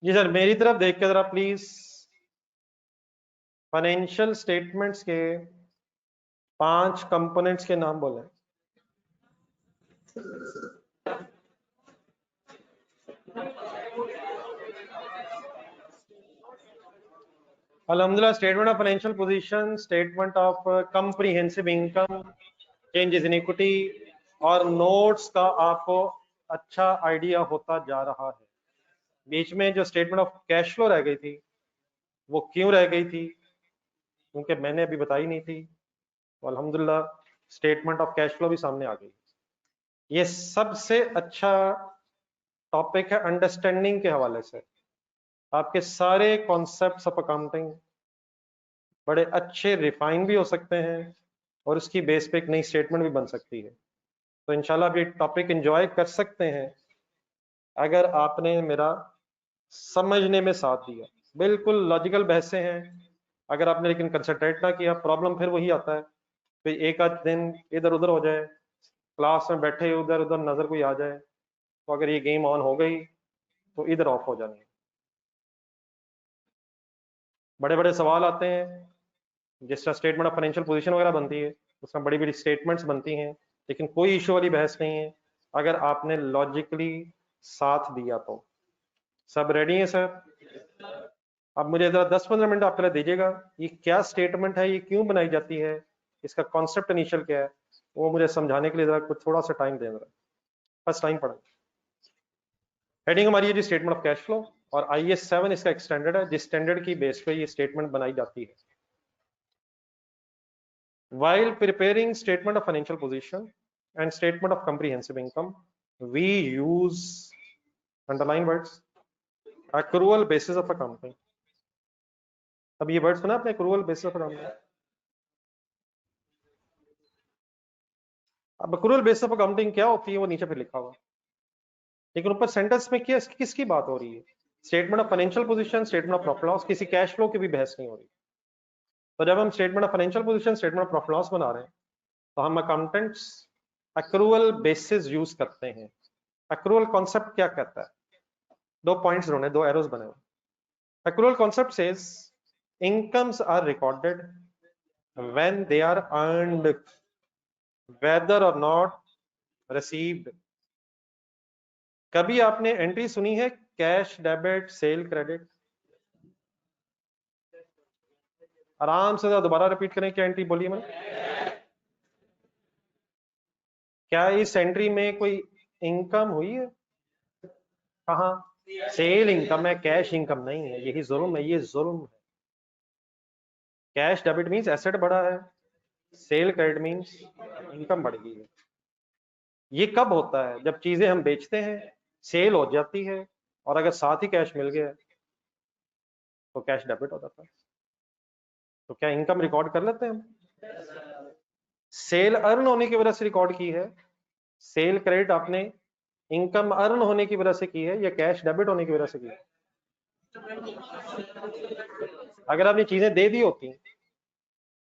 जी sir, मेरी तरफ देख के जरा प्लीज फाइनेंशियल स्टेटमेंट्स के 5 कंपोनेंट्स के नाम बोलें। अल्हम्दुलिल्लाह, statement of financial position, statement of comprehensive income, changes in equity और नोट्स का आपको अच्छा आइडिया होता जा रहा है। बीच में जो स्टेटमेंट ऑफ कैश फ्लो रह गई थी, वो क्यों रह गई थी? क्योंकि मैंने अभी बताई नहीं थी। तो अल्हम्दुलिल्लाह स्टेटमेंट ऑफ कैश फ्लो भी सामने आ गई। ये सबसे अच्छा टॉपिक है अंडरस्टैंडिंग के हवाले से। आपके सारे कॉन्सेप्ट्स ऑफ अकाउंटिंग बड़े अच्छे रिफाइन भी हो सकते हैं और उसकी बेस पे एक नई स्टेटमेंट भी बन सकती है। तो इंशाल्लाह आप ये टॉपिक एंजॉय कर सकते हैं अगर आपने मेरा समझने में साथ दिया। बिल्कुल लॉजिकल बहसें हैं, अगर आपने लेकिन कंसंट्रेट ना किया, प्रॉब्लम फिर वही आता है। फिर एक आध दिन इधर उधर हो जाए, क्लास में बैठे उधर उधर नजर कोई आ जाए, तो अगर ये गेम ऑन हो गई तो इधर ऑफ हो जानी है। बड़े बड़े सवाल आते हैं, जिस तरह स्टेटमेंट ऑफ फाइनेंशियल पोजीशन वगैरह बनती है, उसमें बड़ी बड़ी स्टेटमेंट्स बनती हैं, लेकिन कोई इशू वाली बहस नहीं है अगर आपने लॉजिकली साथ दिया तो। सब रेडी है सर? अब मुझे जरा 10-15 मिनट आप पहले दीजिएगा। ये क्या स्टेटमेंट है, ये क्यों बनाई जाती है, इसका कॉन्सेप्ट इनिशियल क्या है, वो मुझे समझाने के लिए जरा कुछ थोड़ा सा टाइम देना। फर्स्ट टाइम पढ़ा। हेडिंग हमारी है जी स्टेटमेंट ऑफ कैश फ्लो, और IAS 7 इसका एक स्टैंडर्ड है, जिस स्टैंडर्ड की बेस पे ये स्टेटमेंट बनाई जाती है। While preparing statement of financial position and statement of comprehensive income, we use underline words accrual basis of accounting। अब ये वर्ड सुना आपने, accrual basis of accounting? अब accrual basis of accounting क्या होती है वो नीचे फिर लिखा हुआ, लेकिन ऊपर सेंटेंस में क्या किसकी बात हो रही है? Statement of financial position, statement of profit loss, किसी कैश फ्लो की भी बहस नहीं हो रही। तो जब हम statement of financial position, statement of profit loss बना रहे हैं, तो हम अकाउंटेंट्स accrual basis यूज करते हैं। accrual कॉन्सेप्ट क्या कहता है? दो पॉइंट्स ढूंढे, दो एरोस बने हुए। accrual concept says incomes are recorded when they are earned, whether or not received। कभी आपने एंट्री सुनी है कैश डेबिट सेल क्रेडिट? आराम से दोबारा रिपीट करें, क्या एंट्री बोलिए मैंने? क्या इस एंट्री में कोई इनकम हुई है? कहाँ? सेल इनकम है, कैश इनकम नहीं है। यही जुल्म है, ये जुल्म है। कैश डेबिट मींस एसेट बढ़ा है, सेल क्रेडिट मींस इनकम बढ़ गई है। ये कब होता है? जब चीजें हम बेचते हैं, सेल हो जाती है, और अगर साथ ही कैश मिल गया तो कैश डेबिट हो जाता है। तो क्या इनकम रिकॉर्ड कर लेते हैं हम? सेल अर्न होने की वजह से रिकॉर्ड की है, सेल क्रेडिट आपने इनकम अर्न होने की वजह से की है, या कैश डेबिट होने की वजह से की है? अगर आपने चीजें दे दी होती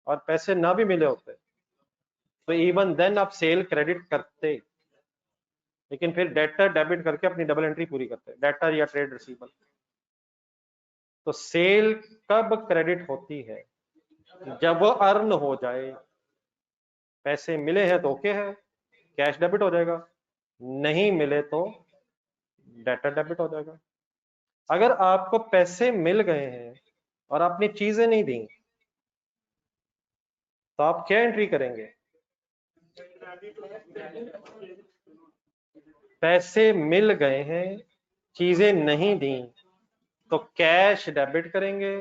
और पैसे ना भी मिले होते तो इवन देन आप सेल क्रेडिट करते, लेकिन फिर डेटर डेबिट करके अपनी डबल एंट्री पूरी करते, डेटर या ट्रेड रिसीवेबल। तो सेल कब क्रेडिट होती है? जब वो अर्न हो जाए। पैसे मिले हैं तो ओके है, कैश डेबिट हो जाएगा, नहीं मिले तो डेटर डेबिट हो जाएगा। अगर आपको पैसे मिल गए हैं और आपने चीजें नहीं दी, तो आप क्या एंट्री करेंगे? पैसे मिल गए हैं, चीजें नहीं दी, तो कैश डेबिट करेंगे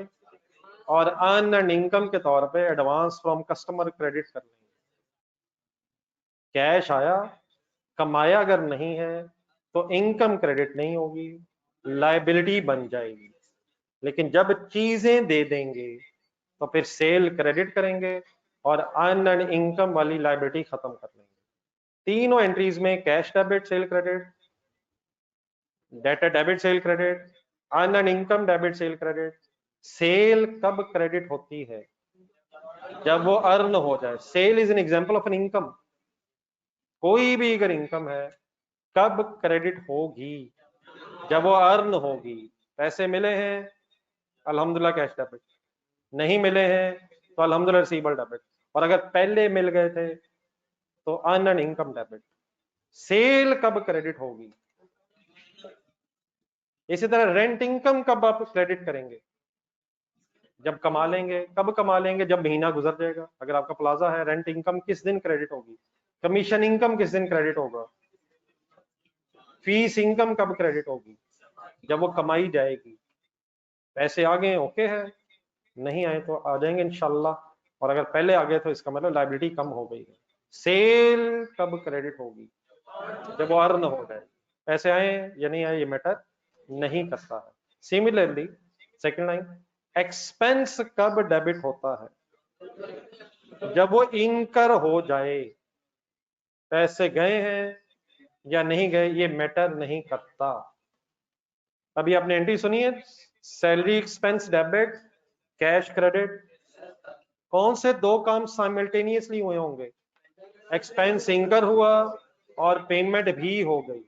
और अर्न इनकम के तौर पे एडवांस फ्रॉम कस्टमर क्रेडिट कर लेंगे। कैश आया, कमाया अगर नहीं है तो इनकम क्रेडिट नहीं होगी, लायबिलिटी बन जाएगी। लेकिन जब चीजें दे देंगे तो फिर सेल क्रेडिट करेंगे और अर्न इनकम वाली लायबिलिटी खत्म कर लेंगे। तीनों एंट्रीज में cash debit sale credit, debtor debit sale credit, earn income debit sale credit. Sale कब क्रेडिट होती है? जब वो अर्न हो जाए। Sale is an example of an income. कोई भी अगर इनकम है, कब क्रेडिट होगी? जब वो अर्न होगी। पैसे मिले हैं अल्हम्दुलिल्लाह कैश डेबिट, नहीं मिले हैं तो अल्हम्दुलिल्लाह रिसीवेबल डेबिट, और अगर पहले मिल गए थे तो अर्न इनकम डेबिट। सेल कब क्रेडिट होगी? इसी तरह रेंट इनकम कब आप क्रेडिट करेंगे? जब कमा लेंगे। कब कमा लेंगे? जब महीना गुजर जाएगा। अगर आपका प्लाजा है, रेंट इनकम किस दिन क्रेडिट होगी? कमीशन इनकम किस दिन क्रेडिट होगा? फीस इनकम कब क्रेडिट होगी? जब वो कमाई जाएगी। पैसे आ गए ओके है, नहीं आए तो आ जाएंगे इंशाल्लाह, और अगर पहले आ गए तो इसका मतलब लायबिलिटी कम हो गई है। सेल कब क्रेडिट होगी? जब वो अर्न हो जाए। पैसे आए या नहीं आए ये मैटर नहीं करता है। सिमिलरली सेकंड लाइन, एक्सपेंस कब डेबिट होता है? जब वो इनकर हो जाए। पैसे गए हैं या नहीं गए ये मैटर नहीं करता। अभी आपने एंट्री सुनी है, salary expense debit, cash credit. कौन से दो काम साइमल्टेनियसली हुए होंगे? एक्सपेंस इनकर हुआ और पेमेंट भी हो गई।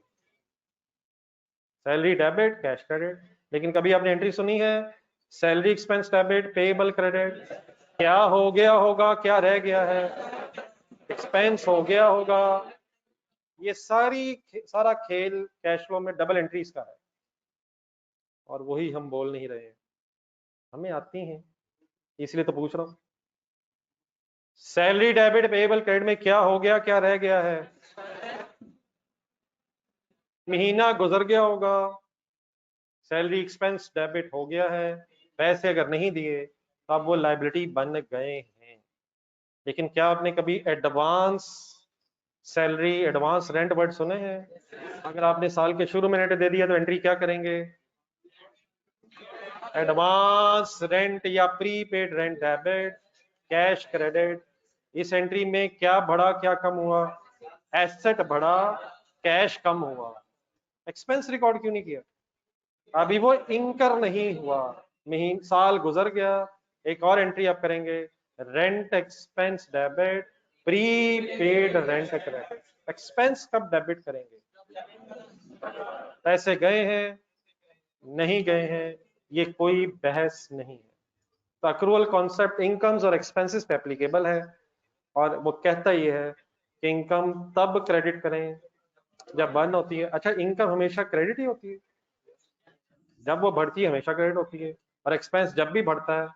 Salary debit, cash credit. लेकिन कभी आपने एंट्री सुनी है salary expense debit, payable credit? क्या हो गया होगा, क्या रह गया है? एक्सपेंस हो गया होगा। ये सारा खेल कैश फ्लो में डबल एंट्रीज का है, और वही हम बोल नहीं रहे हैं। हमें आती हैं इसलिए तो पूछ रहा हूं। सैलरी डेबिट पेएबल क्रेडिट में क्या हो गया, क्या रह गया है? महीना गुजर गया होगा, सैलरी एक्सपेंस डेबिट हो गया है, पैसे अगर नहीं दिए तो अब वो लायबिलिटी बन गए हैं। लेकिन क्या आपने कभी advance salary, advance rent word सुने हैं? अगर आपने साल के शुरू में रेंट दे दिया तो एंट्री क्या करेंगे? एडवांस रेंट या prepaid rent debit, cash credit. इस एंट्री में क्या बढ़ा, क्या कम हुआ? एसेट बढ़ा, कैश कम हुआ। एक्सपेंस रिकॉर्ड क्यों नहीं किया? अभी वो इनकर नहीं हुआ, साल गुजर गया। एक और एंट्री आप करेंगे, rent expense debit, prepaid rent credit. Expense कब डेबिट करेंगे? पैसे गए हैं, नहीं गए हैं, ये कोई बहस नहीं है। तो अक्रूवल कॉन्सेप्ट इनकम्स और एक्सपेंसेस पे एप्लीकेबल है, और वो कहता ये है कि इनकम तब क्रेडिट करें जब बर्न होती है। अच्छा, इनकम हमेशा क्रेडिट ही होती है? जब वो बढ़ती है हमेशा क्रेडिट होती है, और एक्सपेंस जब भी बढ़ता है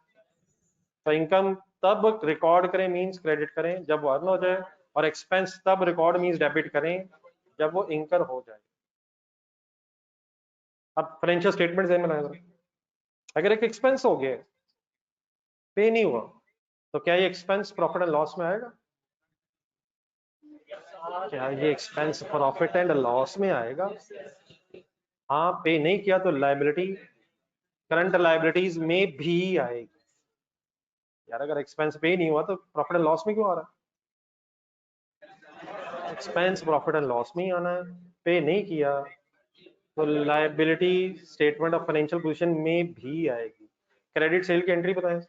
तो इनकम तब रिकॉर्ड करें मींस क्रेडिट करें जब वो अर्न हो जाए, और एक्सपेंस तब रिकॉर्ड मींस डेबिट करें जब वो इनकर हो जाए। अब फाइनेंशियल स्टेटमेंट में लगाए, अगर एक एक्सपेंस हो गया, पे नहीं हुआ, तो क्या ये एक्सपेंस प्रॉफिट एंड लॉस में आएगा? क्या ये एक्सपेंस प्रॉफिट एंड लॉस में आएगा? हाँ, पे नहीं किया तो लायबिलिटी, करंट लायबिलिटीज में भी आएगी। यार अगर एक्सपेंस पे नहीं हुआ तो प्रॉफिट एंड लॉस में क्यों आ रहा है? एक्सपेंस प्रॉफिट एंड लॉस में ही आना है। पे नहीं किया तो liability statement of financial position में भी आएगी। क्रेडिट सेल की एंट्री बताएं।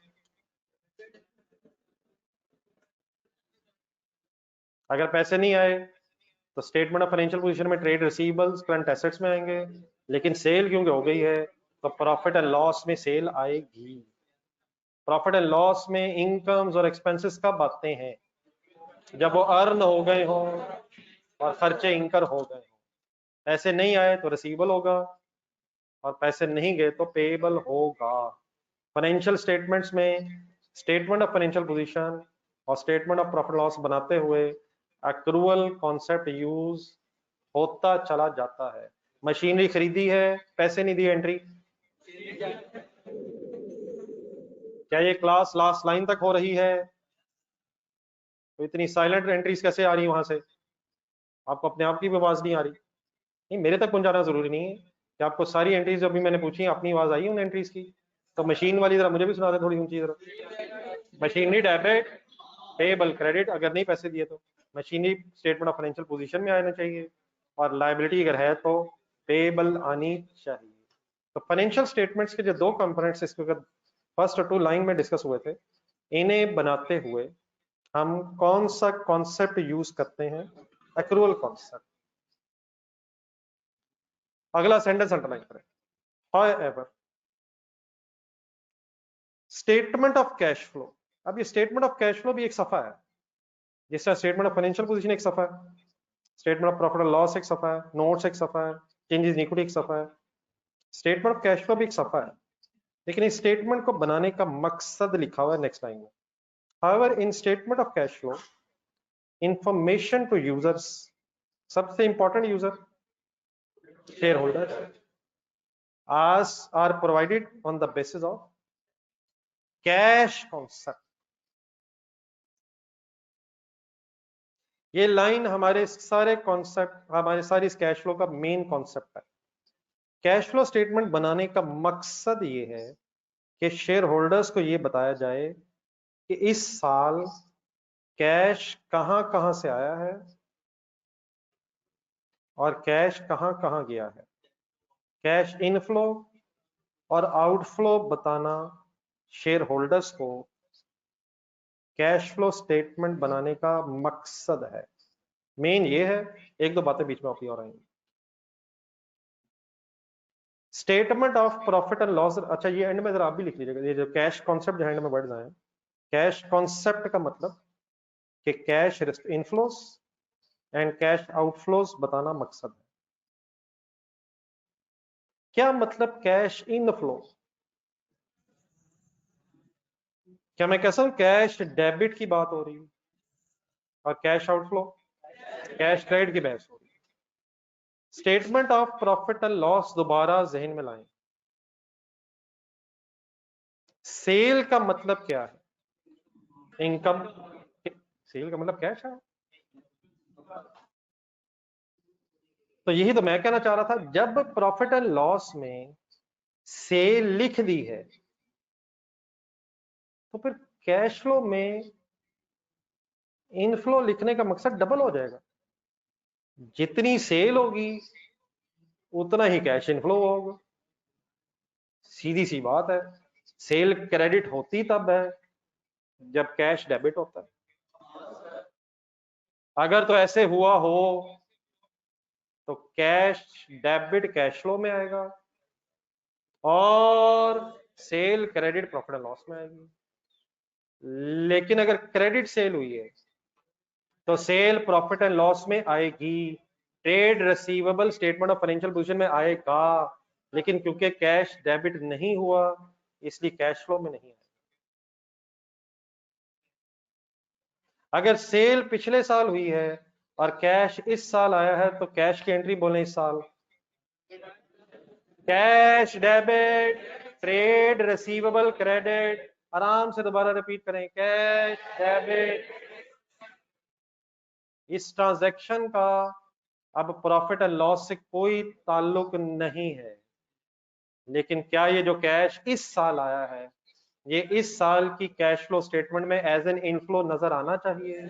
अगर पैसे नहीं आए तो स्टेटमेंट ऑफ फाइनेंशियल पोजीशन में ट्रेड रिसीवेबल्स, करंट एसेट्स में आएंगे। लेकिन सेल क्योंकि हो गई है तो प्रॉफिट एंड लॉस में सेल आएगी। प्रॉफिट एंड लॉस में इनकम्स और एक्सपेंसेस कब आते हैं? जब वो अर्न हो गए हो और खर्चे इनकर हो गए हो। पैसे नहीं आए तो रिसीवेबल होगा, और पैसे नहीं गए तो पेएबल होगा। फाइनेंशियल स्टेटमेंट्स में स्टेटमेंट ऑफ फाइनेंशियल पोजीशन और स्टेटमेंट ऑफ प्रॉफिट लॉस बनाते हुए एक्रूअल कॉन्सेप्ट यूज होता चला जाता है। मशीनरी खरीदी है, पैसे नहीं दिए, एंट्री। क्या ये क्लास लास्ट लाइन तक हो रही है? तो इतनी साइलेंट एंट्रीज कैसे आ रही है वहां से? आपको अपने आप की भी आवाज नहीं आ रही? नहीं, मेरे तक पहुंचाना जरूरी नहीं है कि आपको सारी एंट्रीज जो अभी मैंने पूछी अपनी आवाज आई उन एंट्रीज की। तो मशीन वाली जरा मुझे भी सुना दे थोड़ी ऊंची जरा। मशीनरी डेबिट, पेएबल क्रेडिट, अगर नहीं पैसे दिए तो machinery statement of financial position में आना चाहिए, और लायबिलिटी अगर है तो पेएबल आनी चाहिए। तो फाइनेंशियल स्टेटमेंट्स के जो दो कंपोनेंट्स इसके अगर फर्स्ट और टू लाइन में डिस्कस हुए थे, इन्हें बनाते हुए हम कौन सा कॉन्सेप्ट यूज करते हैं? Accrual concept. अगला सेंटेंस अंडरलाइन करें। However, statement of cash flow. अब ये स्टेटमेंट ऑफ कैश फ्लो भी एक सफा है, जिस तरह स्टेटमेंट ऑफ फाइनेंशियल पोजीशन एक सफा है, statement of profit and loss एक सफा है, नोट्स एक सफा है, चेंजेस इन इक्विटी एक सफा है, स्टेटमेंट ऑफ कैश फ्लो भी एक सफा है। लेकिन इस स्टेटमेंट को बनाने का मकसद लिखा हुआ है नेक्स्ट लाइन में। However in statement of cash flow information to users, सबसे important user share holder, are provided on the basis of cash concept. ये लाइन हमारे सारे कॉन्सेप्ट, हमारे सारी इस कैश फ्लो का मेन कॉन्सेप्ट है। कैश फ्लो स्टेटमेंट बनाने का मकसद ये है कि शेयर होल्डर्स को ये बताया जाए कि इस साल कैश कहां कहां से आया है और कैश कहां कहां गया है। कैश इनफ्लो और आउटफ्लो बताना शेयर होल्डर्स को कैश फ्लो स्टेटमेंट बनाने का मकसद है। मेन ये है, एक दो बातें बीच में आपकी और आएंगी। Statement of profit and loss, अच्छा ये एंड में जरा आप भी लिख लीजिएगा, ये जो कैश कॉन्सेप्ट जो एंड में वर्ड्स आए, कैश कॉन्सेप्ट का मतलब कि cash inflows and cash outflows बताना मकसद है। क्या मतलब कैश इनफ्लो? क्या मैं कह सकता हूं कैश डेबिट की बात हो रही है और कैश आउटफ्लो कैश क्रेडिट की बहस हो रही है? Statement of profit and loss दोबारा जहन में लाएं। सेल का मतलब क्या है? इनकम। सेल का मतलब कैश है। तो यही तो मैं कहना चाह रहा था, जब प्रॉफिट एंड लॉस में सेल लिख दी है तो फिर कैश फ्लो में इनफ्लो लिखने का मकसद डबल हो जाएगा। जितनी सेल होगी उतना ही कैश इनफ्लो होगा। सीधी सी बात है। सेल क्रेडिट होती तब है जब कैश डेबिट होता है। अगर तो ऐसे हुआ हो तो कैश डेबिट कैश फ्लो में आएगा और cell credit profit and loss में आएगी। लेकिन अगर क्रेडिट सेल हुई है तो सेल प्रॉफिट एंड लॉस में आएगी, trade receivable statement of financial position में आएगा, लेकिन क्योंकि कैश डेबिट नहीं हुआ इसलिए कैश फ्लो में नहीं आएगा। अगर सेल पिछले साल हुई है और कैश इस साल आया है तो कैश की एंट्री बोलें इस साल cash debit trade receivable credit. आराम से दोबारा रिपीट करें, कैश डेबिट। इस ट्रांजैक्शन का अब प्रॉफिट एंड लॉस से कोई ताल्लुक नहीं है, लेकिन क्या ये जो कैश इस साल आया है ये इस साल की कैश फ्लो स्टेटमेंट में एज एन इनफ्लो नजर आना चाहिए।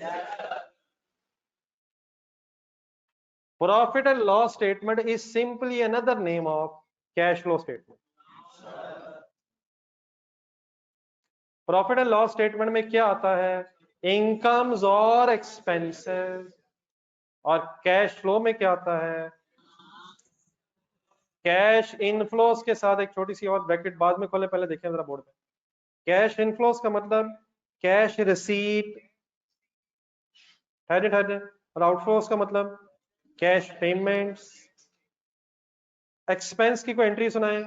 Profit and loss statement is simply another name of cash flow statement. Profit and loss statement में क्या आता है? इनकम्स और एक्सपेंसेस। और कैश फ्लो में क्या आता है? कैश इनफ्लोस के साथ एक छोटी सी और ब्रैकेट बाद में खोले, पहले देखें जरा बोर्ड पे। कैश इनफ्लोस का मतलब कैश रिसीट, और आउटफ्लोस का मतलब कैश पेमेंट्स। एक्सपेंस की कोई एंट्री सुनाए?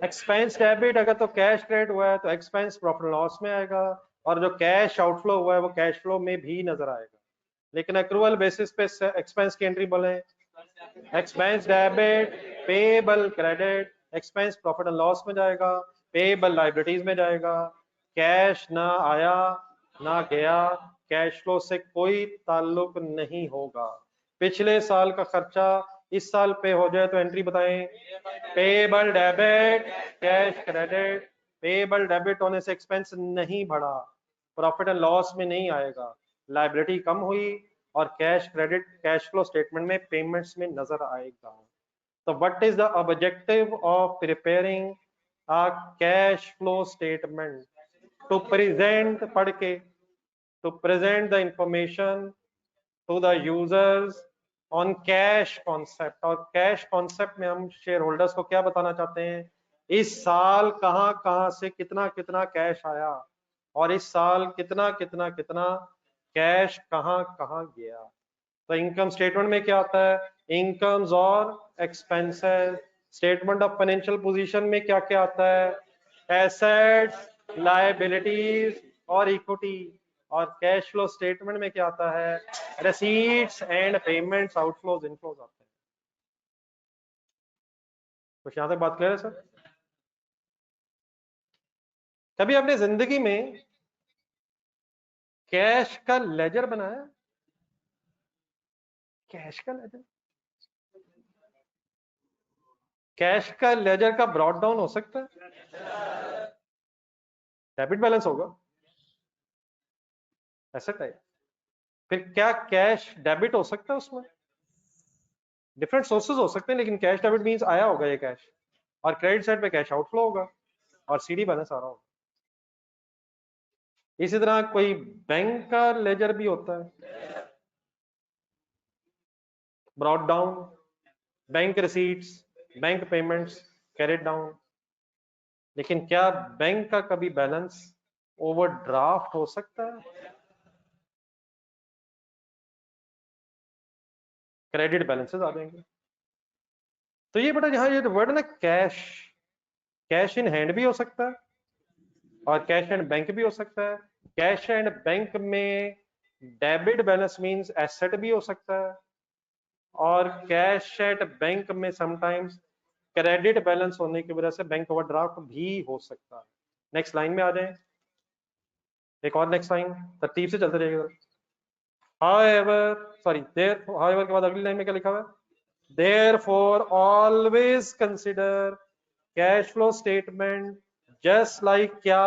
एक्सपेंस डेबिट, अगर तो कैश क्रेडिट हुआ है तो एक्सपेंस प्रॉफिट लॉस में आएगा, और जो कैश आउटफ्लो हुआ है वो कैश फ्लो में भी नजर आएगा। लेकिन एक्रूअल बेसिस पे एक्सपेंस की एंट्री बोले expense debit payable credit, expense profit and loss में जाएगा, पेबल लाइबिलिटीज में जाएगा। कैश ना आया ना गया, कैश फ्लो से कोई ताल्लुक नहीं होगा। पिछले साल का खर्चा इस साल पे हो जाए तो एंट्री बताएं, payable debit cash credit. Payable debit होने से एक्सपेंस नहीं बढ़ा, प्रॉफिट एंड लॉस में नहीं आएगा, लाइबिलिटी कम हुई और cash credit cash flow statement में पेमेंट्स में नजर आएगा। तो what is the objective of preparing a cash flow statement? To present, पढ़ के, to present the information to the users on cash concept. और कैश कॉन्सेप्ट में हम शेयर होल्डर्स को क्या बताना चाहते हैं इस साल कहां कहां से कितना कितना कैश आया और इस साल कितना कितना कितना कैश कहां कहां गया। तो इनकम स्टेटमेंट में क्या आता है, इनकम्स और expenses. Statement of financial position में क्या क्या आता है, एसेट्स, लायबिलिटीज और इक्विटी। और कैश फ्लो स्टेटमेंट में क्या आता है, receipts and payments, outflows, inflows आते हैं। कुछ यहां तक बात क्लियर है सर? कभी आपने जिंदगी में कैश का लेजर बनाया, कैश का लेजर, कैश का लेजर का ब्रॉड डाउन हो सकता है, डेबिट बैलेंस होगा ऐसा टाइप। फिर क्या कैश डेबिट हो सकता है उसमें, डिफरेंट सोर्सेज हो सकते हैं, लेकिन कैश डेबिट मींस आया होगा ये कैश, और क्रेडिट साइड पे कैश आउटफ्लो होगा और सीडी बैलेंस आ रहा होगा। इसी तरह कोई बैंक का लेजर भी होता है, brought down, bank receipts, bank payments carried down. लेकिन क्या बैंक का कभी बैलेंस ओवरड्राफ्ट हो सकता है, क्रेडिट बैलेंसेस आ जाएंगे। तो ये बेटा यहाँ ये वर्ड ना कैश, कैश इन हैंड भी हो सकता है और कैश एंड बैंक भी हो सकता है। कैश एंड बैंक में डेबिट बैलेंस मींस एसेट भी हो सकता है, और कैश एट बैंक में समटाइम्स क्रेडिट बैलेंस होने की वजह से बैंक ओवरड्राफ्ट भी हो सकता है। नेक्स्ट लाइन में आ जाए, एक और नेक्स्ट लाइन तरतीब से चलते रहेगा। however सॉरी देयर, however के बाद अगली लाइन में क्या लिखा हुआ है, therefore always consider cash flow statement just like क्या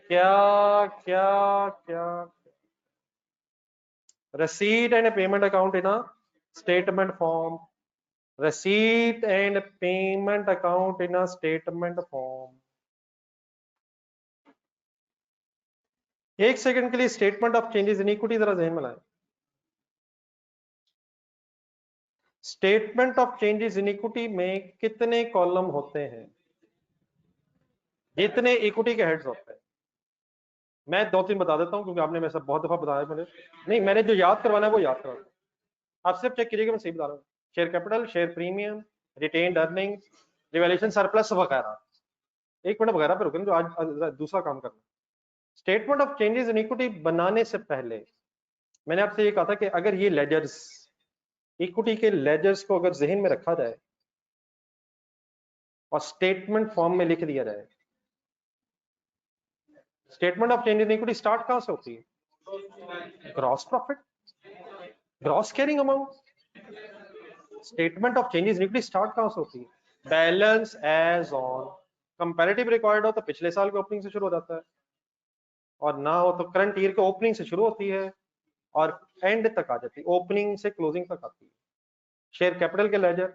क्या क्या क्या receipt and payment account in a statement form, receipt and payment account in a statement form। एक सेकंड के लिए statement of changes in equity जरा ध्यान में लाएं। Statement of changes in equity में कितने कॉलम होते हैं, जितने इक्विटी के हेड्स होते हैं। मैं दो तीन बता देता हूं क्योंकि आपने मेरे साथ बहुत दफा बताया, मैंने नहीं, मैंने जो याद करवाना है वो याद करवाना है। आप सिर्फ चेक कीजिएगा मैं सही बता रहा हूँ। Share capital, share premium, retained earnings, revaluation surplus वगैरह। एक मिनट वगैरह पे रुके, जो आज दूसरा काम करना। Statement of changes in equity बनाने से पहले मैंने आपसे ये कहा था कि अगर ये लेजर्स, इक्विटी के लेजर्स को अगर जहन में रखा जाए और स्टेटमेंट फॉर्म में लिख दिया जाए, statement of change in equity start कहां से होती है, gross profit, gross carrying amount. Statement of changes in equity start कहां से होती है, balance as on, comparative required हो तो पिछले साल के ओपनिंग से शुरू हो जाता है, और ना हो तो करंट ईयर के ओपनिंग से शुरू होती है और एंड तक आ जाती है, ओपनिंग से क्लोजिंग तक आती है। शेयर कैपिटल के लेजर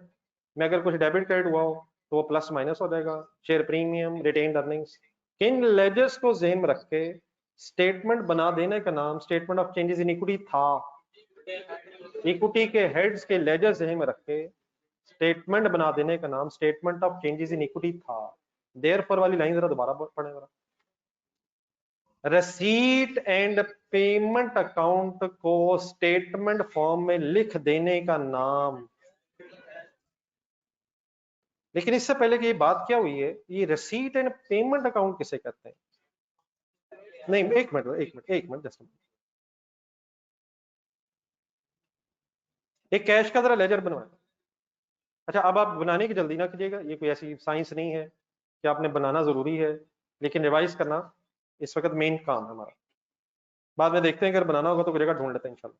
में अगर कुछ डेबिट क्रेडिट हुआ हो तो वो प्लस माइनस हो जाएगा। शेयर प्रीमियम, रिटेन्ड अर्निंग्स, इन लेजर्स को ज़हन में रख के स्टेटमेंट बना देने का नाम statement of changes in equity था। इक्विटी के हेड्स के लेजर ज़हन में रख के स्टेटमेंट बना देने का नाम statement of changes in equity था। देयरफॉर वाली लाइन जरा दोबारा पढ़े जरा। रसीट एंड पेमेंट अकाउंट को स्टेटमेंट फॉर्म में लिख देने का नाम, लेकिन इससे पहले कि ये बात क्या हुई है, ये रसीट एंड पेमेंट अकाउंट किसे कहते हैं? नहीं, एक मिनट जस्ट। एक कैश का जरा लेजर बनवाए। अच्छा, अब आप बनाने की जल्दी ना कीजिएगा, ये कोई ऐसी साइंस नहीं है कि आपने बनाना जरूरी है, लेकिन रिवाइज करना इस वक्त मेन काम है हमारा। बाद में देखते हैं अगर बनाना होगा तो कोई जगह ढूंढ लेते हैं इंशाल्लाह।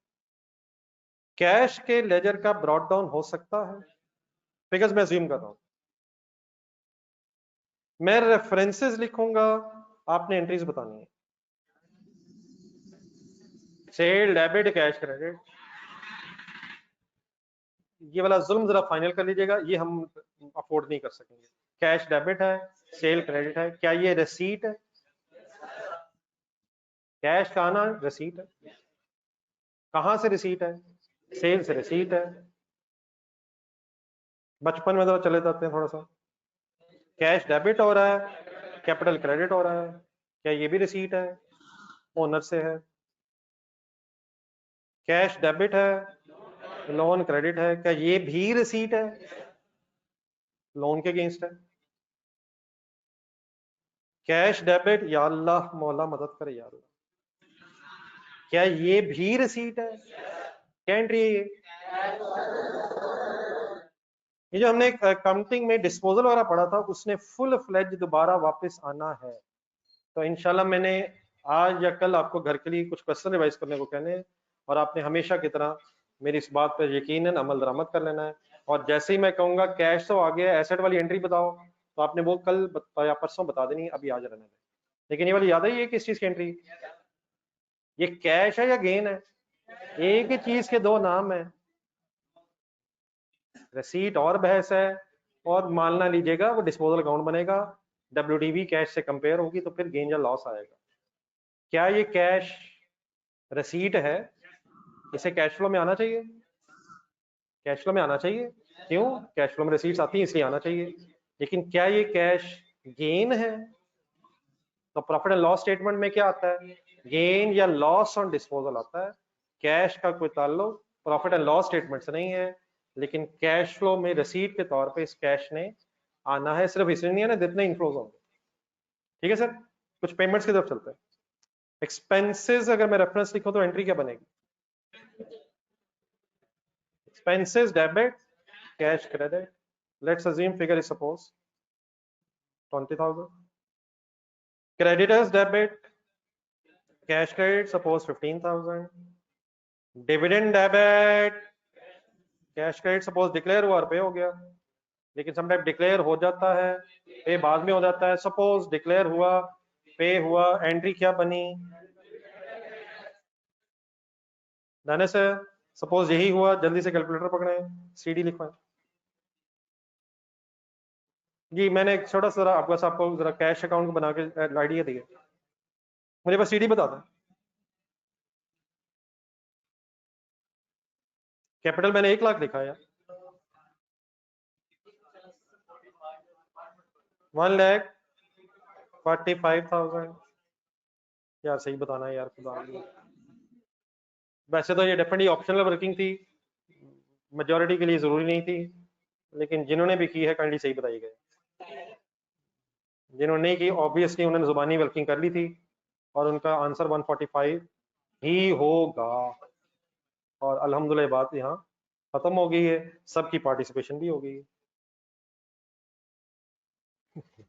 कैश के लेजर का ब्रॉड डाउन हो सकता है, फिगर्स मैं अज्यूम कर रहा हूं, मैं रेफरेंसेस लिखूंगा, आपने एंट्रीज बतानी है। सेल, डेबिट, कैश, क्रेडिट, ये वाला जुल्म जरा फाइनल कर लीजिएगा, ये हम अफोर्ड नहीं कर सकेंगे। कैश डेबिट है, सेल क्रेडिट है, क्या ये रिसीट है? कैश का आना रिसीट है, कहां से रिसीट है, सेल से रिसीट है। बचपन में जरा चले जाते हैं थोड़ा सा, कैश डेबिट हो रहा है, कैपिटल क्रेडिट हो रहा है, क्या ये भी रिसीट है? ओनर से है। कैश डेबिट है, लोन क्रेडिट है, क्या ये भी रिसीट है? लोन के अगेंस्ट है। कैश डेबिट, या अल्लाह मौला मदद करे या अल्लाह, क्या ये भी रिसीट है? क्या एंट्री है ये जो हमने अकाउंटिंग में डिस्पोजल वाला पढ़ा था, उसने फुल फ्लेज दोबारा वापस आना है। तो इंशाल्लाह मैंने आज या कल आपको घर के लिए कुछ क्वेश्चन रिवाइज करने को कहने हैं, और आपने हमेशा की तरह मेरी इस बात पर यकीनन अमल दरामद कर लेना है। और जैसे ही मैं कहूंगा कैश तो आ गया, एसेट वाली एंट्री बताओ, तो आपने वो कल या परसों बता देनी, अभी आज रहने दें। लेकिन ये वाली याद है, ये किस चीज की एंट्री? ये कैश है या गेन है? एक ही चीज के दो नाम है, रसीट और बहस है। और मान ना लीजिएगा वो डिस्पोजल अकाउंट बनेगा, WDV कैश से कंपेयर होगी, तो फिर गेन या लॉस आएगा। क्या ये कैश रसीट है? इसे कैश फ्लो में आना चाहिए, कैश फ्लो में आना चाहिए। क्यों? कैश फ्लो में रसीट्स आती हैं इसलिए आना चाहिए। लेकिन क्या ये कैश गेन है? तो प्रॉफिट एंड लॉस स्टेटमेंट में क्या आता है? गेन या लॉस ऑन डिस्पोजल आता है। कैश का कोई ताल्लुक प्रॉफिट एंड लॉस स्टेटमेंट से नहीं है, लेकिन कैश फ्लो में रसीद के तौर पे इस कैश ने आना है। सिर्फ इसलिए नहीं है ना जितने इनफ्लोज होंगे। ठीक है सर, कुछ पेमेंट्स की तरफ चलते हैं। एक्सपेंसेस अगर मैं रेफरेंस लिखूं तो एंट्री क्या बनेगी? Expenses debit, cash credit. Let's assume figure is suppose 20,000. Creditors debit, cash credit suppose 15,000. Dividend debit, cash credit suppose declare हुआ और पे हो गया, लेकिन समटाइम डिक्लेयर हो जाता है, पे बाद में हो जाता है। सपोज डिक्लेयर हुआ, पे हुआ, एंट्री क्या बनी? जाने से सपोज यही हुआ, जल्दी से कैलकुलेटर पकड़े, CD लिखवाएं। जी मैंने एक छोटा सा आपको जरा कैश अकाउंट बना के आइडिया दिए, मुझे बस CD बता दें। कैपिटल मैंने 1 लाख लिखा है, 1,45,000। यार सही बताना है यार, खुदा। वैसे तो ये डेफिनेटली ऑप्शनल वर्किंग थी, मेजोरिटी के लिए जरूरी नहीं थी, लेकिन जिन्होंने भी की है काइंडली सही बताइएगा। जिन्होंने नहीं की ऑब्वियसली उन्होंने जुबानी वर्किंग कर ली थी, और उनका आंसर 145 ही होगा। और अल्हम्दुलिल्लाह बात यहाँ खत्म हो गई है, सबकी पार्टिसिपेशन भी हो गई है।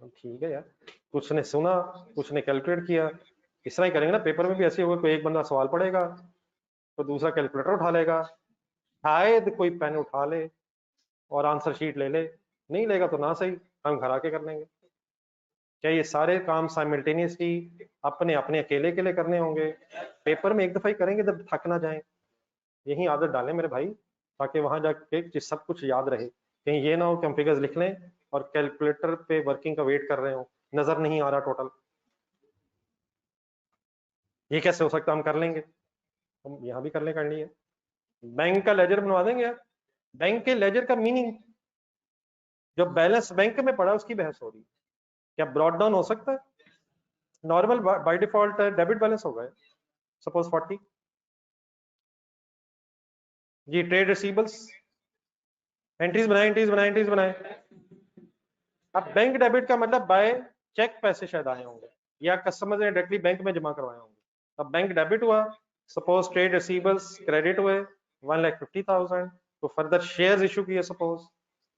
ठीक है यार, कुछ ने सुना, कुछ ने कैलकुलेट किया। इस तरह ही करेंगे ना, पेपर में भी ऐसे होगा, कोई एक बंदा सवाल पढ़ेगा तो दूसरा कैलकुलेटर उठा लेगा, शायद कोई पेन उठा ले और आंसर शीट ले ले, नहीं लेगा तो ना सही, हम घर आके कर लेंगे। क्या ये सारे काम साइमल्टेनियसली अपने अपने अकेले अकेले करने होंगे? पेपर में एक दफा ही करेंगे जब थक ना जाए। यही आदत डालें मेरे भाई, ताकि वहां जाके सब कुछ याद रहे। कहीं ये ना हो कि हम फिगर्स लिख लें और कैलकुलेटर पे वर्किंग का वेट कर रहे हो, नजर नहीं आ रहा टोटल। ये कैसे हो सकता? हम कर लेंगे, हम यहाँ भी करने करनी है। बैंक का लेजर बनवा देंगे यार। बैंक के लेजर का मीनिंग, जो बैलेंस बैंक में पड़ा उसकी बहस हो रही है। क्या ब्रॉड डाउन हो सकता है? Normal by default debit balance होगा सपोज 40। जी ट्रेड रिसीवेबल्स, एंट्रीज बनाए, एंट्रीज बनाए, एंट्रीज बनाए। अब बैंक डेबिट का मतलब बाय चेक पैसे शायद आए होंगे, या कस्टमर ने डायरेक्टली बैंक में जमा करवाए होंगे। अब बैंक डेबिट हुआ, सपोज ट्रेड रिसीवेबल्स क्रेडिट हुए 1,50,000, तो फर्दर शेयर्स इशू किए suppose,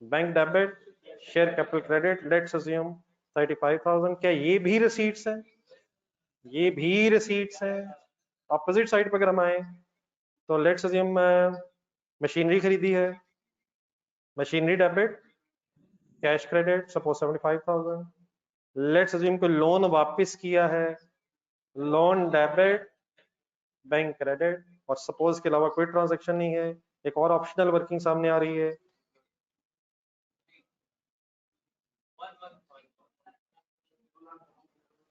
bank debit, share capital credit, let's assume 35,000। क्या ये भी रिसीट्स हैं? ये भी रिसीट्स हैं। अपोजिट साइड पर अगर हम आए तो लेट्स अज्यूम मशीनरी खरीदी है, machinery debit, cash credit suppose 75,000। Let's assume कोई लोन वापस किया है, लोन डेबिट, बैंक क्रेडिट, और सपोज के अलावा कोई ट्रांजैक्शन नहीं है, एक और ऑप्शनल वर्किंग सामने आ रही है।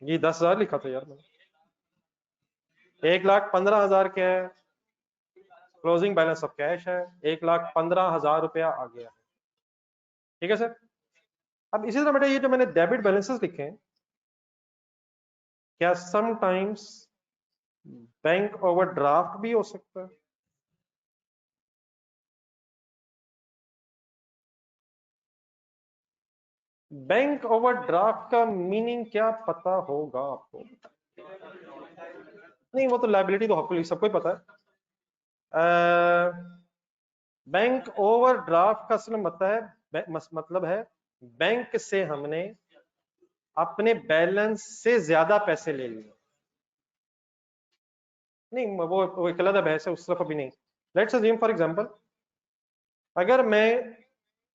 ये 10,000 लिखा था यार मैंने, 1,15,000 क्या है? क्लोजिंग बैलेंस ऑफ कैश है, 1,15,000 रुपया आ गया है। ठीक है सर, अब इसी तरह बेटा ये जो मैंने डेबिट बैलेंसेस लिखे हैं, क्या समटाइम्स बैंक ओवरड्राफ्ट भी हो सकता है? बैंक ओवरड्राफ्ट का मीनिंग क्या पता होगा आपको? नहीं, वो तो लायबिलिटी तो आपको सबको ही पता है। बैंक ओवरड्राफ्ट का असल मतलब है बैंक से हमने अपने बैलेंस से ज्यादा पैसे ले लिए। नहीं, वो एक अलग बहस है, उस तरफ अभी नहीं। लेट्स अज्यूम फॉर एग्जांपल, अगर मैं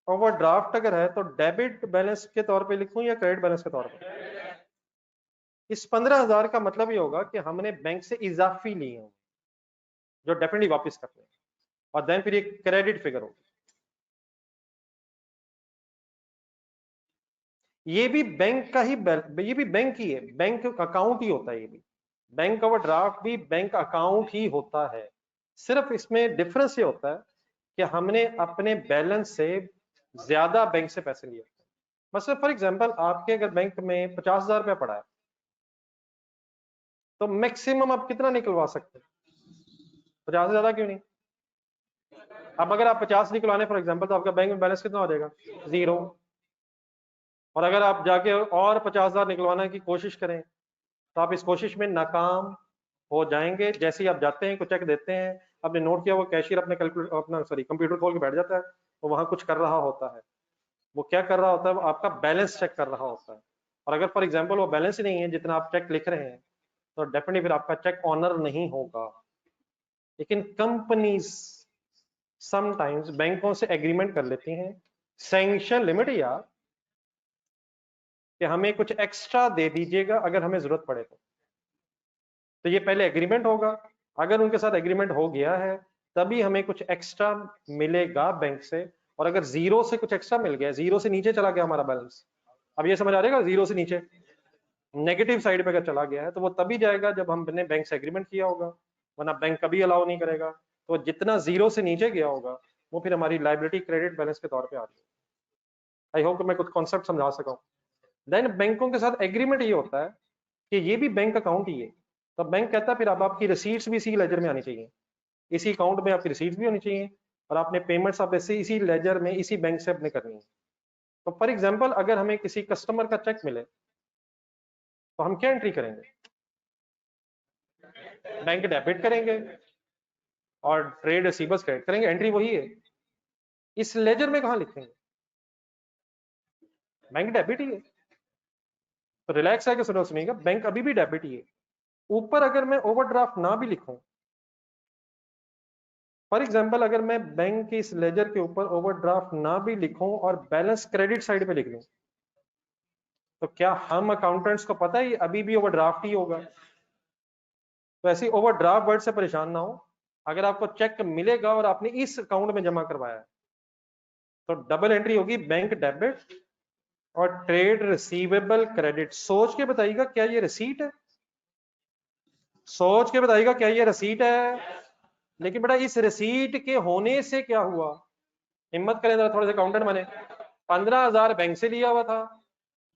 ओवरड्राफ्ट अगर है तो डेबिट बैलेंस के तौर पे लिखूं या क्रेडिट बैलेंस के तौर पे? इस 15,000 का मतलब ये होगा कि हमने बैंक से इजाफी ली है जो डेफिनेटली वापस करते हैं, और देन फिर ये क्रेडिट फिगर होगी। ये भी बैंक का ही, ये भी बैंक ही है, बैंक अकाउंट ही होता है। ये भी बैंक ओवरड्राफ्ट भी बैंक अकाउंट ही होता है। सिर्फ इसमें डिफरेंस ये होता है कि हमने अपने बैलेंस से ज्यादा बैंक से पैसे लिए। मतलब फॉर एग्जांपल आपके अगर बैंक में 50,000 रुपया पड़ा है तो मैक्सिमम आप कितना निकलवा सकते हैं? 50 से ज्यादा क्यों नहीं? अब अगर आप 50 निकलवाने फॉर एग्जांपल, तो आपका बैंक में बैलेंस कितना हो जाएगा? 0। और अगर आप जाके और 50,000 निकलवाने की कोशिश करें तो आप इस कोशिश में नाकाम हो जाएंगे। जैसे ही आप जाते हैं, कुछ चेक देते हैं, आपने नोट किया वो कैशियर अपने कंप्यूटर खोल के बैठ जाता है, वो वहां कुछ कर रहा होता है। वो क्या कर रहा होता है? वो आपका बैलेंस चेक कर रहा होता है। और अगर फॉर एग्जांपल वो बैलेंस ही नहीं है जितना आप चेक लिख रहे हैं, तो डेफिनेटली फिर आपका चेक ऑनर नहीं होगा। लेकिन कंपनीज समटाइम्स बैंकों से एग्रीमेंट कर लेती हैं, सैंक्शन लिमिट यार, कि हमें कुछ एक्स्ट्रा दे दीजिएगा अगर हमें जरूरत पड़े तो ये पहले एग्रीमेंट होगा। अगर उनके साथ एग्रीमेंट हो गया है तभी हमें कुछ एक्स्ट्रा मिलेगा बैंक से। और अगर जीरो से कुछ एक्स्ट्रा मिल गया, जीरो से नीचे चला गया हमारा बैलेंस, अब ये समझ आ जाएगा, जीरो से नीचे नेगेटिव साइड पे अगर चला गया है तो वो तभी जाएगा जब हमने बैंक से एग्रीमेंट किया होगा, वरना बैंक कभी अलाउ नहीं करेगा। तो जितना जीरो से नीचे गया होगा वो फिर हमारी लाइबिलिटी क्रेडिट बैलेंस के तौर पे आ रही है। आई होप मैं कुछ कॉन्सेप्ट समझा सका हूं। देन बैंकों के साथ एग्रीमेंट ये होता है कि ये भी बैंक अकाउंट ही है, तो बैंक कहता है फिर अब आपकी रिसीट्स भी इसी लेजर में आनी चाहिए, इसी अकाउंट में आपकी रिसीट्स भी होनी चाहिए, और आपने पेमेंट्स आप ऐसे इसी लेजर में इसी बैंक से अपने करनी है। तो फॉर एग्जांपल अगर हमें किसी कस्टमर का चेक मिले तो हम क्या एंट्री करेंगे? बैंक डेबिट करेंगे और ट्रेड रिसीवर्स क्रेडिट करेंगे, एंट्री वही है। इस लेजर में कहां लिखेंगे? बैंक डेबिट ही है। तो रिलैक्स है कि सुनो सुनिएगा, बैंक अभी भी डेबिट ही है। ऊपर अगर मैं ओवरड्राफ्ट ना भी लिखूं, फॉर एग्जांपल अगर मैं बैंक के इस लेजर के ऊपर ओवरड्राफ्ट ना भी लिखूं और बैलेंस क्रेडिट साइड पे लिख दूं, तो क्या हम अकाउंटेंट्स को पता है अभी भी ओवरड्राफ्ट ही होगा? तो ऐसी ओवरड्राफ्ट वर्ड से परेशान ना हो। अगर आपको चेक मिलेगा और आपने इस अकाउंट में जमा करवाया है तो डबल एंट्री होगी, बैंक डेबिट और ट्रेड रिसीवेबल क्रेडिट। सोच के बताइएगा क्या ये रिसीट है? सोच के बताइएगा क्या ये रिसीट है? लेकिन बेटा इस रिसीट के होने से क्या हुआ? हिम्मत करें जरा, थोड़े से अकाउंटेंट बने। 15,000 बैंक से लिया हुआ था,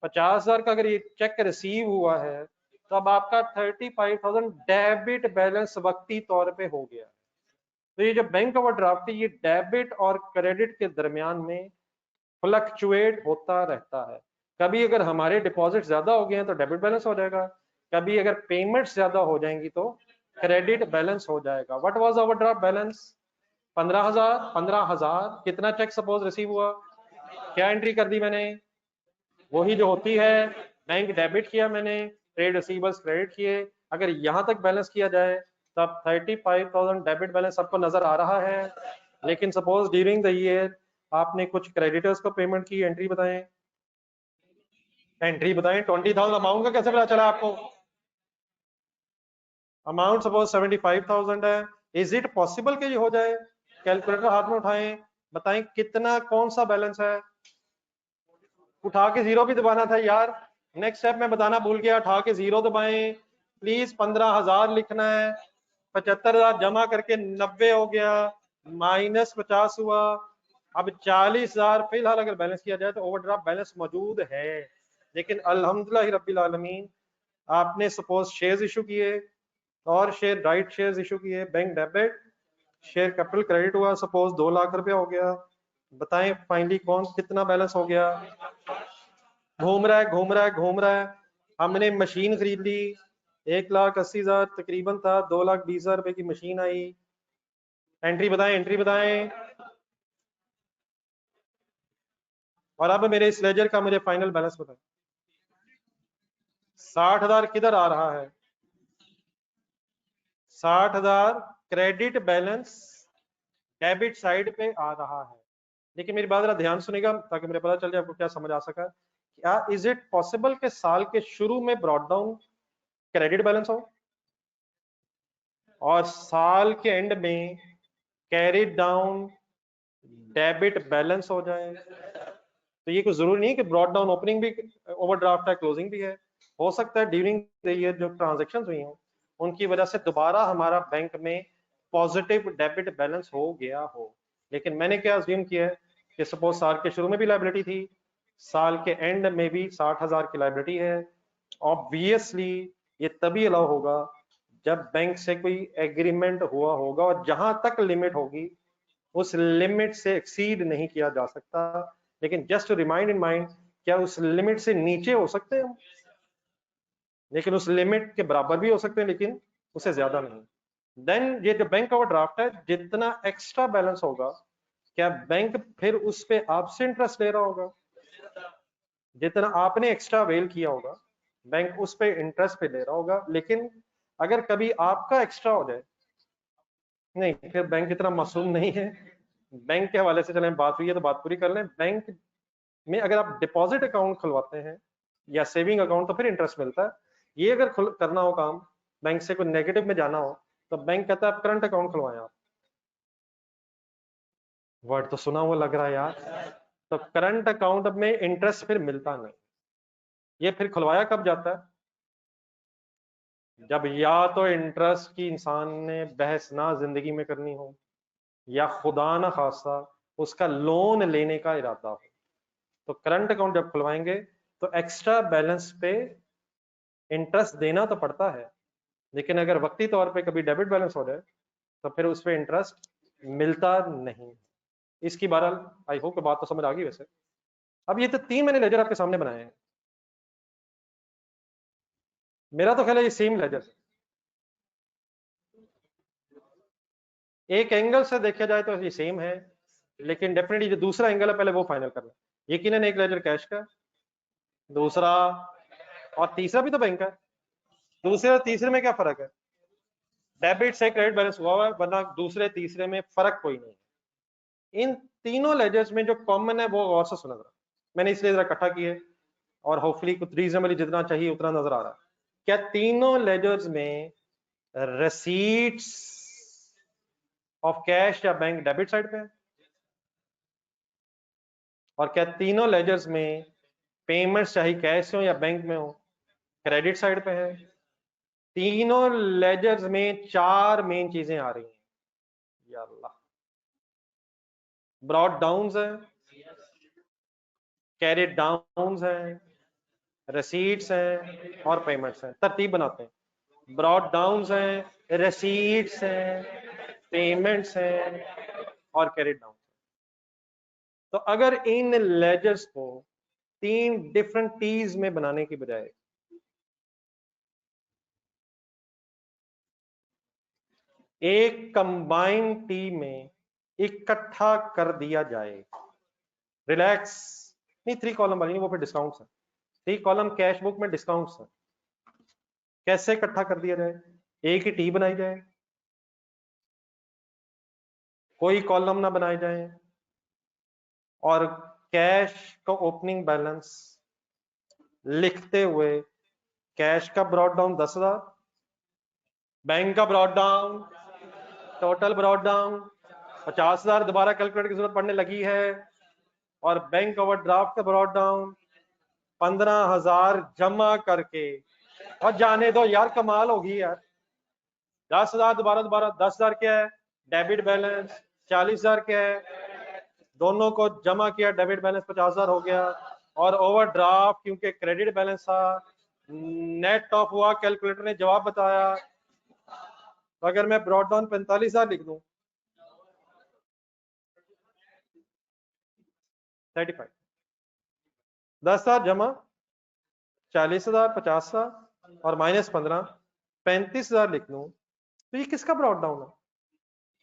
50,000 का अगर ये चेक रिसीव हुआ है तो अब आपका 35,000 डेबिट बैलेंस वक्ती तौर पे हो गया। तो ये जो बैंक ओवरड्राफ्ट है ये डेबिट और क्रेडिट के दरमियान में फ्लक्चुएट होता रहता है। कभी अगर हमारे डिपॉजिट ज्यादा हो गए हैं तो डेबिट बैलेंस हो जाएगा, कभी अगर पेमेंट्स ज्यादा हो जाएंगी तो क्रेडिट बैलेंस हो जाएगा। What was overdraft balance? 15,000। 15,000 कितना चेक सपोज रिसीव हुआ, क्या एंट्री कर दी मैंने? वही जो होती है, बैंक डेबिट किया मैंने, ट्रेड रिसीवर्स क्रेडिट किए। अगर यहां तक बैलेंस किया जाए तब 35,000 डेबिट बैलेंस सबको नजर आ रहा है। लेकिन सपोज ड्यूरिंग द ईयर आपने कुछ क्रेडिटर्स को पेमेंट की, एंट्री बताएं, एंट्री बताएं। 20,000 अमाउंट का कैसे पता चला आपको? अमाउंट सपोज 75,000 है। इज इट पॉसिबल कि ये हो जाए? कैलकुलेटर हाथ में उठाएं, बताएं कितना कौन सा बैलेंस है। उठा के जीरो भी दबाना था यार, नेक्स्ट स्टेप में बताना भूल गया, उठा के जीरो दबाएं प्लीज। 15,000 लिखना है, 75,000 जमा करके 90 हो गया, -50 हुआ, अब 40,000 फिलहाल अगर बैलेंस किया जाए तो ओवरड्राफ्ट बैलेंस मौजूद है, लेकिन अल्हम्दुलिल्लाह रब्बिल आलमीन आपने सपोज शेयर्स इशू किए और शेयर राइट शेयर्स इशू किए, bank debit, share capital credit हुआ, सपोज 2 लाख रुपया हो गया। बताएं फाइनली कौन कितना बैलेंस हो गया? घूम रहा है घूम रहा है घूम रहा है। हमने मशीन खरीद ली, 1,80,000 तकरीबन था, 2,20,000 रुपए की मशीन आई। एंट्री बताएं एंट्री बताएं। और अब मेरे इस लेजर का मुझे फाइनल बैलेंस बताएं। 60,000 किधर आ रहा है? 60,000 क्रेडिट बैलेंस डेबिट साइड पे आ रहा है। लेकिन मेरी बात जरा ध्यान सुनेगा ताकि मुझे पता चल जाए आपको क्या समझ आ सका। क्या इज इट पॉसिबल कि साल के शुरू में ब्रॉड डाउन क्रेडिट बैलेंस हो और साल के एंड में कैरिड डाउन डेबिट बैलेंस हो जाए? तो ये कोई जरूरी नहीं कि ब्रॉड डाउन ओपनिंग भी ओवरड्राफ्ट है, क्लोजिंग भी है। हो सकता है ड्यूरिंग द ईयर जो ट्रांजेक्शन हुई हो उनकी वजह से दोबारा हमारा बैंक में पॉजिटिव डेबिट बैलेंस हो गया हो। लेकिन मैंने क्या अज्यूम किया है कि सपोज साल के शुरू में भी लाइबिलिटी थी, साल के एंड में भी 60,000 की लाइबिलिटी है। ऑब्वियसली ये तभी अलाउ होगा जब बैंक से कोई एग्रीमेंट हुआ होगा और जहां तक लिमिट होगी उस लिमिट से एक्सीड नहीं किया जा सकता। लेकिन just to remind in mind, क्या उस लिमिट से नीचे हो सकते हैं? लेकिन उस लिमिट के बराबर भी हो सकते हैं, लेकिन उससे ज्यादा नहीं। देन ये जो बैंक ओवरड्राफ्ट है, जितना एक्स्ट्रा बैलेंस होगा क्या बैंक फिर उस पे आपसे इंटरेस्ट ले रहा होगा? जितना आपने एक्स्ट्रा वेल किया होगा बैंक उस पे इंटरेस्ट पे ले रहा होगा। लेकिन अगर कभी आपका एक्स्ट्रा हो जाए, नहीं फिर बैंक इतना मासूम नहीं है। बैंक के हवाले से चलें, बात हुई है तो बात पूरी कर लें। बैंक में अगर आप डिपॉजिट अकाउंट खुलवाते हैं या सेविंग अकाउंट तो फिर इंटरेस्ट मिलता है। ये अगर करना हो काम, बैंक से कोई नेगेटिव में जाना हो तो बैंक कहता है आप करंट अकाउंट खुलवाएं। आप वर्ड तो सुना हुआ लग रहा है यार। तो करंट अकाउंट में इंटरेस्ट फिर मिलता नहीं। ये फिर खुलवाया कब जाता है? जब या तो इंटरेस्ट की इंसान ने बहस ना जिंदगी में करनी हो या खुदा ना खासा उसका लोन लेने का इरादा हो। तो करंट अकाउंट जब खुलवाएंगे तो एक्स्ट्रा बैलेंस पे इंटरेस्ट देना तो पड़ता है, लेकिन अगर वक्ती तौर पे कभी डेबिट बैलेंस हो जाए तो फिर उस पर इंटरेस्ट मिलता नहीं। इसकी बहरहाल आई होप कि बात तो समझ आ गई। वैसे अब ये तो 3 मैंने लेजर आपके सामने बनाए हैं। मेरा तो ख्याल है ये सेम लेजर है। एक एंगल से देखा जाए तो ये सेम है, लेकिन डेफिनेटली जो दूसरा एंगल है पहले वो फाइनल करना। यकीनन एक लेजर कैश का, दूसरा और तीसरा भी तो बैंक का। दूसरे और तीसरे में क्या फर्क है? डेबिट से क्रेडिट बैलेंस हुआ है, वरना दूसरे तीसरे में फर्क कोई नहीं है। इन तीनों लेजर्स में जो कॉमन है वो और से सुना जरा। मैंने इसलिए जरा इकट्ठा किए और होपफुली कुछ रीजनेबली जितना चाहिए उतना नजर आ रहा है। क्या तीनों लेजर्स में रसीट्स ऑफ कैश या बैंक डेबिट साइड पे है? और क्या तीनों लेजर्स में पेमेंट्स चाहे कैश हो या बैंक में हो क्रेडिट साइड पे है? तीनों लेजर्स में 4 मेन चीजें आ रही हैं। या अल्लाह, ब्रॉड डाउन्स है, कैरिड डाउन्स है, रसीट्स हैं और पेमेंट्स हैं। तरतीब बनाते हैं। ब्रॉड डाउन्स हैं, रसीट्स हैं, पेमेंट्स हैं और कैरिड डाउन। तो अगर इन लेजर्स को 3 डिफरेंट टीज में बनाने की बजाय एक कंबाइंड टी में इकट्ठा कर दिया जाए, रिलैक्स, नहीं 3 कॉलम वाली नहीं, वो फिर डिस्काउंट्स है। 3 कॉलम कैश बुक में डिस्काउंट्स है। कैसे इकट्ठा कर दिया जाए? एक ही टी बनाई जाए, कोई कॉलम ना बनाए जाए और कैश का ओपनिंग बैलेंस लिखते हुए कैश का ब्रॉड डाउन 10,000, बैंक का brought down, total brought down 50,000 दोबारा कैलकुलेटर की जरूरत पड़ने लगी है, और बैंक ओवरड्राफ्ट का ब्रॉड डाउन 15,000 जमा करके। और जाने दो यार, कमाल होगी यार। 10,000 दोबारा दोबारा 10,000 क्या है डेबिट बैलेंस, 40,000 क्या है दोनों को जमा किया, डेबिट बैलेंस 50,000 हो गया, और ओवरड्राफ्ट क्योंकि क्रेडिट बैलेंस था, नेट ऑफ हुआ, कैलकुलेटर ने जवाब बताया। तो अगर मैं ब्रॉड डाउन 45,000 लिख दूं, 35, 10,000 जमा, 40,000, 50,000 और -15, 35,000 लिख लूं, तो ये किसका ब्रॉड डाउन है?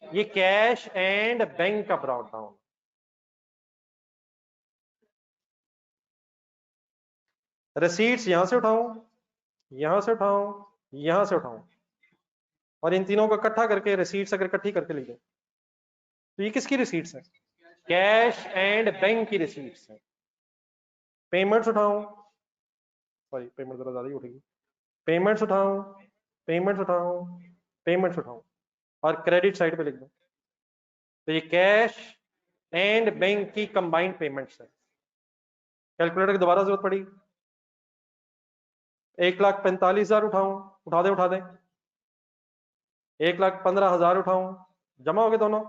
ये कैश एंड बैंक का ब्रॉड डाउन। रिसीट्स यहां से उठाऊं, यहां से उठाऊं, यहां से उठाऊं, और इन तीनों को इकट्ठा करके रिसीट्स अगर इकट्ठी करके लिख दूं, तो ये किसकी रिसीट्स है? कैश एंड बैंक की रिसीट्स है। पेमेंट्स उठाऊं, सॉरी पेमेंट जरा ज्यादा ही उठेगी, पेमेंट्स उठाऊं, पेमेंट्स उठाऊं, पेमेंट्स उठाऊं, और क्रेडिट साइड पे लिख दूं, तो ये कैश एंड बैंक की कंबाइंड पेमेंट्स है। कैलकुलेटर की दोबारा जरूरत पड़ी, 1,45,000 उठाऊं, उठा दे, उठा दे, 1,15,000 उठाऊं, जमा हो गए दोनों,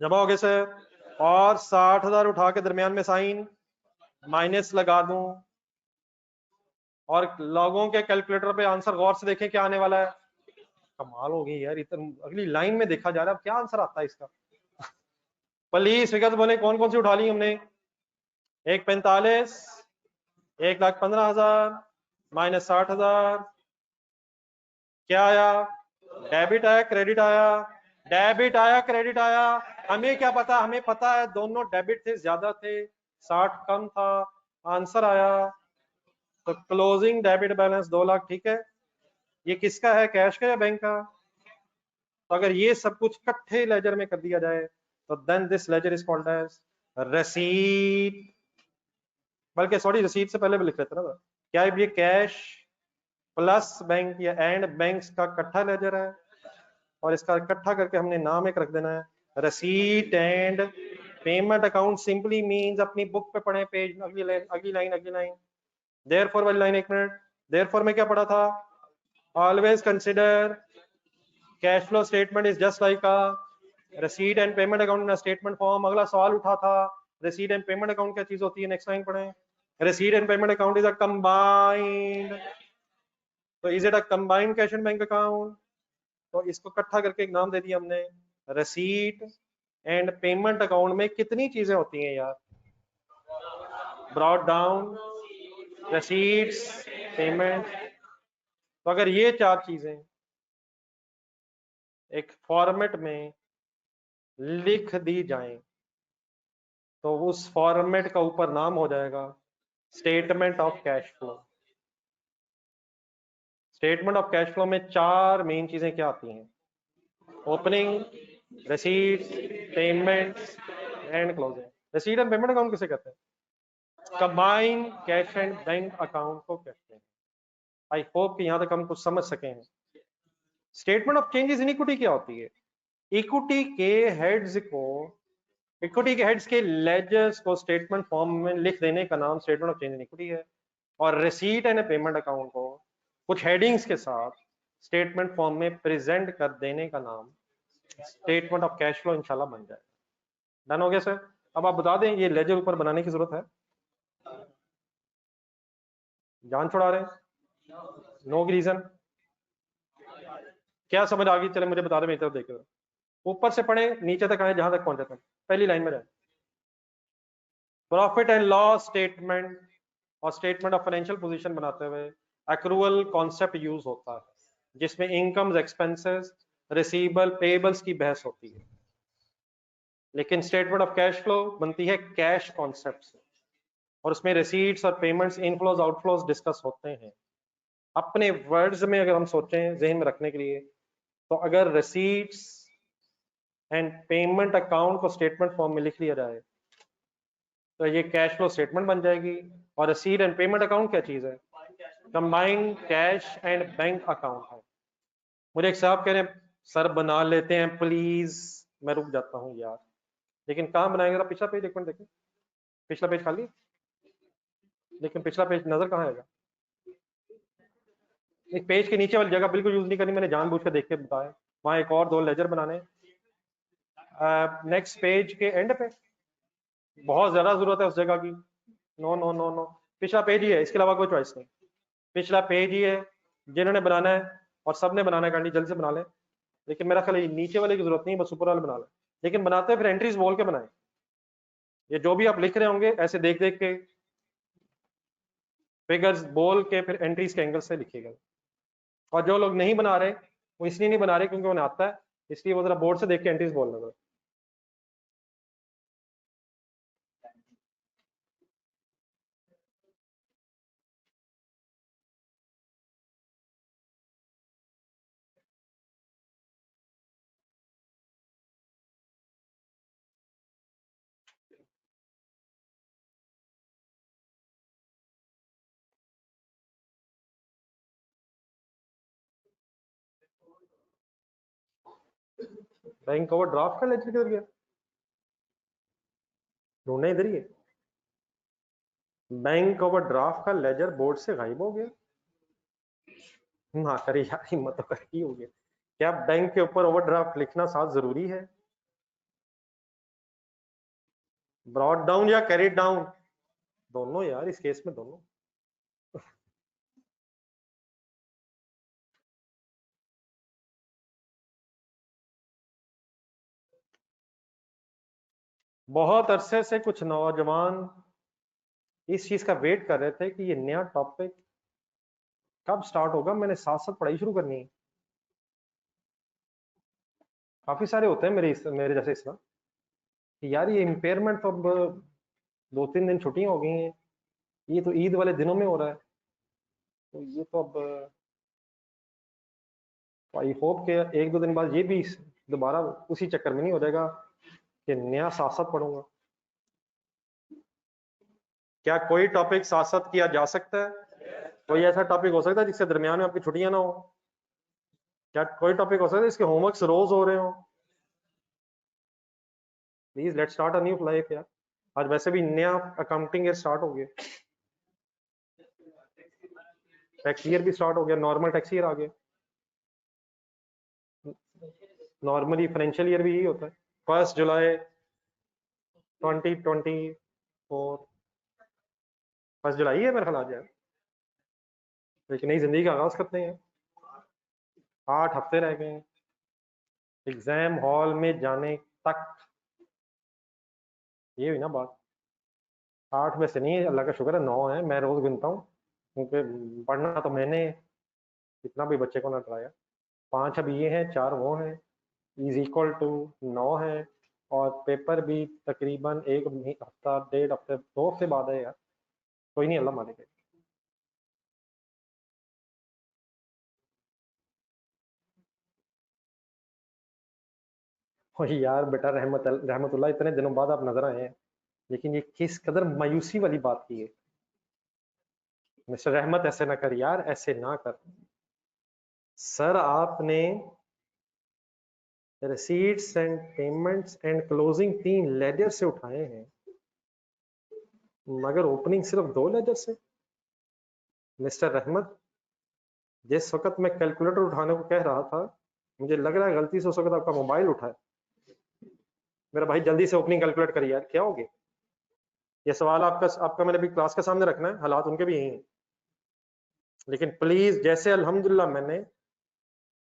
जमा हो गए सर, और 60,000 उठा के दरमियान में साइन माइनस लगा दूं, और लोगों के कैलकुलेटर पे आंसर गौर से देखें क्या आने वाला है। कमाल हो गई यार, इतना अगली लाइन में देखा जा रहा है अब क्या आंसर आता है इसका। प्लीज फिगर बोले कौन कौन सी उठा ली हमने? 1,45, 1,15,000, -60,000, क्या आया? डेबिट आया, क्रेडिट आया, डेबिट आया, क्रेडिट आया। हमें क्या पता, हमें पता है दोनों डेबिट थे, ज्यादा थे, 60 कम था, आंसर आया। तो क्लोजिंग डेबिट बैलेंस 2 लाख, ठीक है। ये किसका है, कैश का या बैंक का? तो अगर ये सब कुछ इकट्ठे लेजर में कर दिया जाए तो then this ledger is called as रसीद। बल्कि सॉरी, रसीद से पहले भी लिख लेते ना, क्या ये कैश प्लस बैंक या एंड बैंक्स का इकट्ठा लेजर है, और इसका इकट्ठा करके हमने नाम एक रख देना है, receipt and payment account. Simply means, अपनी बुक पे पढ़े पेज, अगली लाइन, अगली लाइन, अगली लाइन, देयरफॉर वाली लाइन, एक मिनट, देयरफॉर में क्या पढ़ा था? Always consider cash flow statement is just like a receipt and payment account in statement form. अगला सवाल उठा था, receipt एंड पेमेंट अकाउंट क्या चीज होती है? नेक्स्ट लाइन पढ़ें, receipt and payment account is a combined, तो is it a combined cash and bank account? तो इसको इकट्ठा करके एक नाम दे दिया हमने, receipt एंड पेमेंट अकाउंट में कितनी चीजें होती हैं यार? Brought down, receipts, payment. तो अगर ये चार चीजें एक फॉर्मेट में लिख दी जाएं, तो उस फॉर्मेट का ऊपर नाम हो जाएगा statement of cash flow. Statement of cash flow में चार मेन चीजें क्या आती हैं? Opening, receipts, payments and closing. Receipt and payment account किसे कहते हैं? Combine cash and bank account को कहते हैं। आई होप कि यहां तक हम कुछ समझ सके हैं। Statement of changes in equity क्या होती है? इक्विटी के हेड्स को, इक्विटी के हेड्स के लेजर्स को स्टेटमेंट फॉर्म में लिख देने का नाम statement of change in equity है, और रिसीट एंड पेमेंट अकाउंट को कुछ हेडिंग्स के साथ स्टेटमेंट फॉर्म में प्रेजेंट कर देने का नाम स्टेटमेंट ऑफ कैश फ्लो इंशाल्लाह बन जाएगा। डन हो गया सर? अब आप बता दें ये लेजर ऊपर बनाने की जरूरत है? जान छुड़ा रहे हैं? No reason? क्या समझ आ गई? चले मुझे बता दें, मेरी तरफ देखिए, ऊपर से पढ़े नीचे तक आए, जहां तक पहुंचे थे पहली लाइन में रहे। प्रॉफिट एंड लॉस स्टेटमेंट और स्टेटमेंट ऑफ फाइनेंशियल पोजीशन बनाते हुए एक्रूअल कॉन्सेप्ट यूज होता है, जिसमें इनकम्स, एक्सपेंसेस, रिसीवेबल, पेबल्स की बहस होती है। लेकिन स्टेटमेंट ऑफ कैश फ्लो बनती है कैश कॉन्सेप्ट से, और उसमें रिसीट्स और पेमेंट्स, इनफ्लोज, आउटफ्लोज डिस्कस होते हैं। अपने वर्ड्स में अगर हम सोचें जहन में रखने के लिए, तो अगर रिसीट्स एंड पेमेंट अकाउंट को स्टेटमेंट फॉर्म में लिख लिया जाए तो ये कैश फ्लो स्टेटमेंट बन जाएगी। और रिसीट एंड पेमेंट अकाउंट क्या चीज है? Combined cash and bank account है। मुझे एक साहब कह रहे हैं सर बना लेते हैं प्लीज, मैं रुक जाता हूँ यार, लेकिन कहाँ बनाएंगे? पिछला पेज एक मिनट देखें, पिछला पेज खाली, लेकिन पिछला पेज नजर कहाँ आएगा? एक पेज के नीचे वाली जगह बिल्कुल यूज नहीं करनी, मैंने जानबूझ कर देख के बताया, वहां एक और दो लेजर बनाने नेक्स्ट पेज के एंड पे। बहुत ज्यादा जरूरत है उस जगह की। नो नो नो नो, पिछला पेज ही है, इसके अलावा कोई चॉइस नहीं। पिछला पेज ही है, जिन्होंने बनाना है और सबने बनाना है, जल्दी से बना ले। लेकिन मेरा ख्याल नीचे वाले की जरूरत नहीं, बस ऊपर वाले बना ले। लेकिन बनाते हैं फिर एंट्रीज बोल के बनाए। ये जो भी आप लिख रहे होंगे ऐसे देख देख के, फिगर्स बोल के फिर एंट्रीज के एंगल से लिखिएगा। और जो लोग नहीं बना रहे वो इसलिए नहीं बना रहे क्योंकि उन्हें आता है, इसलिए वो जरा बोर्ड से देख के एंट्रीज बोल रहे। बैंक ओवरड्राफ्ट का लेजर किधर गया? ढूंढने इधर ही है। बैंक ओवरड्राफ्ट का लेजर बोर्ड से गायब हो गया। हाँ करे यार, हिम्मत तो कर ही हो गया। क्या बैंक के ऊपर ओवरड्राफ्ट लिखना साथ जरूरी है? ब्रॉड डाउन या कैरिड डाउन? दोनों यार, इस केस में दोनों। बहुत अरसे से कुछ नौजवान इस चीज का वेट कर रहे थे कि ये नया टॉपिक कब स्टार्ट होगा, मैंने साथ साथ पढ़ाई शुरू करनी है। काफी सारे होते हैं मेरे जैसे इस वक्त कि यार ये इम्पेयरमेंट तो अब 2-3 दिन छुट्टियां हो गई हैं, ये तो ईद वाले दिनों में हो रहा है, तो ये तो अब आई होप के 1-2 दिन बाद ये भी दोबारा उसी चक्कर में नहीं हो जाएगा कि नया साथ साथ पढ़ूंगा। क्या कोई टॉपिक साथ साथ किया जा सकता है? कोई ऐसा टॉपिक हो सकता है जिसके दरमियान में आपकी छुट्टियां ना हो? क्या कोई टॉपिक हो सकता है जिसके होमवर्क्स रोज हो रहे हो? Please let's start a new life यार। आज वैसे भी नया अकाउंटिंग ईयर स्टार्ट हो गया, टैक्स ईयर भी स्टार्ट हो गया, नॉर्मल टैक्स ईयर आ गया। नॉर्मली फाइनेंशियल ईयर भी यही होता है, 1 जुलाई 2024। 1 जुलाई है मेरा ख्याल आज यार, लेकिन नई जिंदगी का आगाज करते हैं। 8 हफ्ते रह गए हैं एग्जाम हॉल में जाने तक। ये हुई ना बात। 8 में से नहीं है, अल्लाह का शुक्र है 9 है, मैं रोज गिनता हूँ क्योंकि पढ़ना तो मैंने कितना भी बच्चे को ना डराया। 5 अब ये हैं, 4 वो हैं, इज इक्वल टू 9 है। और पेपर भी तकरीबन एक हफ्ता 1.5 हफ्ते 2 हफ्ते बाद है यार। कोई नहीं, अल्लाह मालिक है। और यार बेटा, रहमतुल्लाह इतने दिनों बाद आप नजर आए हैं, लेकिन ये किस कदर मायूसी वाली बात की है। मिस्टर रहमत ऐसे ना कर यार, ऐसे ना कर। सर आपने receipts and payments and closing 3 ledger से उठाए हैं, मगर ओपनिंग सिर्फ 2 लेजर से। मिस्टर रहमत, जिस वक्त मैं कैलकुलेटर उठाने को कह रहा था, मुझे लग रहा है गलती से उस वक्त आपका मोबाइल उठा है। मेरा भाई जल्दी से ओपनिंग कैलकुलेट करिए यार, क्या हो गया? ये सवाल आपका आपका मैंने भी क्लास के सामने रखना है, हालात उनके भी यही हैं। लेकिन प्लीज, जैसे अल्हम्दुलिल्लाह मैंने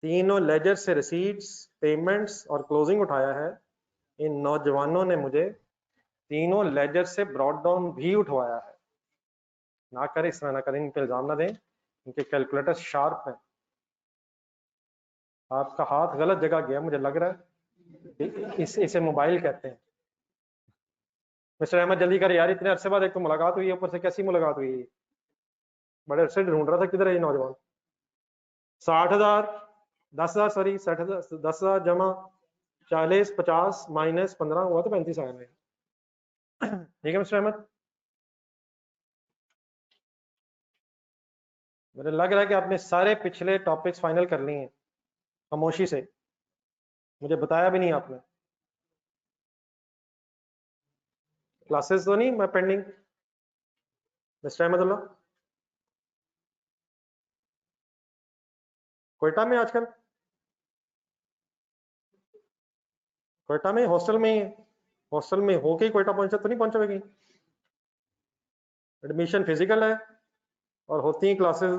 तीनों लेजर से रिसीट्स, पेमेंट्स और क्लोजिंग उठाया है, इन नौजवानों ने मुझे तीनों लेजर से ब्रॉड डाउन भी उठवाया है। ना करें, इस तरह ना करें, इन पे इल्जाम ना दें, इनके कैलकुलेटर शार्प है। आपका हाथ गलत जगह गया मुझे लग रहा है, इसे मोबाइल कहते हैं। मिस्टर अहमद जल्दी कर यार, इतने अरसे बाद एक तो मुलाकात हुई है, ऊपर से कैसी मुलाकात हुई है? बड़े अरसे ढूंढ रहा था किधर है ये नौजवान। 60,000, 10,000, सॉरी 60,000, 10,000 जमा 40, 50 माइनस 15 हुआ तो 35 आया है। ठीक है मिस्टर अहमद, मुझे लग रहा है कि आपने सारे पिछले टॉपिक्स फाइनल कर लिए हैं खामोशी से, मुझे बताया भी नहीं आपने। क्लासेस तो नहीं मैं पेंडिंग? मिस्टर अहमदुल्ला, कोयटा में आजकल? कोयटा में हॉस्टल में ही है? हॉस्टल में होके ही कोयटा पहुंचा तो नहीं पहुंचा कहीं। एडमिशन फिजिकल है और होती हैं क्लासेस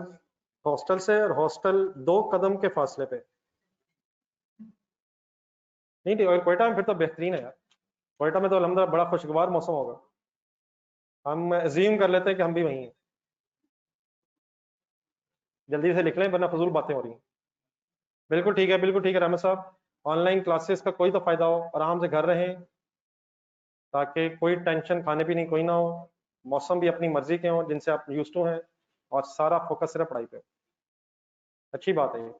हॉस्टल से, और हॉस्टल 2 कदम के फासले पे। नहीं और कोयटा में फिर तो बेहतरीन है यार। कोयटा में तो अल्हम्दुलिल्लाह बड़ा खुशगवार मौसम होगा। हम अज्यूम कर लेते हैं कि हम भी वहीं हैं। जल्दी से लिख लें वरना फजूल बातें हो रही हैं। बिल्कुल ठीक है, बिल्कुल ठीक है रहमत साहब। ऑनलाइन क्लासेस का कोई तो फायदा हो, आराम से घर रहें, ताकि कोई टेंशन खाने पीने की कोई ना हो, मौसम भी अपनी मर्जी के हों जिनसे आप यूज्ड टू हैं, और सारा फोकस सिर्फ पढ़ाई पे हो। अच्छी बात है ये।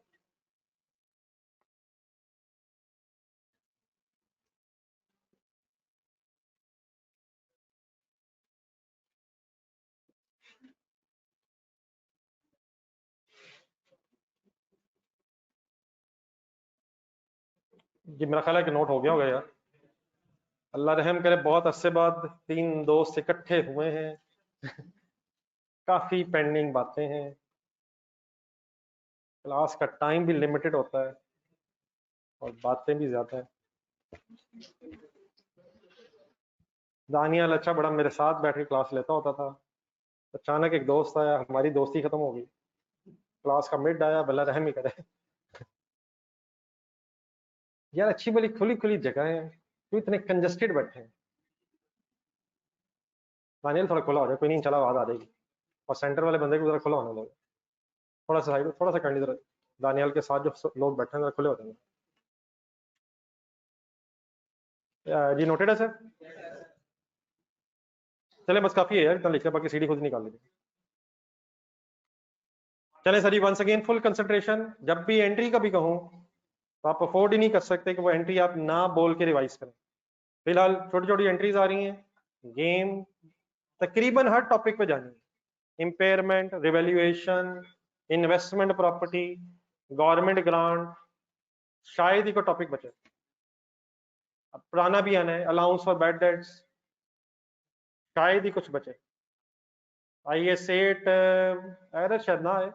जी मेरा ख्याल है कि नोट हो गया होगा यार। अल्लाह रहम करे, बहुत अरसे बाद 3 दोस्त इकट्ठे हुए हैं। काफी पेंडिंग बातें हैं। क्लास का टाइम भी लिमिटेड होता है और बातें भी ज्यादा है। दानियाल अच्छा बड़ा मेरे साथ बैठ के क्लास लेता होता था, अचानक एक दोस्त आया, हमारी दोस्ती खत्म हो गई। क्लास का मिड आया, भला रहम ही करे। यार अच्छी भली खुली खुली जगह है, क्यों इतने कंजस्टेड बैठे हैं। दानियल थोड़ा खुला हो जाए, कोई नहीं, चला आवाज आ जाएगी। और सेंटर वाले बंदे को जरा खुला होने दो, थोड़ा सा साइड, थोड़ा सा करनी जरा। दानियल के साथ जो लोग बैठे हैं जरा खुले हो जाएंगे। जी नोटेड है सर। चले बस काफी है यार, इतना लिखा, बाकी सीढ़ी खुद निकाल लीजिए। चले सर जी, वंस अगेन फुल कंसंट्रेशन। जब भी एंट्री का भी कहूँ तो आप अफोर्ड ही नहीं कर सकते कि वो एंट्री आप ना बोल के रिवाइज करें। फिलहाल छोटी छोटी एंट्रीज आ रही हैं। गेम तकरीबन हर टॉपिक पे जानी है। Impairment, revaluation, investment property, government grant, शायद ही कोई टॉपिक बचे। अब पुराना भी आना है, अलाउंस फॉर बैड डेट्स, शायद ही कुछ बचे। IS8 एरर शायद ना आए,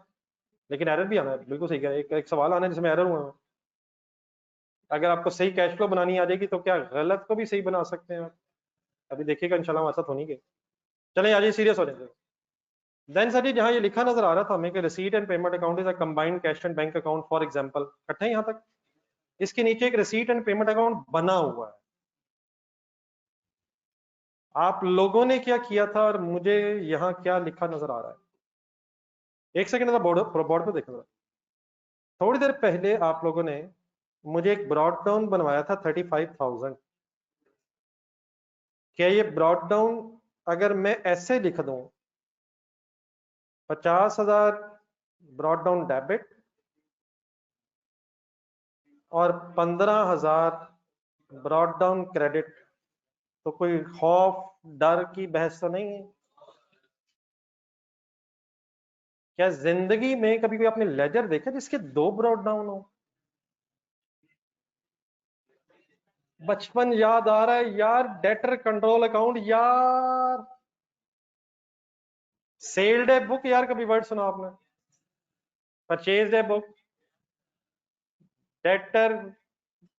लेकिन एरर भी आना है। बिल्कुल सही है, एक सवाल आना है जिसमें एरर हुआ है। अगर आपको सही कैश फ्लो बनानी आ जाएगी तो क्या गलत को भी सही बना सकते हैं आप? अभी देखिएगा इंशाल्लाह ऐसा तो नहीं के। चले आज सीरियस हो जाए। देन सर जी, जहां ये लिखा नजर आ रहा था हमें कि receipt and payment account is a combined cash and bank account for example, इकट्ठे यहां तक। इसके नीचे एक रिसीट एंड पेमेंट अकाउंट बना हुआ है। आप लोगों ने क्या किया था और मुझे यहाँ क्या लिखा नजर आ रहा है? एक सेकंड बोर्ड बोर्ड पे देखना। थोड़ी देर पहले आप लोगों ने मुझे एक ब्रॉड डाउन बनवाया था 35,000। क्या ये ब्रॉड डाउन अगर मैं ऐसे लिख दूं, 50,000 ब्रॉड डाउन डेबिट और 15,000 ब्रॉड डाउन क्रेडिट, तो कोई खौफ डर की बहस तो नहीं है? क्या जिंदगी में कभी कोई आपने लेजर देखा जिसके 2 ब्रॉड डाउन हो? बचपन याद आ रहा है यार, डेटर कंट्रोल अकाउंट यार, सेल डे बुक यार, कभी वर्ड सुना आपने? Purchase day book, debtor,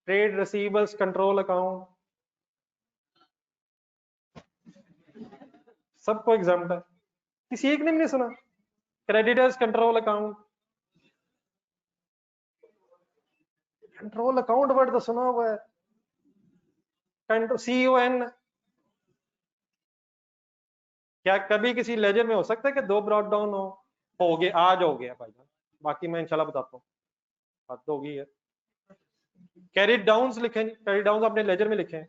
trade receivables control account, सबको एग्जाम है। किसी एक ने भी नहीं सुना? Creditors control account, control account word तो सुना हुआ है। CON, क्या कभी किसी लेजर में हो सकता है कि 2 ब्रॉड डाउन हो गए? आज हो गया भाई, बाकी मैं इंशाल्लाह बताता हूँ। बात तो होगी है। कैरी डाउन्स लिखे, कैरी डाउन्स अपने लेजर में लिखे,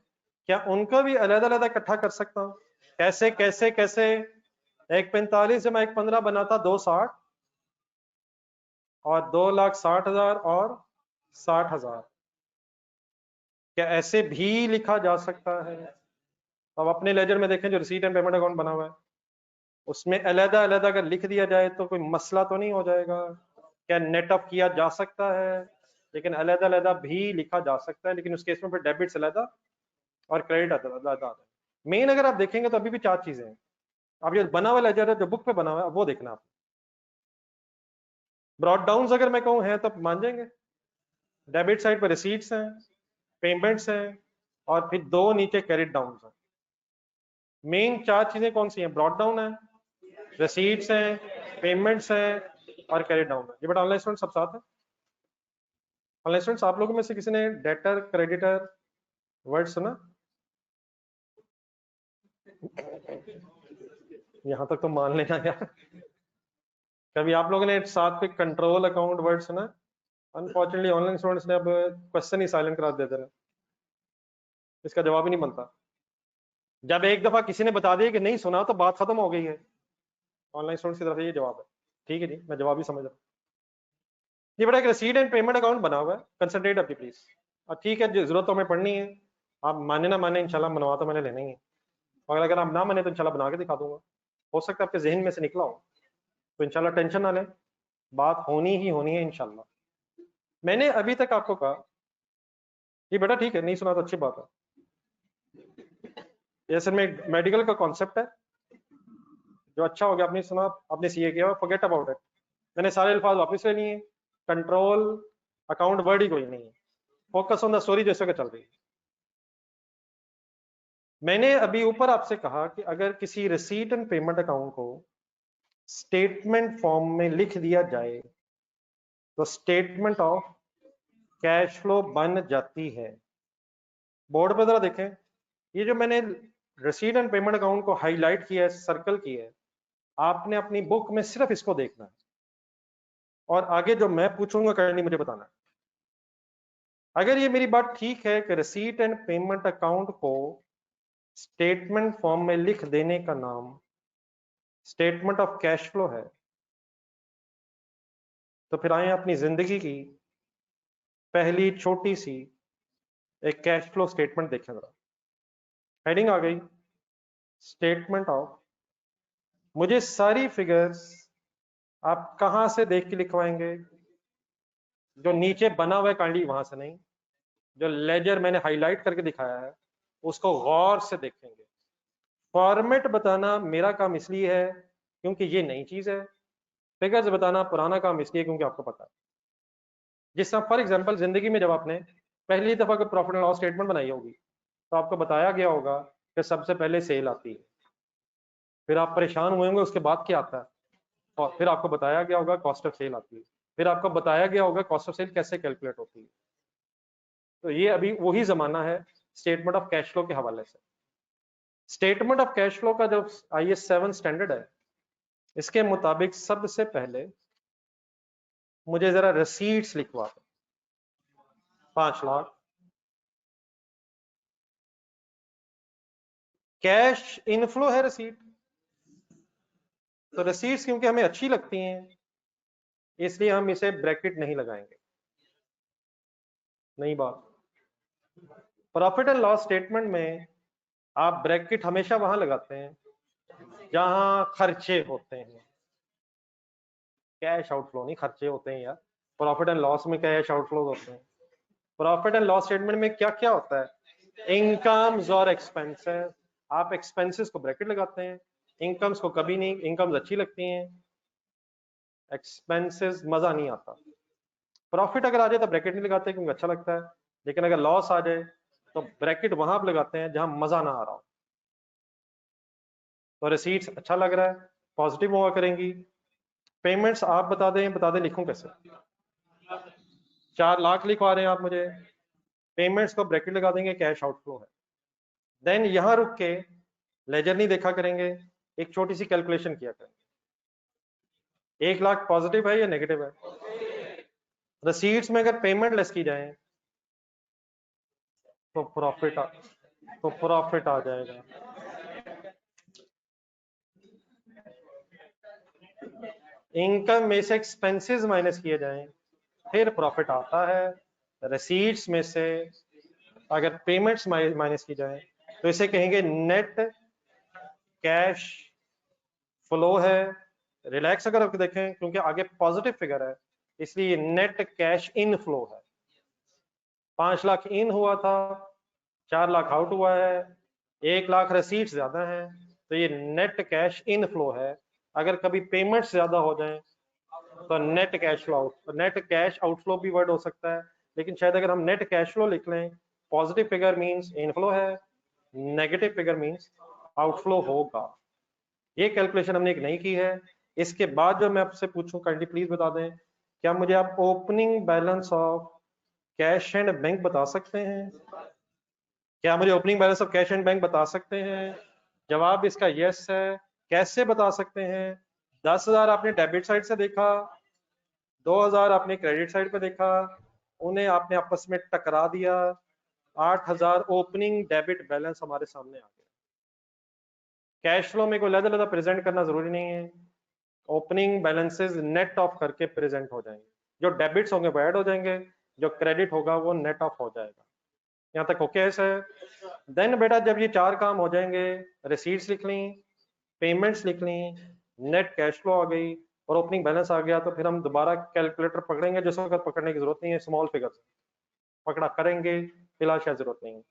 क्या उनको भी अलग अलग इकट्ठा कर सकता हूँ? कैसे कैसे कैसे? एक 45 से मैं एक 15 बनाता, 260 और 2,60,000 और 60,000। क्या ऐसे भी लिखा जा सकता है? अब अपने लेजर में देखें जो रिसीट एंड पेमेंट अकाउंट बना हुआ है, उसमें अलग अलग अगर लिख दिया जाए तो कोई मसला तो नहीं हो जाएगा? क्या नेट ऑफ किया जा सकता है? लेकिन अलग अलग भी लिखा जा सकता है, लेकिन उस केस में फिर डेबिट से अलग और क्रेडिट आता है। मेन अगर आप देखेंगे तो अभी भी 4 चीजें हैं। अब जो बना हुआ लेजर है, जो बुक पे बना हुआ है, वो देखना आप। ब्रॉड डाउन अगर मैं कहूँ है तो मान जाएंगे। डेबिट साइड पर रिसीट्स हैं, पेमेंट्स हैं और फिर 2 नीचे कैरिड डाउन है। मेन 4 चीजें कौन सी हैं? ब्रॉड डाउन है, रिसीट्स हैं, पेमेंट्स हैं और कैरिड डाउन है। ये बेटा ऑनलाइन स्टूडेंट सब साथ है। ऑनलाइन स्टूडेंट्स आप लोगों में से किसी ने डेटर क्रेडिटर वर्ड सुना? यहां तक तो मान लेना यार। कभी आप लोगों ने साथ पे कंट्रोल अकाउंट वर्ड सुना? अनफॉर्चुनेटली ऑनलाइन स्टूडेंट्स ने अब क्वेश्चन ही साइलेंट करा देते हैं, इसका जवाब ही नहीं बनता। जब एक दफा किसी ने बता दिया कि नहीं सुना तो बात खत्म हो गई है। ऑनलाइन स्टूडेंट्स की तरफ से ये जवाब है। ठीक है जी, मैं जवाब ही समझ रहा हूँ। ये बड़ा एक रिसीट एंड पेमेंट अकाउंट बना हुआ है, कंसंट्रेट अपनी प्लीज। ठीक है, जरूरत तो हमें पढ़नी है, आप माने ना माने इंशाल्लाह बनवा तो मैंने लेना ही है, और अगर आप ना माने तो इंशाल्लाह बना के दिखा दूंगा। हो सकता है आपके जहन में से निकला हो, तो इंशाल्लाह टेंशन ना लें, बात होनी ही होनी है इंशाल्लाह। मैंने अभी तक आपको कहा ये बेटा ठीक है, नहीं सुना तो अच्छी बात है। ये असल में मेडिकल का कॉन्सेप्ट है, जो अच्छा हो गया आपने सुना, आपने सीए किया, फॉरगेट अबाउट इट। मैंने सारे अल्फाज वापस ले लिए, कंट्रोल अकाउंट वर्ड ही कोई नहीं है, फोकस ऑन द स्टोरी जैसे कि चल रही है। मैंने अभी ऊपर आपसे कहा कि अगर किसी रिसीट एंड पेमेंट अकाउंट को स्टेटमेंट फॉर्म में लिख दिया जाए तो स्टेटमेंट ऑफ कैश फ्लो बन जाती है। बोर्ड पर जरा देखें, ये जो मैंने रिसीट एंड पेमेंट अकाउंट को हाईलाइट किया है, सर्कल किया है, आपने अपनी बुक में सिर्फ इसको देखना है और आगे जो मैं पूछूंगा करनी मुझे बताना है। अगर ये मेरी बात ठीक है कि रिसीट एंड पेमेंट अकाउंट को स्टेटमेंट फॉर्म में लिख देने का नाम स्टेटमेंट ऑफ कैश फ्लो है, तो फिर आए अपनी जिंदगी की पहली छोटी सी एक कैश फ्लो स्टेटमेंट देखें जरा। हेडिंग आ गई, स्टेटमेंट ऑफ। मुझे सारी फिगर्स आप कहां से देख के लिखवाएंगे? जो नीचे बना हुआ है काइंडली वहां से नहीं, जो लेजर मैंने हाईलाइट करके दिखाया है उसको गौर से देखेंगे। फॉर्मेट बताना मेरा काम इसलिए है क्योंकि ये नई चीज है, फिगर्स बताना पुराना काम इसलिए क्योंकि आपको पता है। जिस तरह फॉर एग्जांपल जिंदगी में जब आपने पहली दफा कोई प्रॉफिट एंड लॉस स्टेटमेंट बनाई होगी तो आपको बताया गया होगा कि सबसे पहले सेल आती है, फिर आप परेशान हुए होंगे उसके बाद क्या आता है, और फिर आपको बताया गया होगा कॉस्ट ऑफ सेल आती है, फिर आपको बताया गया होगा कॉस्ट ऑफ सेल कैसे कैलकुलेट होती है। तो ये अभी वही जमाना है स्टेटमेंट ऑफ कैश फ्लो के हवाले से। स्टेटमेंट ऑफ कैश फ्लो का जो IAS 7 स्टैंडर्ड है, इसके मुताबिक सबसे पहले मुझे जरा रसीट्स लिखवा दो, 5 लाख। कैश इनफ्लो है रसीट, तो रसीट्स क्योंकि हमें अच्छी लगती हैं इसलिए हम इसे ब्रैकेट नहीं लगाएंगे। नई बात, प्रॉफिट एंड लॉस स्टेटमेंट में आप ब्रैकेट हमेशा वहां लगाते हैं जहां खर्चे होते हैं, कैश आउटफ्लो नहीं, खर्चे होते हैं यार। प्रॉफिट एंड लॉस में कैश आउटफ्लो होते हैं। प्रॉफिट एंड लॉस स्टेटमेंट में क्या क्या होता है? इनकम्स और एक्सपेंसेस। आप एक्सपेंसेस को ब्रैकेट लगाते हैं, इनकम्स को कभी नहीं, इनकम्स अच्छी लगती हैं, एक्सपेंसेस मजा नहीं आता। प्रॉफिट अगर आ जाए तो ब्रैकेट नहीं लगाते क्योंकि अच्छा लगता है, लेकिन अगर लॉस आ जाए तो ब्रैकेट वहां पर लगाते हैं जहां मजा ना आ रहा हो। तो रिसीट्स अच्छा लग रहा है, पॉजिटिव हुआ करेंगी। पेमेंट्स आप बता दें लिखूं कैसे? 4 लाख लिखवा रहे हैं आप मुझे, पेमेंट्स को ब्रैकेट लगा देंगे, कैश आउटफ्लो है। देन यहां रुक के लेजर नहीं देखा करेंगे, एक छोटी सी कैलकुलेशन किया करेंगे। 1 लाख पॉजिटिव है या नेगेटिव है? रिसीट्स में अगर पेमेंट लेस की जाए तो प्रॉफिट आ जाएगा। इनकम में से एक्सपेंसेस माइनस किए जाएं फिर प्रॉफिट आता है। रिसीट्स में से अगर पेमेंट्स माइनस की जाए तो इसे कहेंगे नेट कैश फ्लो है। रिलैक्स अगर आप देखें क्योंकि आगे पॉजिटिव फिगर है इसलिए नेट कैश इन फ्लो है। 5 लाख इन हुआ था, 4 लाख आउट हुआ है, 1 लाख रिसीट्स ज्यादा है, तो ये नेट कैश इन फ्लो है। अगर कभी पेमेंट्स ज्यादा हो जाए तो net cash flow out, net cash outflow भी वर्ड हो सकता है, लेकिन शायद अगर हम नेट कैश फ्लो लिख लें पॉजिटिव फिगर मींस इनफ्लो है, नेगेटिव फिगर मींस आउटफ्लो होगा। ये कैलकुलेशन हमने एक नहीं की है। इसके बाद जो मैं आपसे पूछूं, काइंडली प्लीज बता दें, क्या मुझे आप opening balance of cash and bank बता सकते हैं? क्या मुझे opening balance of cash and bank बता सकते हैं? जवाब इसका यस है। कैसे बता सकते हैं? 10,000 आपने डेबिट साइड से देखा, 2,000 आपने क्रेडिट साइड पे देखा, उन्हें आपने आपस में टकरा दिया, 8,000 ओपनिंग डेबिट बैलेंस हमारे सामने आ गया। कैश फ्लो में कोई लदा प्रेजेंट करना जरूरी नहीं है, ओपनिंग बैलेंसेस नेट ऑफ करके प्रेजेंट हो जाएंगे। जो डेबिट्स होंगे वो ऐड हो जाएंगे, जो क्रेडिट होगा वो नेट ऑफ हो जाएगा। यहाँ तक ओके है सर? देन बेटा जब ये चार काम हो जाएंगे, रिसीट्स लिख ली, पेमेंट्स लिख ली, नेट कैश फ्लो आ गई और ओपनिंग बैलेंस आ गया, तो फिर हम दोबारा कैलकुलेटर पकड़ेंगे, जिस वक्त पकड़ने की जरूरत नहीं है, स्मॉल फिगर्स पकड़ा करेंगे, फिलहाल शायद जरूरत नहीं है।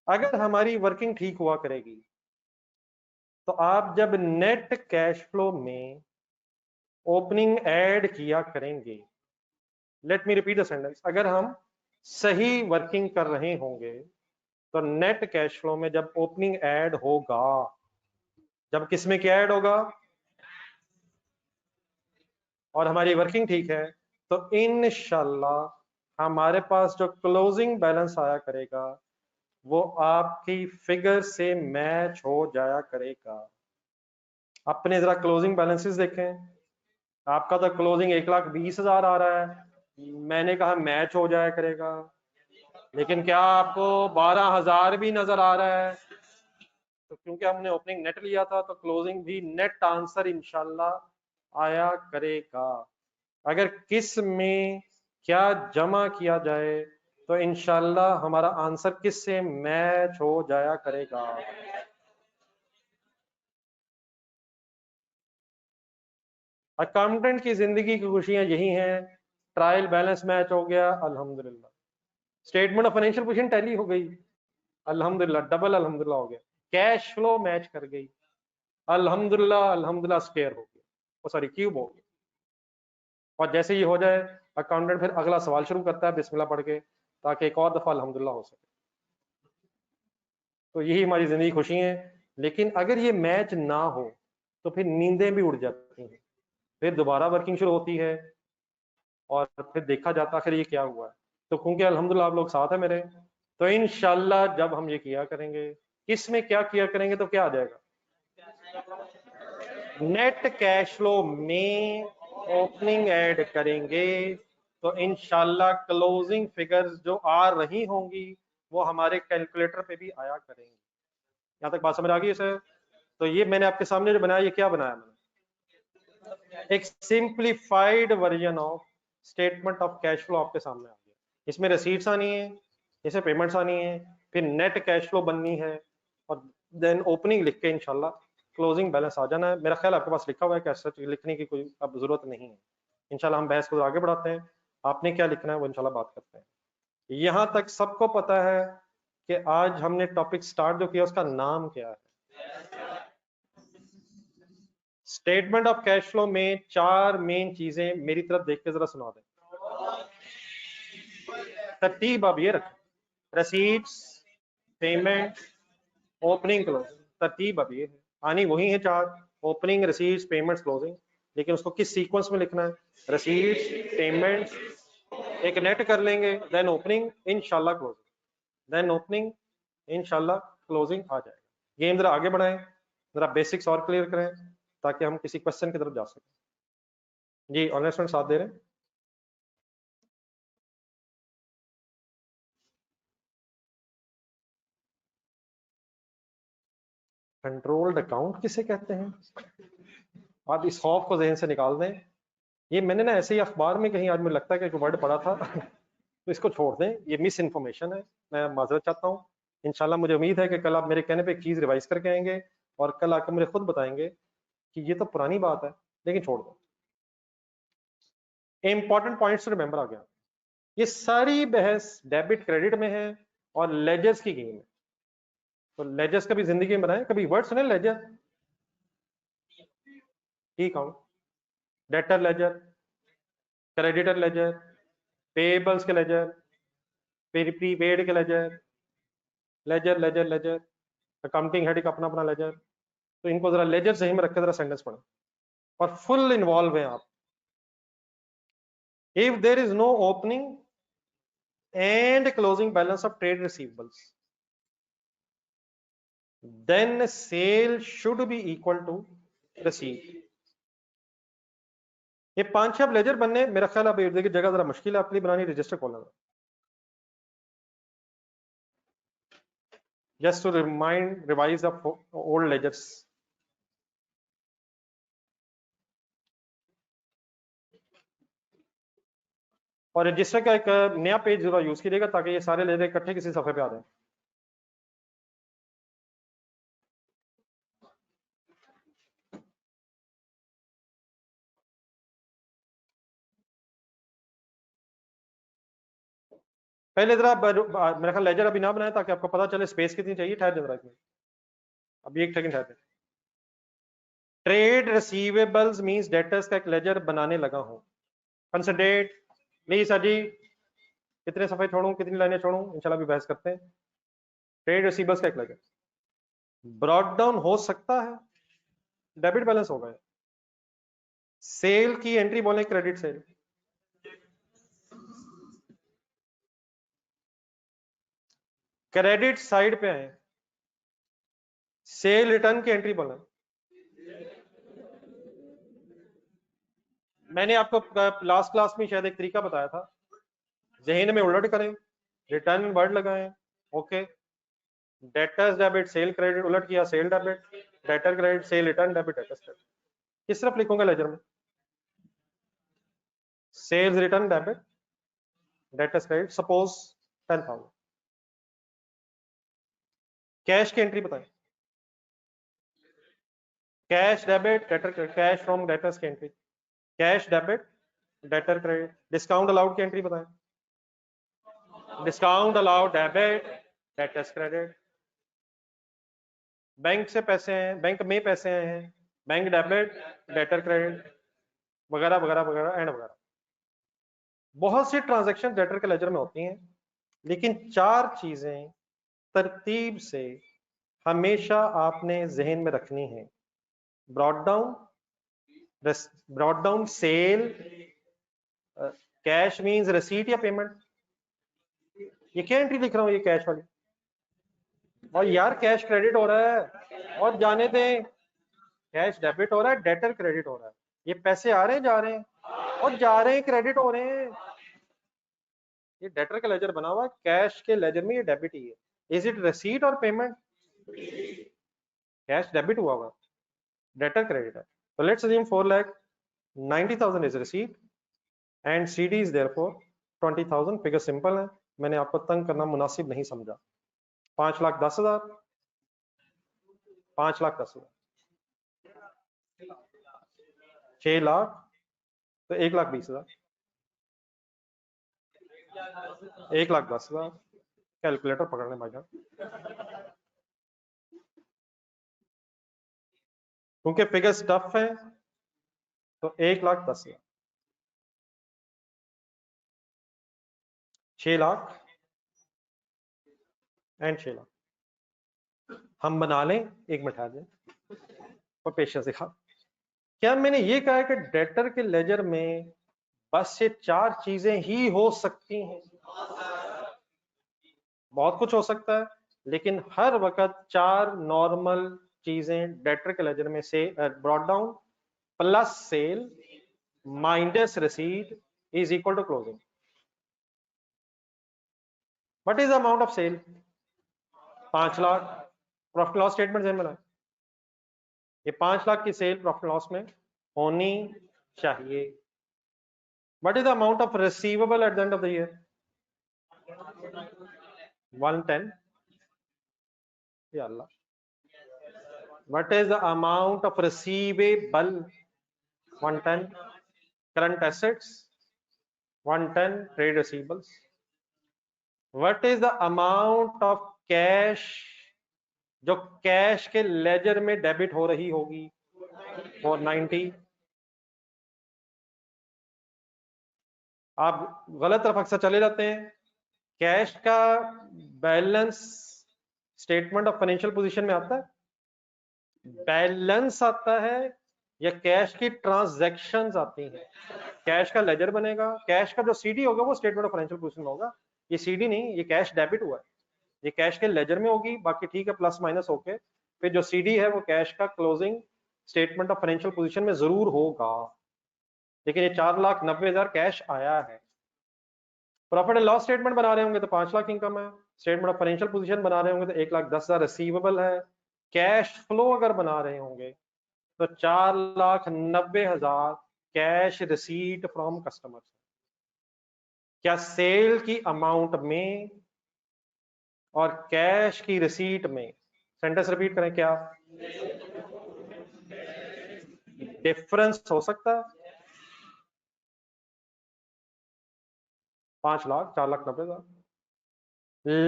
अगर हमारी वर्किंग ठीक हुआ करेगी तो आप जब नेट कैश फ्लो में ओपनिंग ऐड किया करेंगे, let me repeat the sentence, अगर हम सही वर्किंग कर रहे होंगे तो नेट कैश फ्लो में जब ओपनिंग ऐड होगा, जब किसमें क्या ऐड होगा और हमारी वर्किंग ठीक है, तो इंशाल्लाह हमारे पास जो क्लोजिंग बैलेंस आया करेगा वो आपकी फिगर से मैच हो जाया करेगा। अपने जरा क्लोजिंग बैलेंसेस देखें, आपका तो क्लोजिंग 1,20,000 आ रहा है, मैंने कहा मैच हो जाया करेगा, लेकिन क्या आपको 12,000 भी नजर आ रहा है? तो क्योंकि हमने ओपनिंग नेट लिया था तो क्लोजिंग भी नेट आंसर इंशाल्लाह आया करेगा। अगर किस में क्या जमा किया जाए तो इंशाल्लाह हमारा आंसर किस से मैच हो जाया करेगा। अकाउंटेंट की जिंदगी की खुशियां यही हैं, ट्रायल बैलेंस मैच हो गया अल्हम्दुलिल्लाह, statement of financial position tally हो गई अल्हम्दुलिल्लाह, डबल अल्हम्दुलिल्लाह हो गया, कैश फ्लो मैच कर गई अल्हम्दुलिल्लाह, अल्हम्दुलिल्लाह स्क्वायर हो गया, ओ सॉरी क्यूब हो गया। और जैसे ही हो जाए अकाउंटेंट फिर अगला सवाल शुरू करता है बिस्मिल्लाह पढ़ के, ताकि एक और दफा अल्हम्दुलिल्लाह हो सके। तो यही हमारी जिंदगी खुशी है। लेकिन अगर ये मैच ना हो तो फिर नींदें भी उड़ जाती हैं, फिर दोबारा वर्किंग शुरू होती है और फिर देखा जाता आखिर ये क्या हुआ है। तो क्योंकि अल्हम्दुलिल्लाह आप लोग साथ है मेरे, तो इंशाल्लाह जब हम ये किया करेंगे, किस में क्या किया करेंगे तो क्या आ जाएगा, नेट कैश फ्लो में ओपनिंग ऐड करेंगे तो इंशाल्लाह क्लोजिंग फिगर्स जो आ रही होंगी वो हमारे कैलकुलेटर पे भी आया करेंगे। यहाँ तक बात समझ आ गई सर? तो ये मैंने आपके सामने जो बनाया, ये क्या बनाया मैंने, एक simplified version of statement of cash flow आपके सामने आ गया। इसमें रिसीट्स आनी है, इसमें पेमेंट्स आनी है, फिर नेट कैश फ्लो बननी है और देन ओपनिंग लिख के इंशाल्लाह क्लोजिंग बैलेंस आ जाना है। मेरा ख्याल आपके पास लिखा हुआ है, कैसे लिखने की कोई अब जरूरत नहीं है। इंशाल्लाह हम बहस को आगे बढ़ाते हैं, आपने क्या लिखना है वो इंशाल्लाह बात करते हैं। यहां तक सबको पता है कि आज हमने टॉपिक स्टार्ट जो किया उसका नाम क्या है। स्टेटमेंट ऑफ कैश फ्लो में चार मेन चीजें, मेरी तरफ देख के जरा सुना दें, तरतीब अब ये रखें, रसीट्स, पेमेंट, ओपनिंग क्लोजिंग, तरतीब अब ये है, आनी वही है चार, ओपनिंग, रसीट्स, पेमेंट्स, क्लोजिंग, लेकिन उसको किस सीक्वेंस में लिखना है, रसीट्स, पेमेंट्स, एक नेट कर लेंगे, देन ओपनिंग, इंशाल्लाह क्लोजिंग, देन ओपनिंग, इंशाल्लाह क्लोजिंग आ जाएगा। गेम जरा आगे बढ़ाएं, जरा बेसिक्स और क्लियर करें ताकि हम किसी क्वेश्चन की तरफ जा सकें। जी ऑनलाइन स्टूडेंट साथ दे रहे हैं? कंट्रोल्ड अकाउंट किसे कहते हैं? आप इस खौफ को जहन से निकाल दें। ये मैंने ना ऐसे ही अखबार में कहीं आज मुझे लगता है कि एक वर्ड पढ़ा था तो इसको छोड़ दें, ये मिस इन्फॉर्मेशन है, मैं माजरत चाहता हूँ। इंशाल्लाह मुझे उम्मीद है कि कल आप मेरे कहने पे एक चीज रिवाइज करके आएंगे और कल आकर मुझे खुद बताएंगे कि ये तो पुरानी बात है, लेकिन छोड़ दो। इंपॉर्टेंट पॉइंट्स रिमेंबर आ गया। ये सारी बहस डेबिट क्रेडिट में है और लेजर्स की गेम है। तो लेजर्स कभी जिंदगी में बनाए, कभी वर्ड सुने लेजर? ठीक हूँ, debtor ledger, creditor ledger, payables के लेजर, फिर प्रीपेड के ledger, ledger ledger ledger, accounting head का अपना अपना लेजर। तो इनको जरा लेजर सही में रखकर जरा सेंटेंस पढ़ो और फुल इन्वॉल्व है आप। If there is no opening and closing balance of trade receivables, then sale should be equal to receipt। ये 5-6 लेजर बनने मेरा ख्याल अब देखिए जगह जरा मुश्किल है आपके लिए बनानी, रजिस्टर खोलना। just to revise the old ledgers। और रजिस्टर का एक नया पेज जरा यूज कीजिएगा ताकि ये सारे लेजर इकट्ठे किसी सफे पे आ जाए। पहले जरा मेरा ख्याल लेजर अभी ना बनाए ताकि आपको पता चले स्पेस कितनी चाहिए। ठहर जरा इसमें, अभी एक सेकंड ठहर। ट्रेड रिसीवेबल्स मींस डेटर्स का एक लेजर बनाने लगा हूं। कंसिडरेट प्लीज सर जी, कितने सफे छोड़ूं, कितनी लाइनें छोड़ूं, इंशाल्लाह भी बहस करते हैं। ट्रेड रिसीवेबल्स का एक लेजर ब्रॉट डाउन हो सकता है, डेबिट बैलेंस होगा। सेल की एंट्री बोले क्रेडिट सेल, क्रेडिट साइड पे आए, सेल रिटर्न की एंट्री बोला। मैंने आपको लास्ट क्लास में शायद एक तरीका बताया था, जहन में उलट करें, रिटर्न वर्ड लगाएं, okay, debtors debit sale credit, उलट किया sale debit, debtor credit sale return debit debtors credit. किस तरफ लिखूंगा लेजर में? Sales return debit debtors credit, suppose 10,000। Cash की एंट्री बताएं, cash debit debtor credit, cash from debtors की entry, cash debit debtor credit. Discount allowed की entry बताएं, discount allowed debit debtors credit. Bank से पैसे हैं, बैंक में पैसे आए हैं, बैंक डेबिट डेटर क्रेडिट, वगैरह वगैरह वगैरह एंड वगैरह। बहुत सी ट्रांजैक्शन डेटर के लेजर में होती हैं, लेकिन 4 चीजें तरतीब से हमेशा आपने जहन में रखनी है। Brought down sale, cash means receipt या पेमेंट। ये क्या एंट्री लिख रहा हूं, ये कैश वाली, और यार कैश क्रेडिट हो रहा है, और जाने दें कैश डेबिट हो रहा है, डेटर क्रेडिट हो रहा है। ये पैसे आ रहे हैं जा रहे हैं, और जा रहे हैं क्रेडिट हो रहे हैं। ये डेटर का लेजर बना हुआ है, कैश के लेजर में ये डेबिट ही है। इज इट रिसीट और पेमेंट? कैश डेबिट हुआ हुआ, डेटर क्रेडिट है। तो let's assume 4,90,000 is receipt and CD is therefore 20,000। Figure simple है, मैंने आपको तंग करना मुनासिब नहीं समझा। 5,10,000, 5,10,000, 6 लाख, तो 1,20,000, 1,10,000। कैलकुलेटर पकड़ने भाईजान, क्योंकि फिगर्स टफ है, तो 1,10,000, 6 लाख एंड 6 लाख। हम बना लें, एक मिनट आ जाए और पेशेंस दिखा। क्या मैंने ये कहा है कि डेटर के लेजर में बस ये 4 चीजें ही हो सकती हैं? बहुत कुछ हो सकता है, लेकिन हर वक्त 4 नॉर्मल चीजें डेटर के लेजर में से brought down plus sale minus receipt is equal to closing. What is the amount of sale? 5 lakh. Profit loss statement में बनाए, ये 5 लाख की सेल प्रॉफिट लॉस में होनी चाहिए। What is the amount of receivable at the end of the year? 110। या Allah, what is the amount of receivable? 110। Current assets 110, trade receivables. What is the amount of cash जो cash के ledger में debit हो रही होगी? 490। आप गलत तरफ अक्सर चले जाते हैं, कैश का balance statement of financial position में आता है, बैलेंस आता है, या कैश की ट्रांजैक्शंस आती हैं? कैश का लेजर बनेगा, कैश का जो सीडी होगा वो स्टेटमेंट ऑफ फाइनेंशियल पोजीशन में होगा। ये सीडी नहीं, ये कैश डेबिट हुआ है, ये कैश के लेजर में होगी, बाकी ठीक है प्लस माइनस होके। फिर जो सीडी है वो कैश का closing statement of financial position में जरूर होगा। लेकिन ये 4,90,000 कैश आया है। प्रॉफिट एंड लॉस स्टेटमेंट बना रहे होंगे तो 5 लाख इनकम है। स्टेटमेंट ऑफ फाइनेंशियल पोजीशन बना रहे होंगे तो 1,10,000 रिसीवेबल है। कैश फ्लो अगर बना रहे होंगे तो 4,90,000 कैश रिसीट फ्रॉम कस्टमर। क्या सेल की अमाउंट में और कैश की रिसीट में, सेंटेंस रिपीट करें, क्या डिफरेंस हो सकता है? 5 लाख, 4,90,000।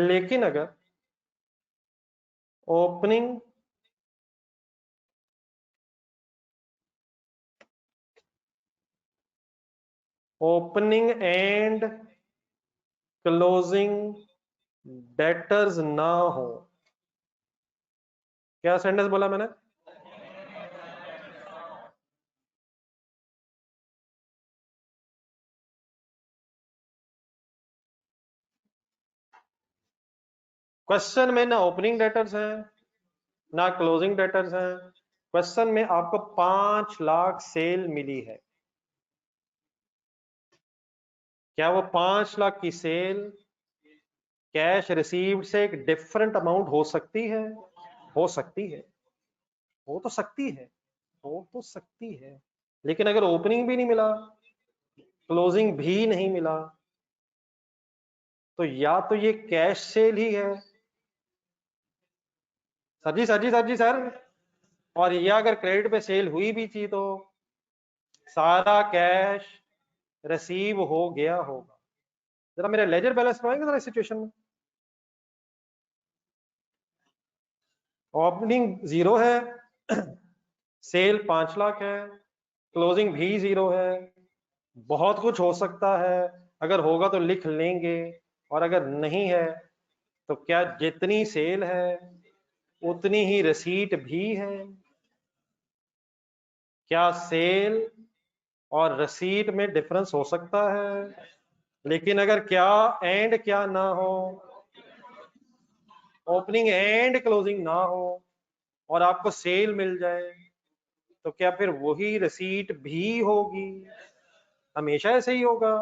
लेकिन अगर ओपनिंग एंड क्लोजिंग डेटर्स ना हो, क्या सेंटेंस बोला मैंने? क्वेश्चन में ना ओपनिंग डेटर्स हैं ना क्लोजिंग डेटर्स हैं। क्वेश्चन में आपको 5 लाख सेल मिली है, क्या वो 5 लाख की सेल कैश रिसीव्ड से एक डिफरेंट अमाउंट हो सकती है? हो सकती है, हो तो सकती है, हो तो सकती है। लेकिन अगर ओपनिंग भी नहीं मिला, क्लोजिंग भी नहीं मिला, तो या तो ये कैश सेल ही है, सर जी सर जी सर जी सर, और या अगर क्रेडिट पे सेल हुई भी थी तो सारा कैश रिसीव हो गया होगा। जरा मेरे लेजर बैलेंस बनाएंगे जरा इस सिचुएशन में। ओपनिंग 0 है, सेल 5 लाख है, क्लोजिंग भी 0 है। बहुत कुछ हो सकता है, अगर होगा तो लिख लेंगे, और अगर नहीं है तो क्या जितनी सेल है उतनी ही रिसीट भी है? क्या सेल और रसीद में डिफरेंस हो सकता है? लेकिन अगर क्या एंड क्या ना हो, ओपनिंग एंड क्लोजिंग ना हो, और आपको सेल मिल जाए, तो क्या फिर वही रसीट भी होगी? हमेशा ऐसे ही होगा।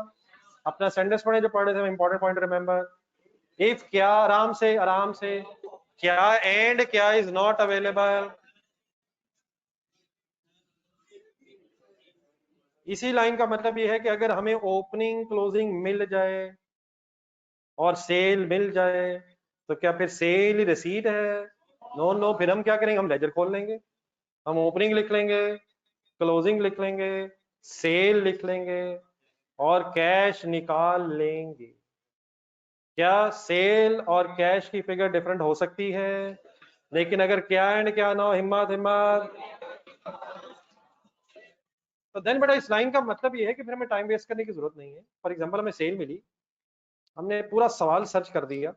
अपना सेंटेंस पढ़े जो पढ़े थे, इंपॉर्टेंट पॉइंट रिमेंबर। इफ क्या, आराम से आराम से, क्या एंड क्या इज नॉट अवेलेबल। इसी लाइन का मतलब ये है कि अगर हमें ओपनिंग क्लोजिंग मिल जाए और सेल मिल जाए, तो क्या फिर सेल ही रसीद है? नो नो, फिर हम क्या करेंगे, हम लेजर खोल लेंगे, हम ओपनिंग लिख लेंगे, क्लोजिंग लिख लेंगे, सेल लिख लेंगे, और कैश निकाल लेंगे। क्या सेल और कैश की फिगर डिफरेंट हो सकती है? लेकिन अगर क्या एंड क्या ना हो, हिम्मत हिम्मत, तो देन बेटा इस लाइन का मतलब ये है कि फिर हमें टाइम वेस्ट करने की जरूरत नहीं है। फॉर एग्जांपल हमें सेल मिली, हमने पूरा सवाल सर्च कर दिया,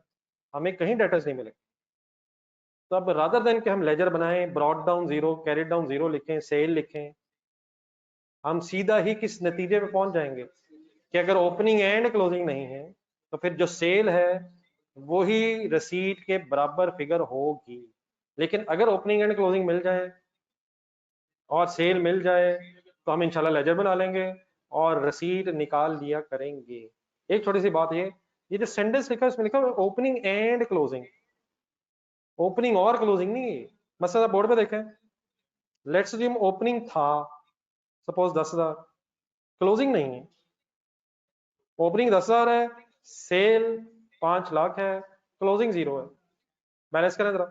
हमें कहीं डेटास नहीं मिले, तो अब रादर देन कि हम लेजर बनाएं, ब्रॉड डाउन 0, कैरिड डाउन 0 लिखें, सेल लिखें, हम सीधा ही किस नतीजे पे पहुंच जाएंगे कि अगर ओपनिंग एंड क्लोजिंग नहीं है तो फिर जो सेल है वही रसीट के बराबर फिगर होगी। लेकिन अगर ओपनिंग एंड क्लोजिंग मिल जाए और सेल मिल जाए तो हम इंशाल्लाह लेजर बना लेंगे और रसीट निकाल लिया करेंगे। एक छोटी सी बात, ये जो सेंटेंस लिखा है इसमें लिखा है ओपनिंग एंड क्लोजिंग, ओपनिंग और क्लोजिंग नहीं। मसला बोर्ड पे देखें, लेट्स अज्यूम ओपनिंग था सपोज 10,000, क्लोजिंग नहीं है, ओपनिंग 10,000 है, सेल 5 लाख है, क्लोजिंग 0 है। बैलेंस करें जरा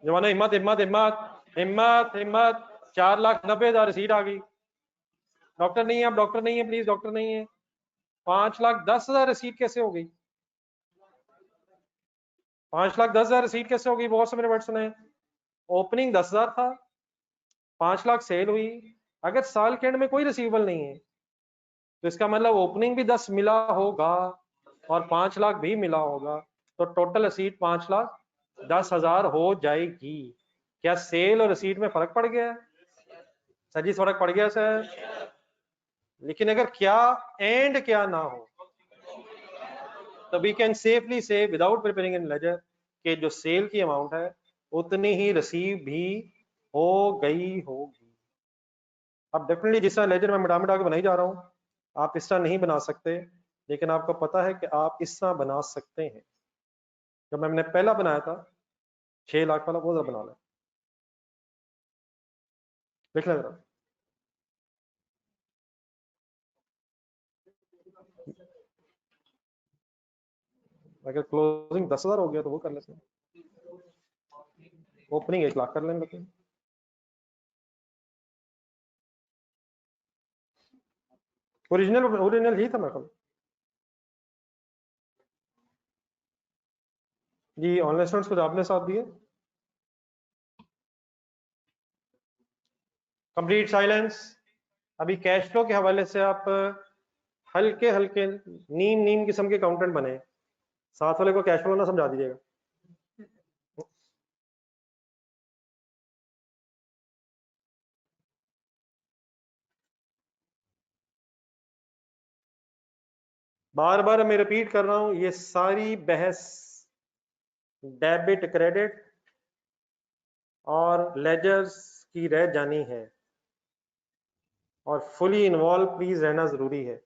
जवाना, हिम्मत हिम्मत हिम्मत हिम्मत हिम्मत। 4,90,000 रिसीट आ गई। डॉक्टर नहीं है, अब डॉक्टर नहीं है, प्लीज डॉक्टर नहीं है। 5,10,000 रिसीट कैसे हो गई? 5,10,000 रिसीट कैसे हो गई? बहुत से मेरे वर्ड सुने। ओपनिंग 10,000 था, 5 लाख सेल हुई। अगर साल के एंड में कोई रिसीवेबल नहीं है तो इसका मतलब ओपनिंग भी 10 मिला होगा, और 5 लाख भी मिला होगा, तो टोटल रसीद 5,10,000 हो जाएगी। क्या सेल और रसीद में फर्क पड़ गया है? सर जी फर्क पड़ गया सर। लेकिन अगर क्या एंड क्या ना हो, तो वी कैन सेफली से विदाउट प्रिपेयरिंग इन लेजर कि जो सेल की अमाउंट है उतनी ही रिसीव भी हो गई होगी। अब डेफिनेटली जिस तरह लेजर में मिटा मिटा के बनाई जा रहा हूँ, आप इस तरह नहीं बना सकते, लेकिन आपको पता है कि आप इस तरह बना सकते हैं। जब मैंने पहला बनाया था 6 लाख वाला, वो जरा बना लें, देख लें जरा। अगर क्लोजिंग 10,000 हो गया तो वो कर लेते हैं, ओपनिंग 1 लाख कर लेंगे। ओरिजिनल ओरिजिनल ही था मेरे ख्याल। जी ऑनलाइन स्टूडेंट्स को आपने साथ दिए। Complete silence. अभी कैश फ्लो के हवाले से आप हल्के हल्के नीम नीम किस्म के अकाउंटेंट बने, साथ वाले को कैश फ्लो ना समझा दीजिएगा। बार बार मैं रिपीट कर रहा हूं, ये सारी बहस डेबिट क्रेडिट और लेजर्स की रह जानी है, और फुली इन्वॉल्व प्लीज रहना जरूरी है।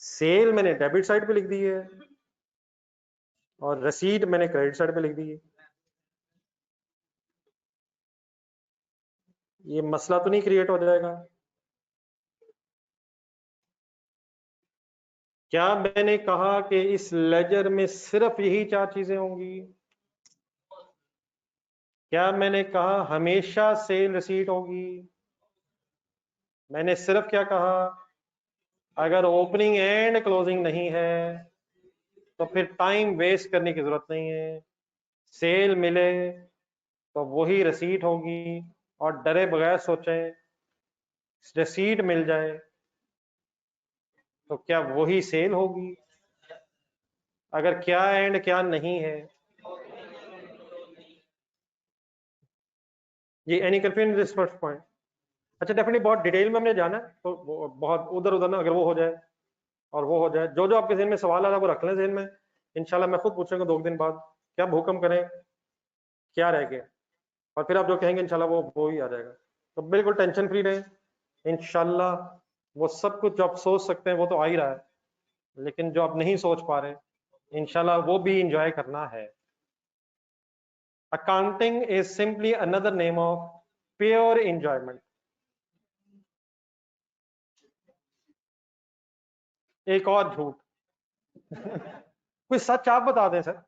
सेल मैंने डेबिट साइड पे लिख दी है और रसीद मैंने क्रेडिट साइड पे लिख दी है। ये मसला तो नहीं क्रिएट हो जाएगा? क्या मैंने कहा कि इस लेजर में सिर्फ यही 4 चीजें होंगी? क्या मैंने कहा हमेशा सेल रिसीट होगी? मैंने सिर्फ क्या कहा, अगर ओपनिंग एंड क्लोजिंग नहीं है तो फिर टाइम वेस्ट करने की जरूरत नहीं है, सेल मिले तो वही रिसीट होगी, और डरे बगैर सोचें रिसीट मिल जाए तो क्या वही सेल होगी? अगर क्या एंड क्या नहीं है। ये any confusion this first point? अच्छा डेफिनेटली बहुत डिटेल में हमने जाना है, तो बहुत उधर उधर ना, अगर वो हो जाए और वो हो जाए, जो जो आपके जहन में सवाल आ रहा है वो रख लें जहन में। इंशाल्लाह मैं खुद पूछूंगा 2 दिन बाद, क्या भूकंप करें, क्या रह गया, और फिर आप जो कहेंगे इंशाल्लाह वो ही आ जाएगा। तो बिल्कुल टेंशन फ्री रहे, इंशाल्लाह वो सब कुछ जो आप सोच सकते हैं वो तो आ ही रहा है, लेकिन जो आप नहीं सोच पा रहे इंशाल्लाह वो भी इंजॉय करना है। Accounting is simply another name of pure enjoyment. एक और झूठ कोई सच आप बता दें sir,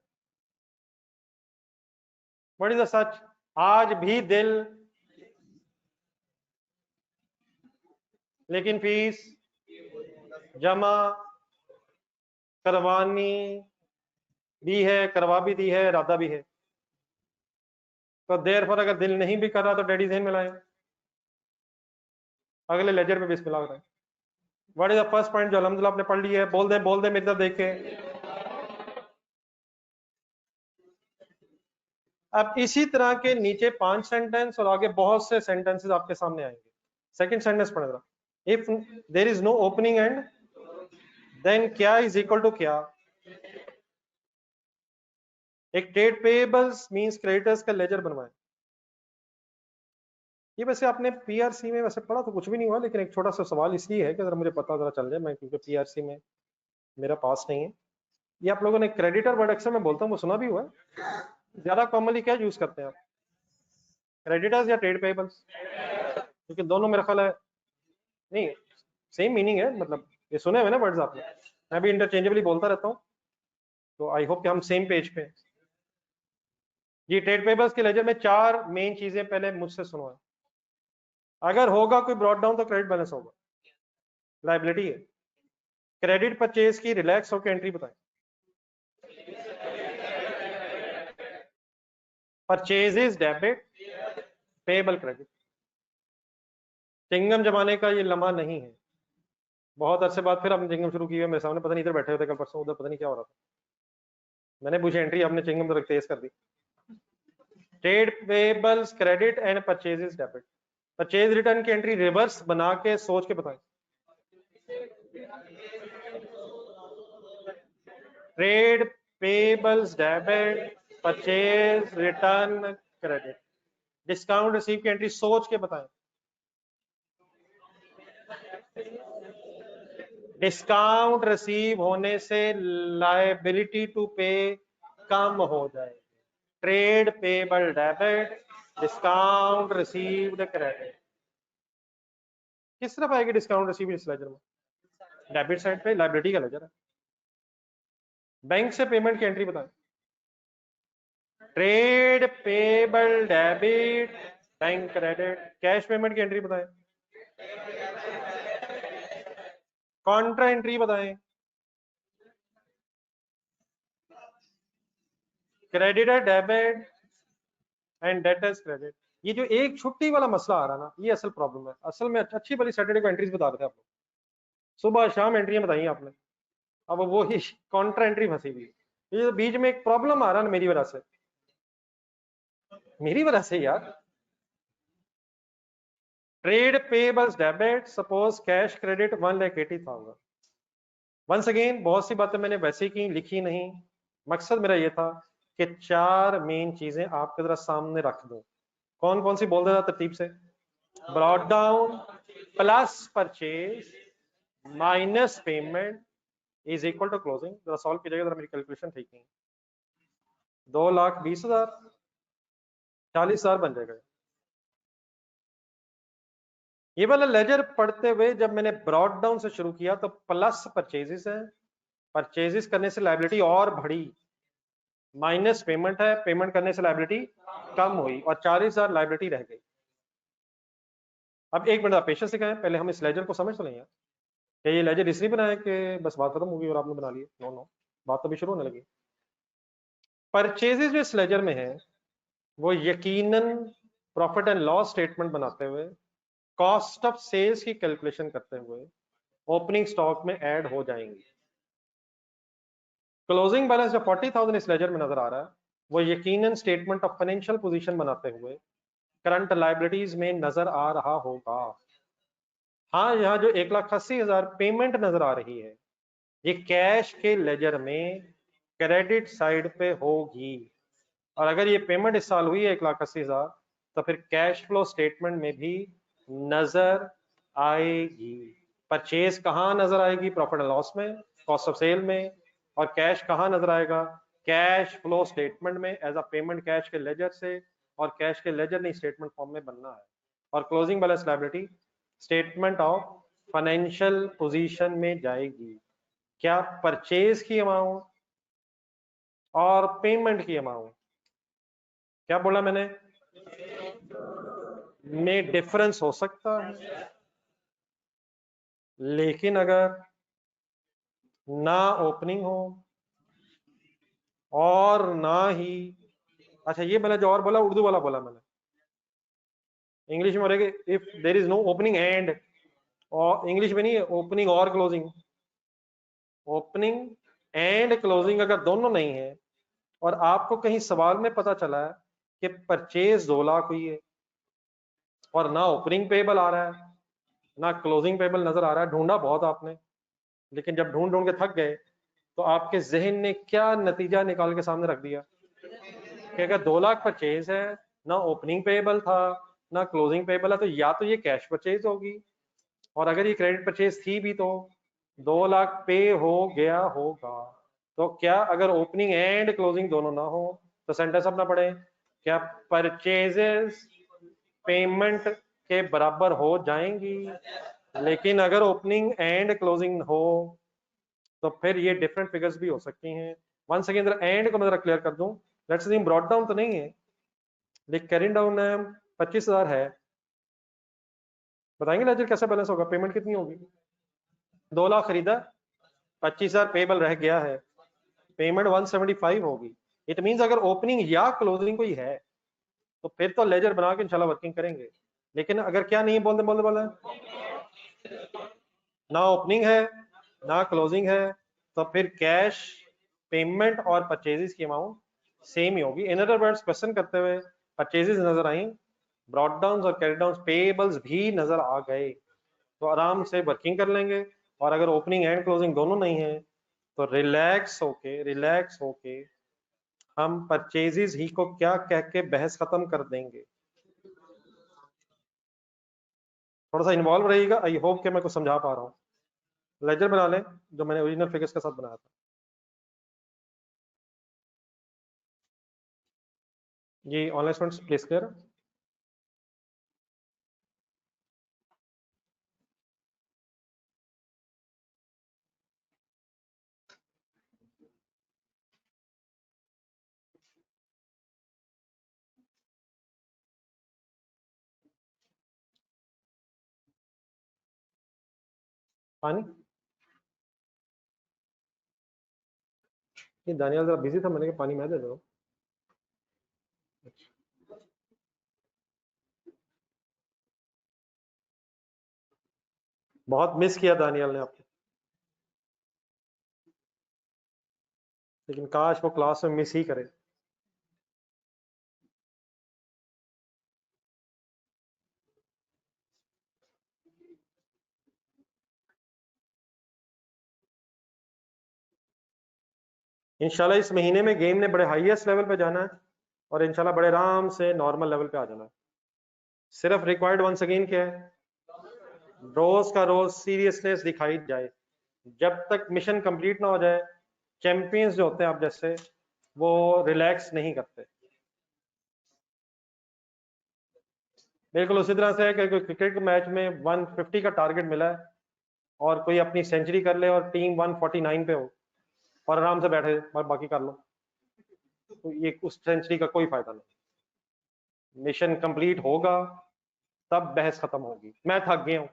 what is the such? आज भी दिल, लेकिन फीस जमा करवानी भी है, करवा भी दी है, इरादा भी है। तो देर पर अगर दिल नहीं भी कर रहा तो डैडी जहन में लाए, अगले लेजर पे बिस्मिल्लाह करें। What is the first point जो अल्हम्दुलिल्लाह आपने पढ़ लिया है? बोल दे मेरी तरफ देख के। अब इसी तरह के नीचे 5 सेंटेंस और आगे बहुत से सेंटेंसेस आपके सामने आएंगे। सेकंड सेंटेंस पढ़ रहा, if there is no opening and then क्या इज इक्वल टू क्या। एक ट्रेड पेएबल्स मींस क्रेडिटर्स का लेजर बनवाएं। ये वैसे आपने पीआरसी में वैसे पढ़ा तो कुछ भी नहीं हुआ, लेकिन एक छोटा सा सवाल इसलिए है कि जरा मुझे पता जरा चल जाए, मैं क्योंकि पीआरसी में मेरा पास नहीं है। ये आप लोगों ने क्रेडिटर वर्ड अक्सर मैं बोलता हूँ वो सुना भी हुआ है, ज्यादा कॉमनली क्या यूज करते हैं आप, क्रेडिटर्स या ट्रेड पेएबल्स? क्योंकि दोनों मेरा ख्याल है नहीं सेम मीनिंग है, मतलब ये सुने हुए ना वर्ड्स आपने, मैं भी इंटरचेंजेबली बोलता रहता हूँ, तो आई होप कि हम सेम पेज पे। जी ट्रेड पेबल्स के लेजर में 4 मेन चीजें पहले मुझसे सुनो। अगर होगा कोई ब्रॉड डाउन तो क्रेडिट बैलेंस होगा, लाइबिलिटी है। क्रेडिट परचेज की रिलैक्स होकर एंट्री बताएं। Purchases debit, payable credit. Chewing gum जमाने का ये लम्हा नहीं है, बहुत अरसे बाद फिर आपने चिंगम शुरू की है मेरे सामने, पता नहीं इधर बैठे होते कल परसों, उधर पता नहीं क्या हो रहा था। मैंने पूछी एंट्री, आपने चिंगम तो तेज कर दी। Trade payables credit and purchases debit. Purchase return की एंट्री रिवर्स बना के सोच के बताएं। Trade payables debit, purchase return credit. Discount receive की एंट्री सोच के बताएं। डिस्काउंट रिसीव होने से लायबिलिटी टू पे कम हो जाएगी। Trade payable debit, discount received credit. किस तरफ आएगी डिस्काउंट रिसीव इस लेजर में? डेबिट साइड पे, लायबिलिटी का लेजर है। बैंक से पेमेंट की एंट्री बताएं। Trade payable debit, bank credit. Cash payment की एंट्री बताएं। कॉन्ट्रा एंट्री बताएं। Creditor debit and debtors credit. ये जो एक छुट्टी वाला मसला आ रहा ना, ये असल प्रॉब्लम है। असल में अच्छी वाली सैटरडे को एंट्रीज बता रहे थे आप लोग, सुबह शाम एंट्रियां बताई आपने, अब वो ही कॉन्ट्रा एंट्री फंसी हुई। ये जो बीच में एक प्रॉब्लम आ रहा है मेरी वजह से यार। Trade payables debit, suppose cash credit 1,80,000। Once again बहुत सी बातें मैंने वैसे की, लिखी नहीं। मकसद मेरा ये था कि 4 मेन चीजें आपके जरा सामने रख दूं। कौन कौन सी बोल देना तरतीब से। Brought down plus purchase minus payment is equal to closing. जरा सॉल्व कीजिएगा, जरा मेरी कैलकुलेशन ठीक नहीं। 2,20,000 40,000 बन जाएगा। ये वाला लेजर पढ़ते हुए जब मैंने ब्रॉड डाउन से शुरू किया तो प्लस परचेजेस है, परचेजेस करने से लायबिलिटी और बढ़ी, माइनस पेमेंट है, पेमेंट करने से लायबिलिटी कम हुई और 40,000 लायबिलिटी रह गई। अब एक मिनट आप पेशेंस से कहें, पहले हम इस लेजर को समझ तो लेंगे। क्या ये लेजर इसलिए बनाया कि बस बात खत्म होगी और आपने बना लिया? नो नो, बात तो भी शुरू होने लगी। परचेजेस जो इस लेजर में है वो यकीनन प्रॉफिट एंड लॉस स्टेटमेंट बनाते हुए, कॉस्ट ऑफ सेल्स की कैलकुलेशन करते हुए ओपनिंग स्टॉक में ऐड हो जाएंगी। क्लोजिंग बैलेंस जो 40,000 इस लेजर में नजर आ रहा है वो यकीनन स्टेटमेंट ऑफ फाइनेंशियल पोजीशन बनाते हुए करंट लायबिलिटीज में नजर आ रहा होगा। हाँ, यहाँ जो 1,80,000 पेमेंट नजर आ रही है ये कैश के लेजर में क्रेडिट साइड पे होगी, और अगर ये पेमेंट इस साल हुई है 1,80,000 तो फिर कैश फ्लो स्टेटमेंट में भी नजर आएगी। परचेज कहाँ नजर आएगी? प्रॉफिट एंड लॉस में, कॉस्ट ऑफ सेल में। और कैश कहाँ नजर आएगा? कैश फ्लो स्टेटमेंट में एज अ पेमेंट कैश के लेजर से, और कैश के लेजर नहीं स्टेटमेंट फॉर्म में बनना है। और closing balance liability statement of financial position में जाएगी। क्या परचेज की अमाउंट और पेमेंट की अमाउंट, क्या बोला मैंने, में डिफरेंस हो सकता है, लेकिन अगर ना ओपनिंग हो और ना ही, अच्छा ये मैंने जो और बोला उर्दू वाला बोला मैंने, इंग्लिश में बोलेंगे if there is no opening and, और इंग्लिश में नहीं है ओपनिंग और क्लोजिंग। ओपनिंग एंड क्लोजिंग अगर दोनों नहीं है और आपको कहीं सवाल में पता चला है कि परचेज 2 लाख हुई है और ना ओपनिंग पेबल आ रहा है ना क्लोजिंग पेबल नजर आ रहा है, ढूंढा बहुत आपने, लेकिन जब ढूंढ ढूंढ के थक गए तो आपके जहन ने क्या नतीजा निकाल के सामने रख दिया कि अगर 2 लाख परचेज है, ना ओपनिंग पेबल था ना क्लोजिंग पेबल है, तो या तो ये कैश परचेज होगी, और अगर ये क्रेडिट परचेज थी भी तो 2 लाख पे हो गया होगा। तो क्या अगर ओपनिंग एंड क्लोजिंग दोनों ना हो तो सेंटेंस अपना पढ़े, क्या परचेजेस पेमेंट के बराबर हो जाएंगी? लेकिन अगर ओपनिंग एंड क्लोजिंग हो तो फिर ये डिफरेंट फिगर्स भी हो सकती हैं। वन सेकेंड, एंड को मैं जरा क्लियर कर दूं। लेट्स से ब्रॉड डाउन तो नहीं है, लेकिन कैरिंग डाउन 25,000 है। बताएंगे लेजर कैसा बैलेंस होगा, पेमेंट कितनी होगी? 2 लाख खरीदा, 25,000 पेबल रह गया है, पेमेंट 175 होगी। इट मींस अगर ओपनिंग या क्लोजिंग कोई है तो फिर तो लेजर बना के इंशाल्लाह वर्किंग करेंगे। लेकिन अगर क्या नहीं है, बोल दे ना ओपनिंग है ना क्लोजिंग है, तो फिर कैश पेमेंट और परचेजेस की अमाउंट सेम ही होगी। इन अदर वर्ड्स क्वेश्चन करते हुए परचेजेस नजर आई, ब्रॉड डाउन और कैरी डाउन पेएबल्स भी नजर आ गए, तो आराम से वर्किंग कर लेंगे। और अगर ओपनिंग एंड क्लोजिंग दोनों नहीं है तो रिलैक्स होके हम परचेजेस ही को क्या कह के बहस खत्म कर देंगे। थोड़ा सा इन्वॉल्व रहिएगा, आई होप कि मैं कुछ समझा पा रहा हूँ। लेजर बना लें जो मैंने ओरिजिनल फिगर्स के साथ बनाया था। जी ऑनलाइन स्टूडेंट्स प्लीज क्लियर। पानी, ये दानियाल जरा बिजी था, मैंने कहा पानी मैं दे दो। बहुत मिस किया दानियाल ने आपको, लेकिन काश वो क्लास में मिस ही करे। इंशाल्लाह इस महीने में गेम ने बड़े हाईएस्ट लेवल पे जाना है और इंशाल्लाह बड़े आराम से नॉर्मल लेवल पे आ जाना है। सिर्फ रिक्वायर्ड वंस अगेन क्या है, रोज का रोज सीरियसनेस दिखाई जाए। जब तक मिशन कंप्लीट ना हो जाए, चैंपियंस जो होते हैं आप जैसे, वो रिलैक्स नहीं करते। बिल्कुल उसी तरह से है कि कोई क्रिकेट मैच में 150 का टारगेट मिला है और कोई अपनी सेंचुरी कर ले और टीम 149 पे हो और आराम से बैठे और बाकी कर लो, तो ये उस सेंचुरी का कोई फायदा नहीं। मिशन कंप्लीट होगा तब बहस खत्म होगी। मैं थक गया हूं,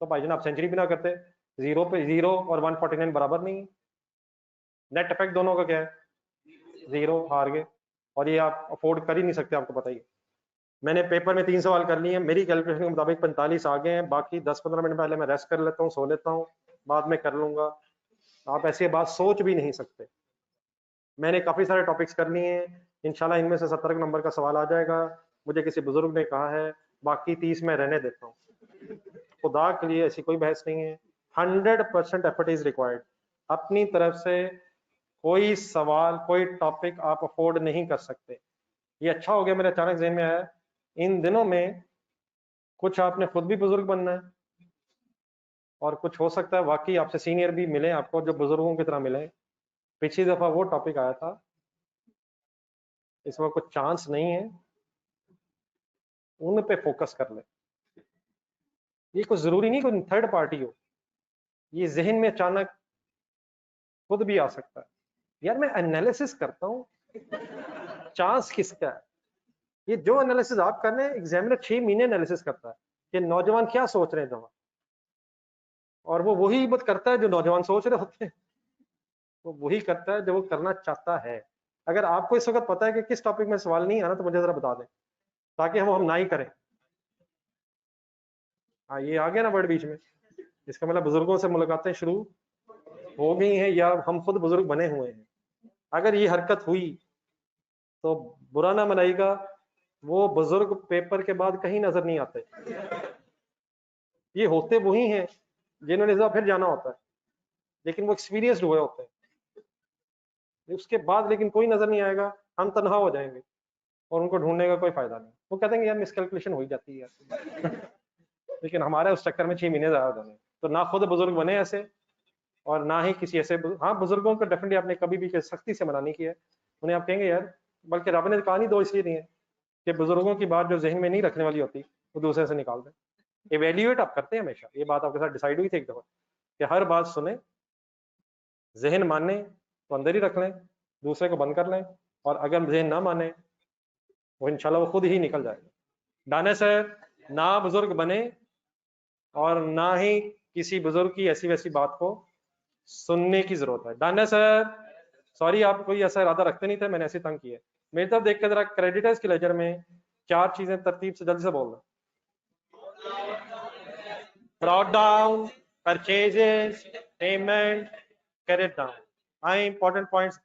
तो भाई आप सेंचुरी भी ना करते, जीरो पे जीरो और 149 बराबर नहीं है, नेट इफेक्ट दोनों का क्या है, जीरो, हार गए। और ये आप अफोर्ड कर ही नहीं सकते, आपको पता ही है। मैंने पेपर में 3 सवाल कर लिए हैं, मेरी कैलकुलेशन के मुताबिक 45 आ गए हैं, बाकी 10-15 मिनट पहले मैं रेस्ट कर लेता हूँ, सो लेता हूँ, बाद में कर लूंगा। आप ऐसी बात सोच भी नहीं सकते। मैंने काफी सारे टॉपिक्स कर लिए हैं, इंशाल्लाह इनमें से 70 नंबर का सवाल आ जाएगा। मुझे किसी बुजुर्ग ने कहा है, बाकी 30 में रहने देता हूँ। खुदा के लिए ऐसी कोई बहस नहीं है, 100% एफर्ट इज रिक्वायर्ड। अपनी तरफ से कोई सवाल कोई टॉपिक आप अफोर्ड नहीं कर सकते। ये अच्छा हो गया मेरे अचानक ज़हन में आया, इन दिनों में कुछ आपने खुद भी बुजुर्ग बनना है और कुछ हो सकता है वाकई आपसे सीनियर भी मिले आपको जो बुजुर्गों की तरह मिले। पिछली दफा वो टॉपिक आया था, इस वक्त कुछ चांस नहीं है, उन पे फोकस कर ले। ये कुछ जरूरी नहीं कोई थर्ड पार्टी हो, ये जहन में अचानक खुद भी आ सकता है, यार मैं एनालिसिस करता हूँ, चांस किसका है। ये जो एनालिसिस आप कर रहे हैं, एग्जामिनर 6 महीने एनालिसिस करता है कि नौजवान क्या सोच रहे हैं जमा, और वो वही बात करता है जो नौजवान सोच रहे होते हैं, वो वही करता है जो वो करना चाहता है। अगर आपको इस वक्त पता है कि किस टॉपिक में सवाल नहीं आना, तो मुझे जरा बता दें ताकि हम ना ही करें। हाँ ये आ गया ना वर्ड बीच में, इसका मतलब बुजुर्गों से मुलाकातें शुरू हो गई हैं या हम खुद बुजुर्ग बने हुए हैं। अगर ये हरकत हुई तो बुरा ना मनाइएगा, वो बुजुर्ग पेपर के बाद कहीं नजर नहीं आते। ये होते वही हैं जिन्होंने इस बार फिर जाना होता है, लेकिन वो एक्सपीरियंस्ड हुए होते हैं। उसके बाद लेकिन कोई नजर नहीं आएगा, हम तनहा हो जाएंगे और उनको ढूंढने का कोई फायदा नहीं। वो कहते हैं यार मिसकैलकुलेशन हो ही जाती है यार। लेकिन हमारे उस चक्कर में 6 महीने ज्यादा हो जाने, तो ना खुद बुजुर्ग बने ऐसे और ना ही किसी ऐसे हाँ बुजुर्गों को डेफिनेटली आपने कभी भी सख्ती से मना नहीं किया, उन्हें आप कहेंगे यार, बल्कि रब ने कहानी दो इसलिए नहीं है कि बुजुर्गों की बात जो जहन में नहीं रखने वाली होती वो दूसरे से निकाल दें। इवेल्युएट आप करते हैं हमेशा, ये बात आपके साथ डिसाइड हुई थी एक दफा कि हर बात सुने, जहन माने तो अंदर ही रख लें, दूसरे को बंद कर लें, और अगर जहन ना माने वो इंशाल्लाह वो खुद ही निकल जाएगा। दाने से ना बुजुर्ग बने और ना ही किसी बुजुर्ग की ऐसी वैसी बात को सुनने की जरूरत है। दाने सर सॉरी, आप कोई ऐसा इरादा रखते नहीं थे, मैंने ऐसे तंग किया। मेरी तरफ देख कर जरा क्रेडिटर्स के लेजर में 4 चीजें तरतीब से जल्दी से बोल रहे, brought down, purchases, payment, carried down. आए इंपॉर्टेंट पॉइंट्स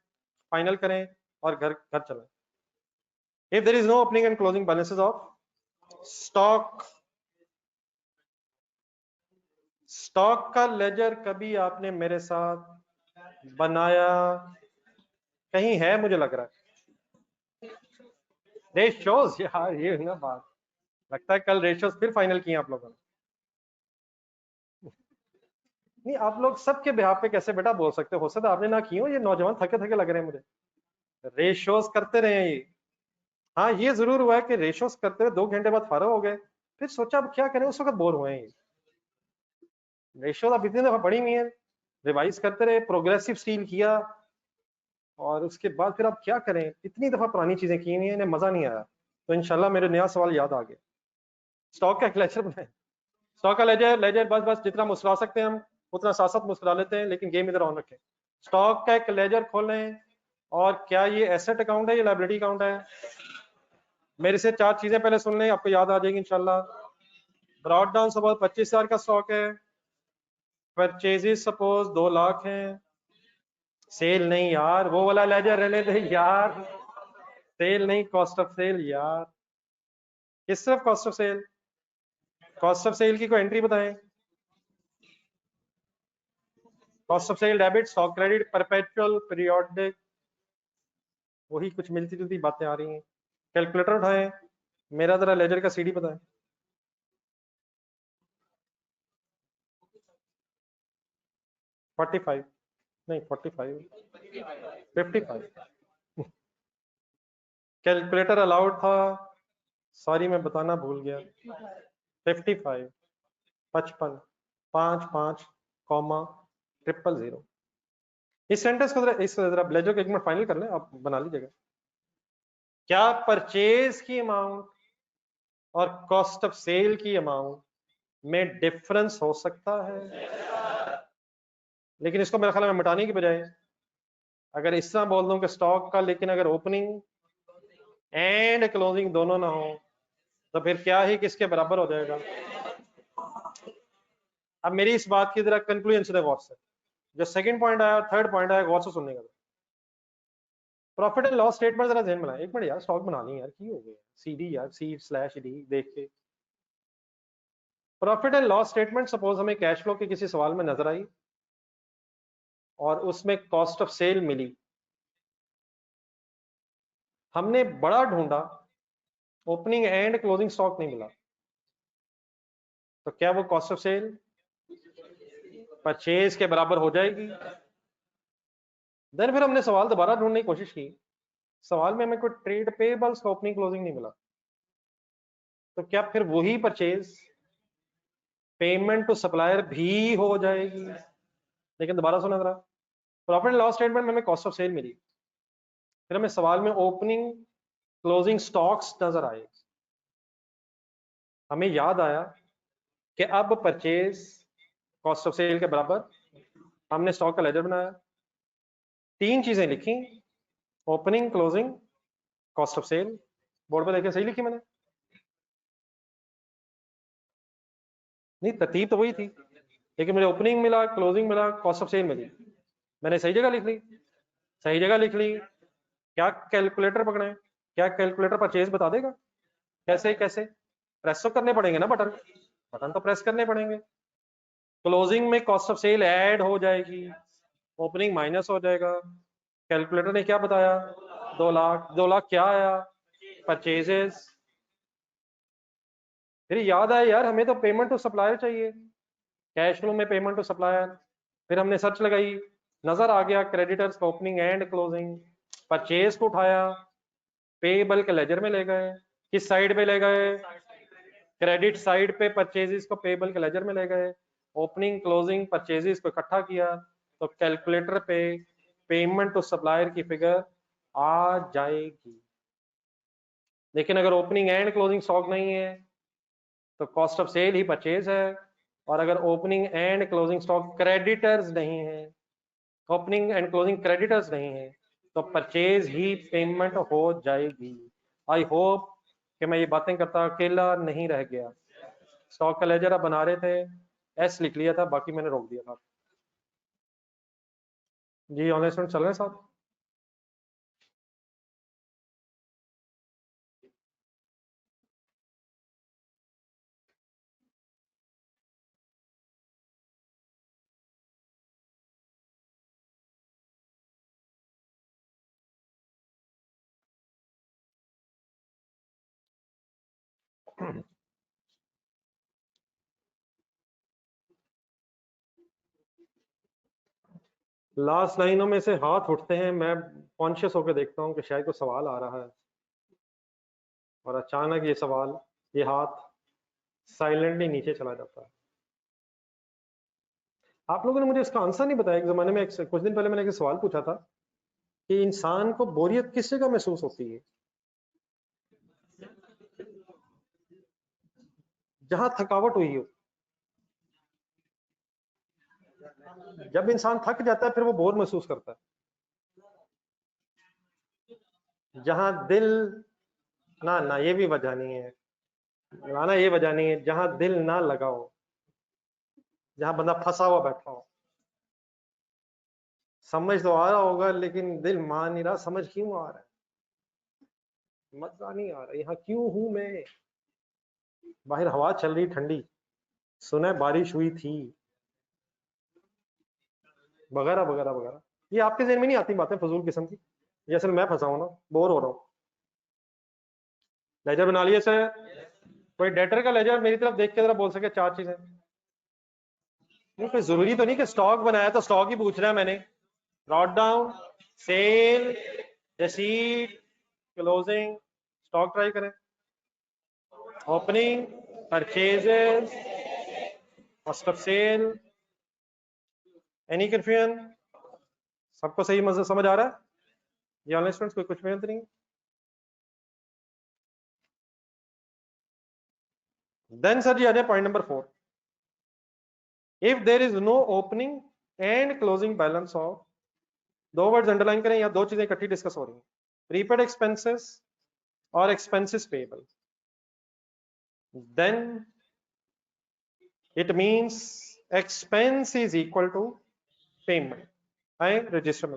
फाइनल करें और घर घर चलें। If there is no opening and closing balances of stock, stock का लेजर कभी आपने मेरे साथ बनाया कहीं है? मुझे लग रहा है रेशियोज, यार ये ना बात, लगता है कल रेशियोज फिर फाइनल किए आप लोगों ने। नहीं, आप लोग सबके बिहाफ पे कैसे बेटा बोल सकते हो सकता आपने ना किए हो, ये नौजवान थके थके लग रहे हैं मुझे। रेशियोज करते रहे ये। हाँ ये जरूर हुआ है कि रेशियोज करते हुए 2 घंटे बाद फारग हो गए, फिर सोचा अब क्या करें, उस वक्त बोर हुए हैं। रेशियोज अब इतनी दफा पड़ी हुई है, रिवाइज करते रहे, प्रोग्रेसिव स्टील किया, और उसके बाद फिर आप क्या करें, इतनी दफा पुरानी चीजें की हुई हैं, इन्हें मजा नहीं आया। तो इंशाल्लाह मेरे नया सवाल याद आ गया। स्टॉक का एक लेजर बनाए, स्टॉक का लेजर, लेजर बस बस जितना मुस्कुरा सकते हैं हम उतना साथ साथ मुस्कुरा लेते हैं, लेकिन गेम इधर ऑन रखें। स्टॉक का एक लेजर खोलें, और क्या ये एसेट अकाउंट है या लायबिलिटी अकाउंट है? मेरे से 4 चीजें पहले सुन लें, आपको याद आ जाएगी इंशाल्लाह। ब्रॉड डाउन सपोज 25,000 का स्टॉक है, परचेजेस सपोज 2 लाख हैं, सेल नहीं यार, वो वाला लेजर रहने दे यार, सेल नहीं, कॉस्ट ऑफ सेल यार। किस तरफ cost of sale? Cost of sale की कोई एंट्री बताएं। Cost of sale debit, stock credit, perpetual, periodic, वही कुछ मिलती जुलती बातें आ रही हैं। कैलकुलेटर उठाएं, मेरा जरा लेजर का सीडी बताएं। $45 नहीं, 45, 55। कैलकुलेटर अलाउड था, सॉरी मैं बताना भूल गया। 55, 55, 55, कॉमा 000। इस सेंटेंस को इस जरा लेजर को एक मिनट फाइनल कर लें, आप बना लीजिएगा। क्या परचेज की अमाउंट और कॉस्ट ऑफ सेल की अमाउंट में डिफरेंस हो सकता है? लेकिन इसको मेरे ख्याल में मिटाने की बजाय अगर इस तरह बोल दूं कि स्टॉक का, लेकिन अगर ओपनिंग एंड क्लोजिंग दोनों ना हो तो फिर क्या ही किसके बराबर हो जाएगा? अब मेरी इस बात की जरा कंक्लूजन सुने गौर से, जो सेकंड पॉइंट आया, थर्ड पॉइंट आया, गौर से सुनने का। प्रॉफिट एंड लॉस स्टेटमेंट जरा ध्यान बनाए। एक मिनट यार, स्टॉक बना ली यार, की हो गया सीडी यार, C/D देख के। Profit and loss statement suppose हमें कैश फ्लो के किसी सवाल में नजर आई और उसमें कॉस्ट ऑफ सेल मिली, हमने बड़ा ढूंढा, ओपनिंग एंड क्लोजिंग स्टॉक नहीं मिला, तो क्या वो कॉस्ट ऑफ सेल परचेज के बराबर हो जाएगी? देन फिर हमने सवाल दोबारा ढूंढने की कोशिश की, सवाल में हमें कोई ट्रेड पेबल्स का ओपनिंग क्लोजिंग नहीं मिला, तो क्या फिर वही परचेज पेमेंट टू सप्लायर भी हो जाएगी? लेकिन दोबारा सुना जरा, प्रॉफिट एंड लॉस स्टेटमेंट में हमें कॉस्ट ऑफ सेल मिली, फिर हमें सवाल में ओपनिंग क्लोजिंग स्टॉक्स नजर आए, हमें याद आया कि अब परचेज कॉस्ट ऑफ सेल के बराबर, हमने स्टॉक का लेजर बनाया, 3 चीजें लिखी, opening, closing, cost of sale. Board पे देखे सही लिखी मैंने? नहीं, तरतीब तो वही थी, लेकिन मुझे ओपनिंग मिला, क्लोजिंग मिला, कॉस्ट ऑफ सेल मिली, मैंने सही जगह लिख ली, सही जगह लिख ली। क्या कैलकुलेटर पकड़े? क्या कैलकुलेटर परचेज बता देगा? कैसे कैसे? प्रेस तो करने पड़ेंगे ना बटन, बटन तो प्रेस करने पड़ेंगे। क्लोजिंग में कॉस्ट ऑफ सेल ऐड हो जाएगी, ओपनिंग माइनस हो जाएगा। कैलकुलेटर ने क्या बताया? 2 लाख। 2 लाख क्या आया? परचेजेस। फिर याद आया यार हमें तो पेमेंट टू सप्लायर चाहिए, कैश फ्लो में पेमेंट टू सप्लायर। फिर हमने सर्च लगाई, नजर आ गया क्रेडिटर्स का ओपनिंग एंड क्लोजिंग, परचेज को उठाया, पेबल के लेजर में ले गए, किस साइड पे ले गए? क्रेडिट साइड पे परचेजेस को पेबल के लेजर में ले गए, ओपनिंग क्लोजिंग परचेजेस को इकट्ठा किया, तो कैलकुलेटर पे पेमेंट टू सप्लायर की फिगर आ जाएगी। लेकिन अगर ओपनिंग एंड क्लोजिंग स्टॉक नहीं है तो कॉस्ट ऑफ सेल ही परचेज है, और अगर opening and closing stock creditors नहीं है, ओपनिंग एंड क्लोजिंग क्रेडिटर्स नहीं है, तो परचेज ही पेमेंट हो जाएगी। आई होप कि मैं ये बातें करता अकेला नहीं रह गया। स्टॉक का लेजर आप बना रहे थे, एस लिख लिया था, बाकी मैंने रोक दिया था। जी ऑनलाइन स्टूडेंट चल रहे हैं साहब? लास्ट लाइनों में से हाथ उठते हैं, मैं कॉन्शियस होकर देखता हूं कि शायद कोई सवाल आ रहा है, और अचानक ये सवाल, ये हाथ साइलेंटली नीचे चला जाता है। आप लोगों ने मुझे इसका आंसर नहीं बताया। एक जमाने में कुछ दिन पहले मैंने एक सवाल पूछा था कि इंसान को बोरियत किस जगह महसूस होती है? जहां थकावट हुई हो। जब इंसान थक जाता है फिर वो बोर महसूस करता है। जहां दिल, ना ना ये भी वजह नहीं है, ना ये वजह नहीं है, जहां दिल ना लगा हो, जहां बंदा फंसा हुआ बैठा हो। समझ तो आ रहा होगा लेकिन दिल मान नहीं रहा। समझ क्यों आ रहा है? मजा नहीं आ रहा। यहाँ क्यों हूं मैं? बाहर हवा चल रही ठंडी, सुना है बारिश हुई थी, वगैरह वगैरह वगैरह। ये आपके जहन में नहीं आती बातें फजूल किस्म की? जैसे मैं फंसा हूं ना, बोर हो रहा हूँ। लेजर बना लिया सर? कोई डेटर का लेजर मेरी तरफ देख के जरा बोल सके चार चीजें। नहीं, कोई जरूरी तो नहीं कि स्टॉक बनाया तो स्टॉक ही पूछ रहा है मैंने। Brought down, sale, receipt, closing, stock try करें, opening, purchases, cost of sale. Any confusion? सबको सही मजा समझ आ रहा है? ये ऑनलाइन स्टूडेंट्स कोई कुछ मेहनत नहीं? देन सर जी आ जाए point number 4। If there is no opening and closing balance of, दो वर्ड्स अंडरलाइन करें, या दो चीजें इकट्ठी डिस्कस हो रही हैं, प्रीपेड एक्सपेंसेस और expenses payable, then it means expense is equal to payment। आए रजिस्टर में,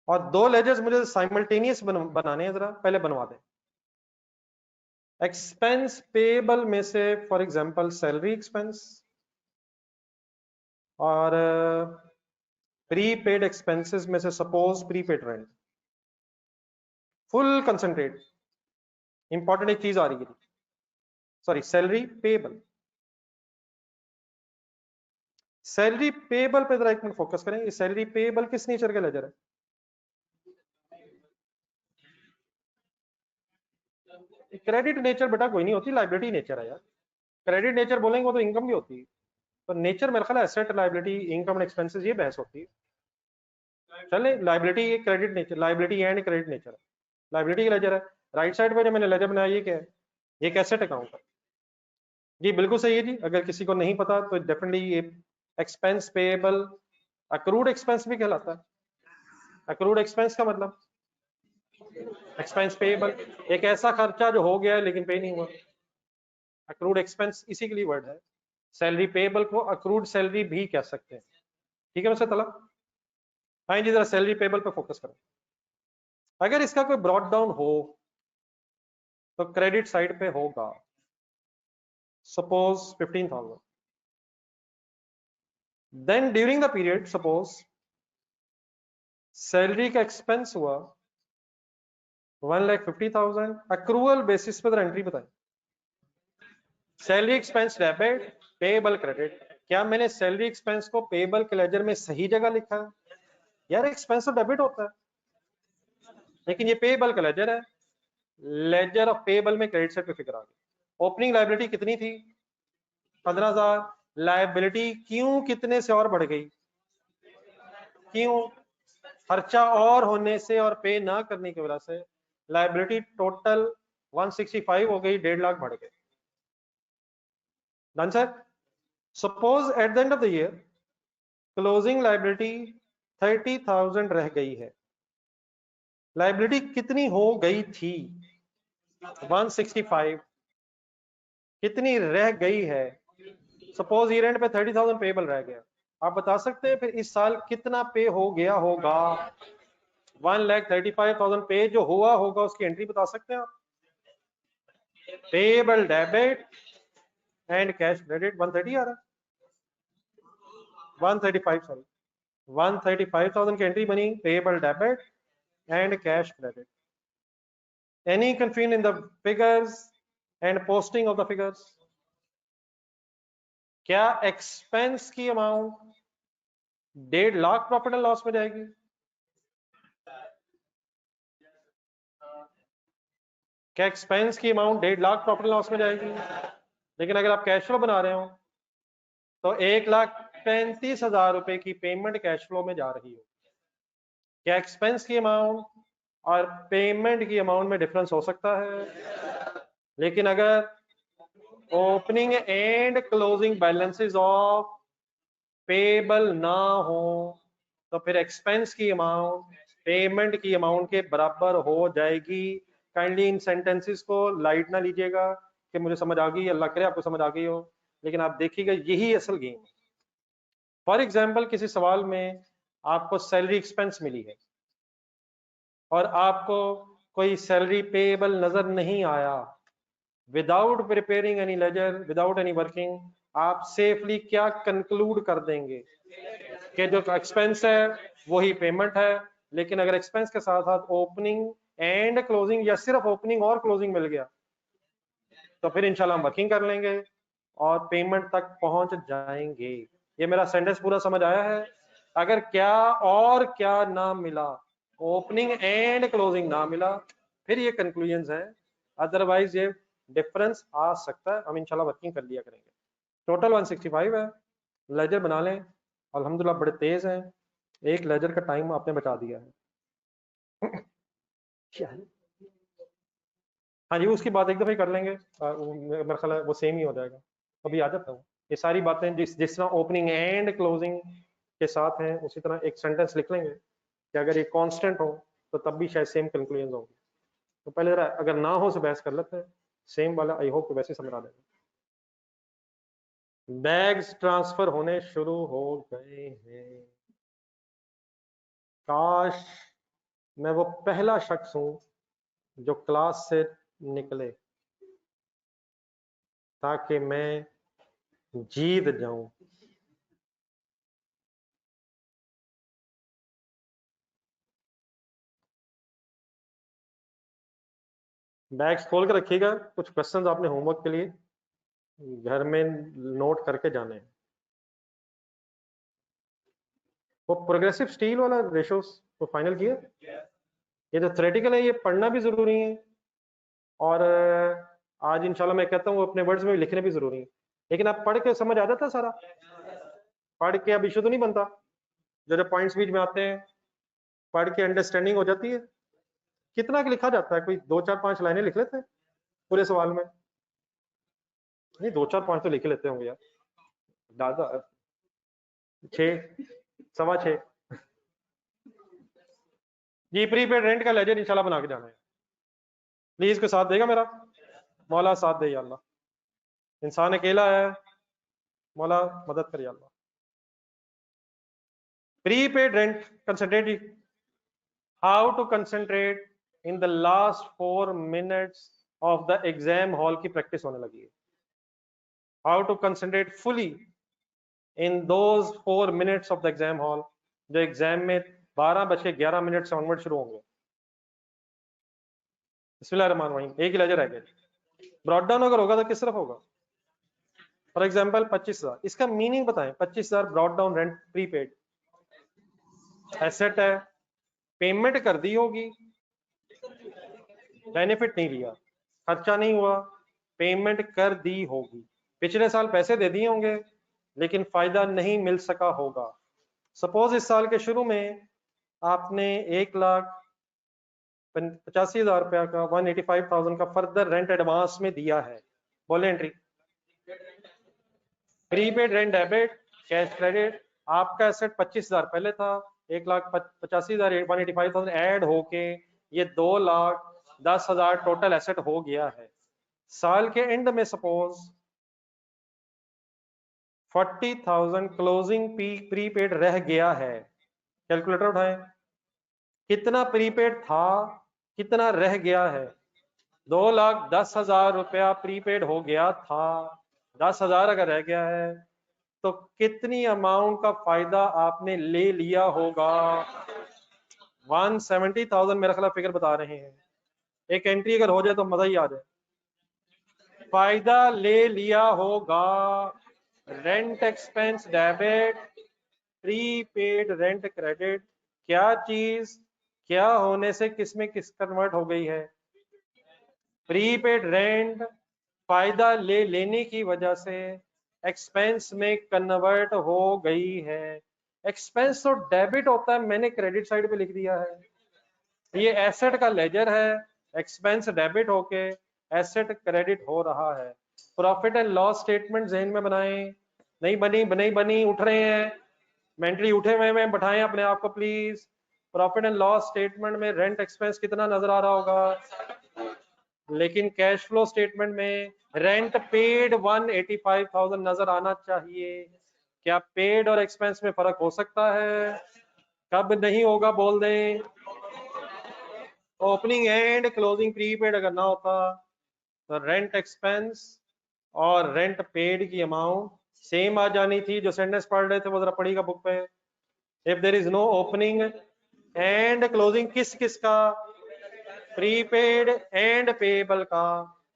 और दो लेजर्स मुझे साइमल्टेनियस बनाने हैं, जरा पहले बनवा दें। एक्सपेंस पेएबल में से फॉर एग्जांपल सैलरी एक्सपेंस, और प्रीपेड एक्सपेंसेस में से suppose prepaid rent. Full concentrate, important एक चीज आ रही है, sorry salary payable. Salary payable पे जरा एक मिनट फोकस करें। ये सैलरी पेएबल किस नेचर का लेजर है? क्रेडिट नेचर बेटा कोई नहीं होती, लाइबिलिटी नेचर है यार। क्रेडिट नेचर बोलेंगे वो तो इनकम भी होती है, तो नेचर मेरे ख्याल asset, liability, income and expenses, ये बहस होती है। चले लाइबिलिटी ये credit nature, liability and credit nature है, लाइबिलिटी का लेजर है। राइट साइड पे जो मैंने लेजर बनाया ये क्या है? ये एक एसेट अकाउंट है। जी बिल्कुल सही है जी। अगर किसी को नहीं पता तो डेफिनेटली ये एक्सपेंस पेएबल अक्रूड एक्सपेंस भी कहलाता है। अक्रूड एक्सपेंस का मतलब एक्सपेंस पेएबल, एक ऐसा खर्चा जो हो गया है लेकिन पे नहीं हुआ। अक्रूड एक्सपेंस इसी के लिए वर्ड है। सैलरी पेएबल को अक्रूड सैलरी भी कह सकते हैं। ठीक है मिस्टर तला? हाँ जी, जरा सैलरी पेएबल पे फोकस करें। अगर इसका कोई ब्रॉड डाउन हो तो क्रेडिट साइड पे होगा, suppose 15,000। Then during the period suppose salary का एक्सपेंस हुआ 1,50,000, अक्रूवल बेसिस पर एंट्री बताएं। Salary expense debit, payable credit. क्या मैंने सैलरी एक्सपेंस को पेएबल के लेजर में सही जगह लिखा है? यार एक्सपेंस तो डेबिट होता है, लेकिन ये पेएबल का लेजर है। लेजर ऑफ पेएबल में क्रेडिट साइड पे फिगर आ गई। ओपनिंग लायबिलिटी कितनी थी? 15,000। लायबिलिटी क्यों कितने से और बढ़ गई? क्यों? खर्चा और होने से और पे ना करने की वजह से लायबिलिटी टोटल 165 हो गई, 1.5 लाख बढ़ गए। Done sir? Suppose eight the end of the year closing liability 30,000 रह गई है। लायबिलिटी कितनी हो गई थी? 165। कितनी रह गई है। सपोज ईयर एंड पे 30,000 पेबल रह गया, आप बता सकते हैं फिर इस साल कितना पे हो गया होगा। 1,35,000 पे जो हुआ होगा उसकी एंट्री बता सकते हैं आप। Payable debit and cash credit 130 आ रहा है, 135 सॉरी 135,000 की एंट्री बनी, payable debit and cash credit. Any confusion in the figures and posting of the figures? क्या एक्सपेंस की amount 1.5 lakh profit and loss में जाएगी? क्या एक्सपेंस की amount 1.5 lakh profit and loss में जाएगी? लेकिन अगर आप कैश फ्लो बना रहे हो तो 1,35,000 रुपए की पेमेंट कैश फ्लो में जा रही हो। क्या एक्सपेंस की अमाउंट और पेमेंट की अमाउंट में डिफरेंस हो सकता है? लेकिन अगर opening and closing balances of payable ना हो तो फिर एक्सपेंस की अमाउंट पेमेंट की अमाउंट के बराबर हो जाएगी। काइंडली इन सेंटेंसेस को लाइट ना लीजिएगा कि मुझे समझ आ गई, अल्लाह करे आपको समझ आ गई हो, लेकिन आप देखिएगा यही असल गेम है। फॉर एग्जाम्पल किसी सवाल में आपको सैलरी एक्सपेंस मिली है और आपको कोई सैलरी पेएबल नजर नहीं आया, without preparing any ledger, without any working, आप सेफली क्या कंक्लूड कर देंगे कि जो एक्सपेंस है वही पेमेंट है। लेकिन अगर एक्सपेंस के साथ साथ ओपनिंग एंड क्लोजिंग या सिर्फ ओपनिंग और क्लोजिंग मिल गया तो फिर इंशाल्लाह हम वर्किंग कर लेंगे और पेमेंट तक पहुंच जाएंगे। ये मेरा सेंटेंस पूरा समझ आया है? अगर क्या और क्या ना मिला, ओपनिंग एंड क्लोजिंग ना मिला, फिर ये कंक्लूजन है, अदरवाइज ये डिफरेंस आ सकता है। हम इंशाल्लाह वर्किंग कर लिया करेंगे। टोटल 165 है। लेजर बना लें, अल्हम्दुलिल्लाह बड़े तेज हैं, एक लेजर का टाइम आपने बचा दिया है। हाँ जी, उसकी बात एक दफे कर लेंगे, मेरा ख्याल है वो सेम ही हो जाएगा। अभी आ जाता हूँ। ये सारी बातें जिस तरह ओपनिंग एंड क्लोजिंग के साथ हैं उसी तरह एक सेंटेंस लिख लेंगे कि अगर ये कांस्टेंट हो तो तब भी शायद सेम कंक्लूजन होंगे। तो पहले जरा अगर ना हो तो बहस कर लेते हैं, सेम वाला आई होप वैसे समझ आ जाएगा। बैग्स ट्रांसफर होने शुरू हो गए हैं। काश मैं वो पहला शख्स हूं जो क्लास से निकले ताकि मैं जीत जाऊं। बैग्स खोल कर रखिएगा, कुछ क्वेश्चंस आपने होमवर्क के लिए घर में नोट करके जाने हैं। वो प्रोग्रेसिव स्टील वाला रेशोस को फाइनल किया? ये जो थ्योरेटिकल है ये पढ़ना भी जरूरी है और आज इंशाल्लाह मैं कहता हूँ अपने वर्ड्स में लिखने भी जरूरी है। लेकिन आप पढ़ के समझ आ जाता सारा? पढ़ के अब इशू तो नहीं बनता? जो जो पॉइंट्स बीच में आते हैं पढ़ के अंडरस्टैंडिंग हो जाती है। कितना लिखा जाता है? कोई 2 4 5 लाइनें लिख लेते हैं पूरे सवाल में? नहीं, 2 4 5 तो लिख लेते होंगे यार, दादा 6 6.25 जी। प्रीपेड रेंट का लेजर इंशाल्लाह बना के जाना है। प्लीज को साथ देगा मेरा? मौला साथ दे या अल्लाह। इंसान अकेला है, मौला मदद करे या Allah. Prepaid rent concentrate, how to concentrate in the last 4 minutes of the exam hall की प्रैक्टिस होने लगी है। How to concentrate fully in those 4 minutes of the exam hall, जो एग्जाम में 12:11 से ऑनवर्ड शुरू होंगे। बिस्मिल्लाहिर्रहमानिर्रहीम। एक ही लेजर है, ब्रॉड डाउन अगर होगा तो किस तरफ होगा? फॉर एग्जाम्पल 25,000, इसका मीनिंग बताएं। 25,000 brought down rent prepaid asset है, पेमेंट कर दी होगी, बेनिफिट नहीं लिया, खर्चा नहीं हुआ, पेमेंट कर दी होगी। पिछले साल पैसे दे दिए होंगे लेकिन फायदा नहीं मिल सका होगा। सपोज इस साल के शुरू में आपने 1,85,000 रुपया का 185,000 का फर्दर रेंट एडवांस में दिया है। बोले entry. Prepaid rent debit, cash credit. आपका एसेट 25,000 पहले था, 1,85,000 185,000 ऐड होके ये 2,10,000 टोटल एसेट हो गया है। साल के एंड में सपोज 40,000 क्लोजिंग प्रीपेड रह गया है, कैलकुलेटर उठाएं, कितना प्रीपेड था, कितना रह गया है। 2,10,000 रुपया प्रीपेड हो गया था, 10,000 अगर रह गया है तो कितनी अमाउंट का फायदा आपने ले लिया होगा? 170,000 मेरा ख्याल फिगर बता रहे हैं। एक एंट्री अगर हो जाए तो मजा ही आ जाए। फायदा ले लिया होगा, rent expense debit, prepaid rent credit, क्या चीज क्या होने से किस में किस कन्वर्ट हो गई है? प्रीपेड रेंट फायदा ले लेने की वजह से एक्सपेंस में कन्वर्ट हो गई है। एक्सपेंस तो डेबिट होता है, मैंने क्रेडिट साइड पे लिख दिया है। ये एसेट का लेजर है, एक्सपेंस डेबिट होके एसेट क्रेडिट हो रहा है। प्रॉफिट एंड लॉस स्टेटमेंट जहन में बनाएं। नहीं बनी उठ रहे हैं, मेंटली उठे हुए में बैठाएं अपने आप को please. Profit and loss statement में रेंट एक्सपेंस कितना नजर आ रहा होगा, लेकिन कैश फ्लो स्टेटमेंट में रेंट पेड 185,000 नजर आना चाहिए। क्या पेड और एक्सपेंस में फर्क हो सकता है? कब नहीं होगा बोल दें। ओपनिंग एंड क्लोजिंग प्रीपेड अगर ना होता तो रेंट एक्सपेंस और रेंट पेड की अमाउंट सेम आ जानी थी। जो सेंटेंस पढ़ रहे थे वो जरा पढ़िएगा बुक पे। If there is no opening and closing, किस किस का? प्रीपेड एंड पेएबल का,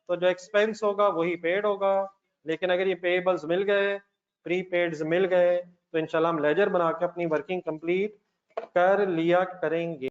तो जो एक्सपेंस होगा वही पेड होगा। लेकिन अगर ये पेएबल्स मिल गए, प्रीपेड्स मिल गए, तो इंशाल्लाह हम लेजर बना के अपनी वर्किंग कंप्लीट कर लिया करेंगे।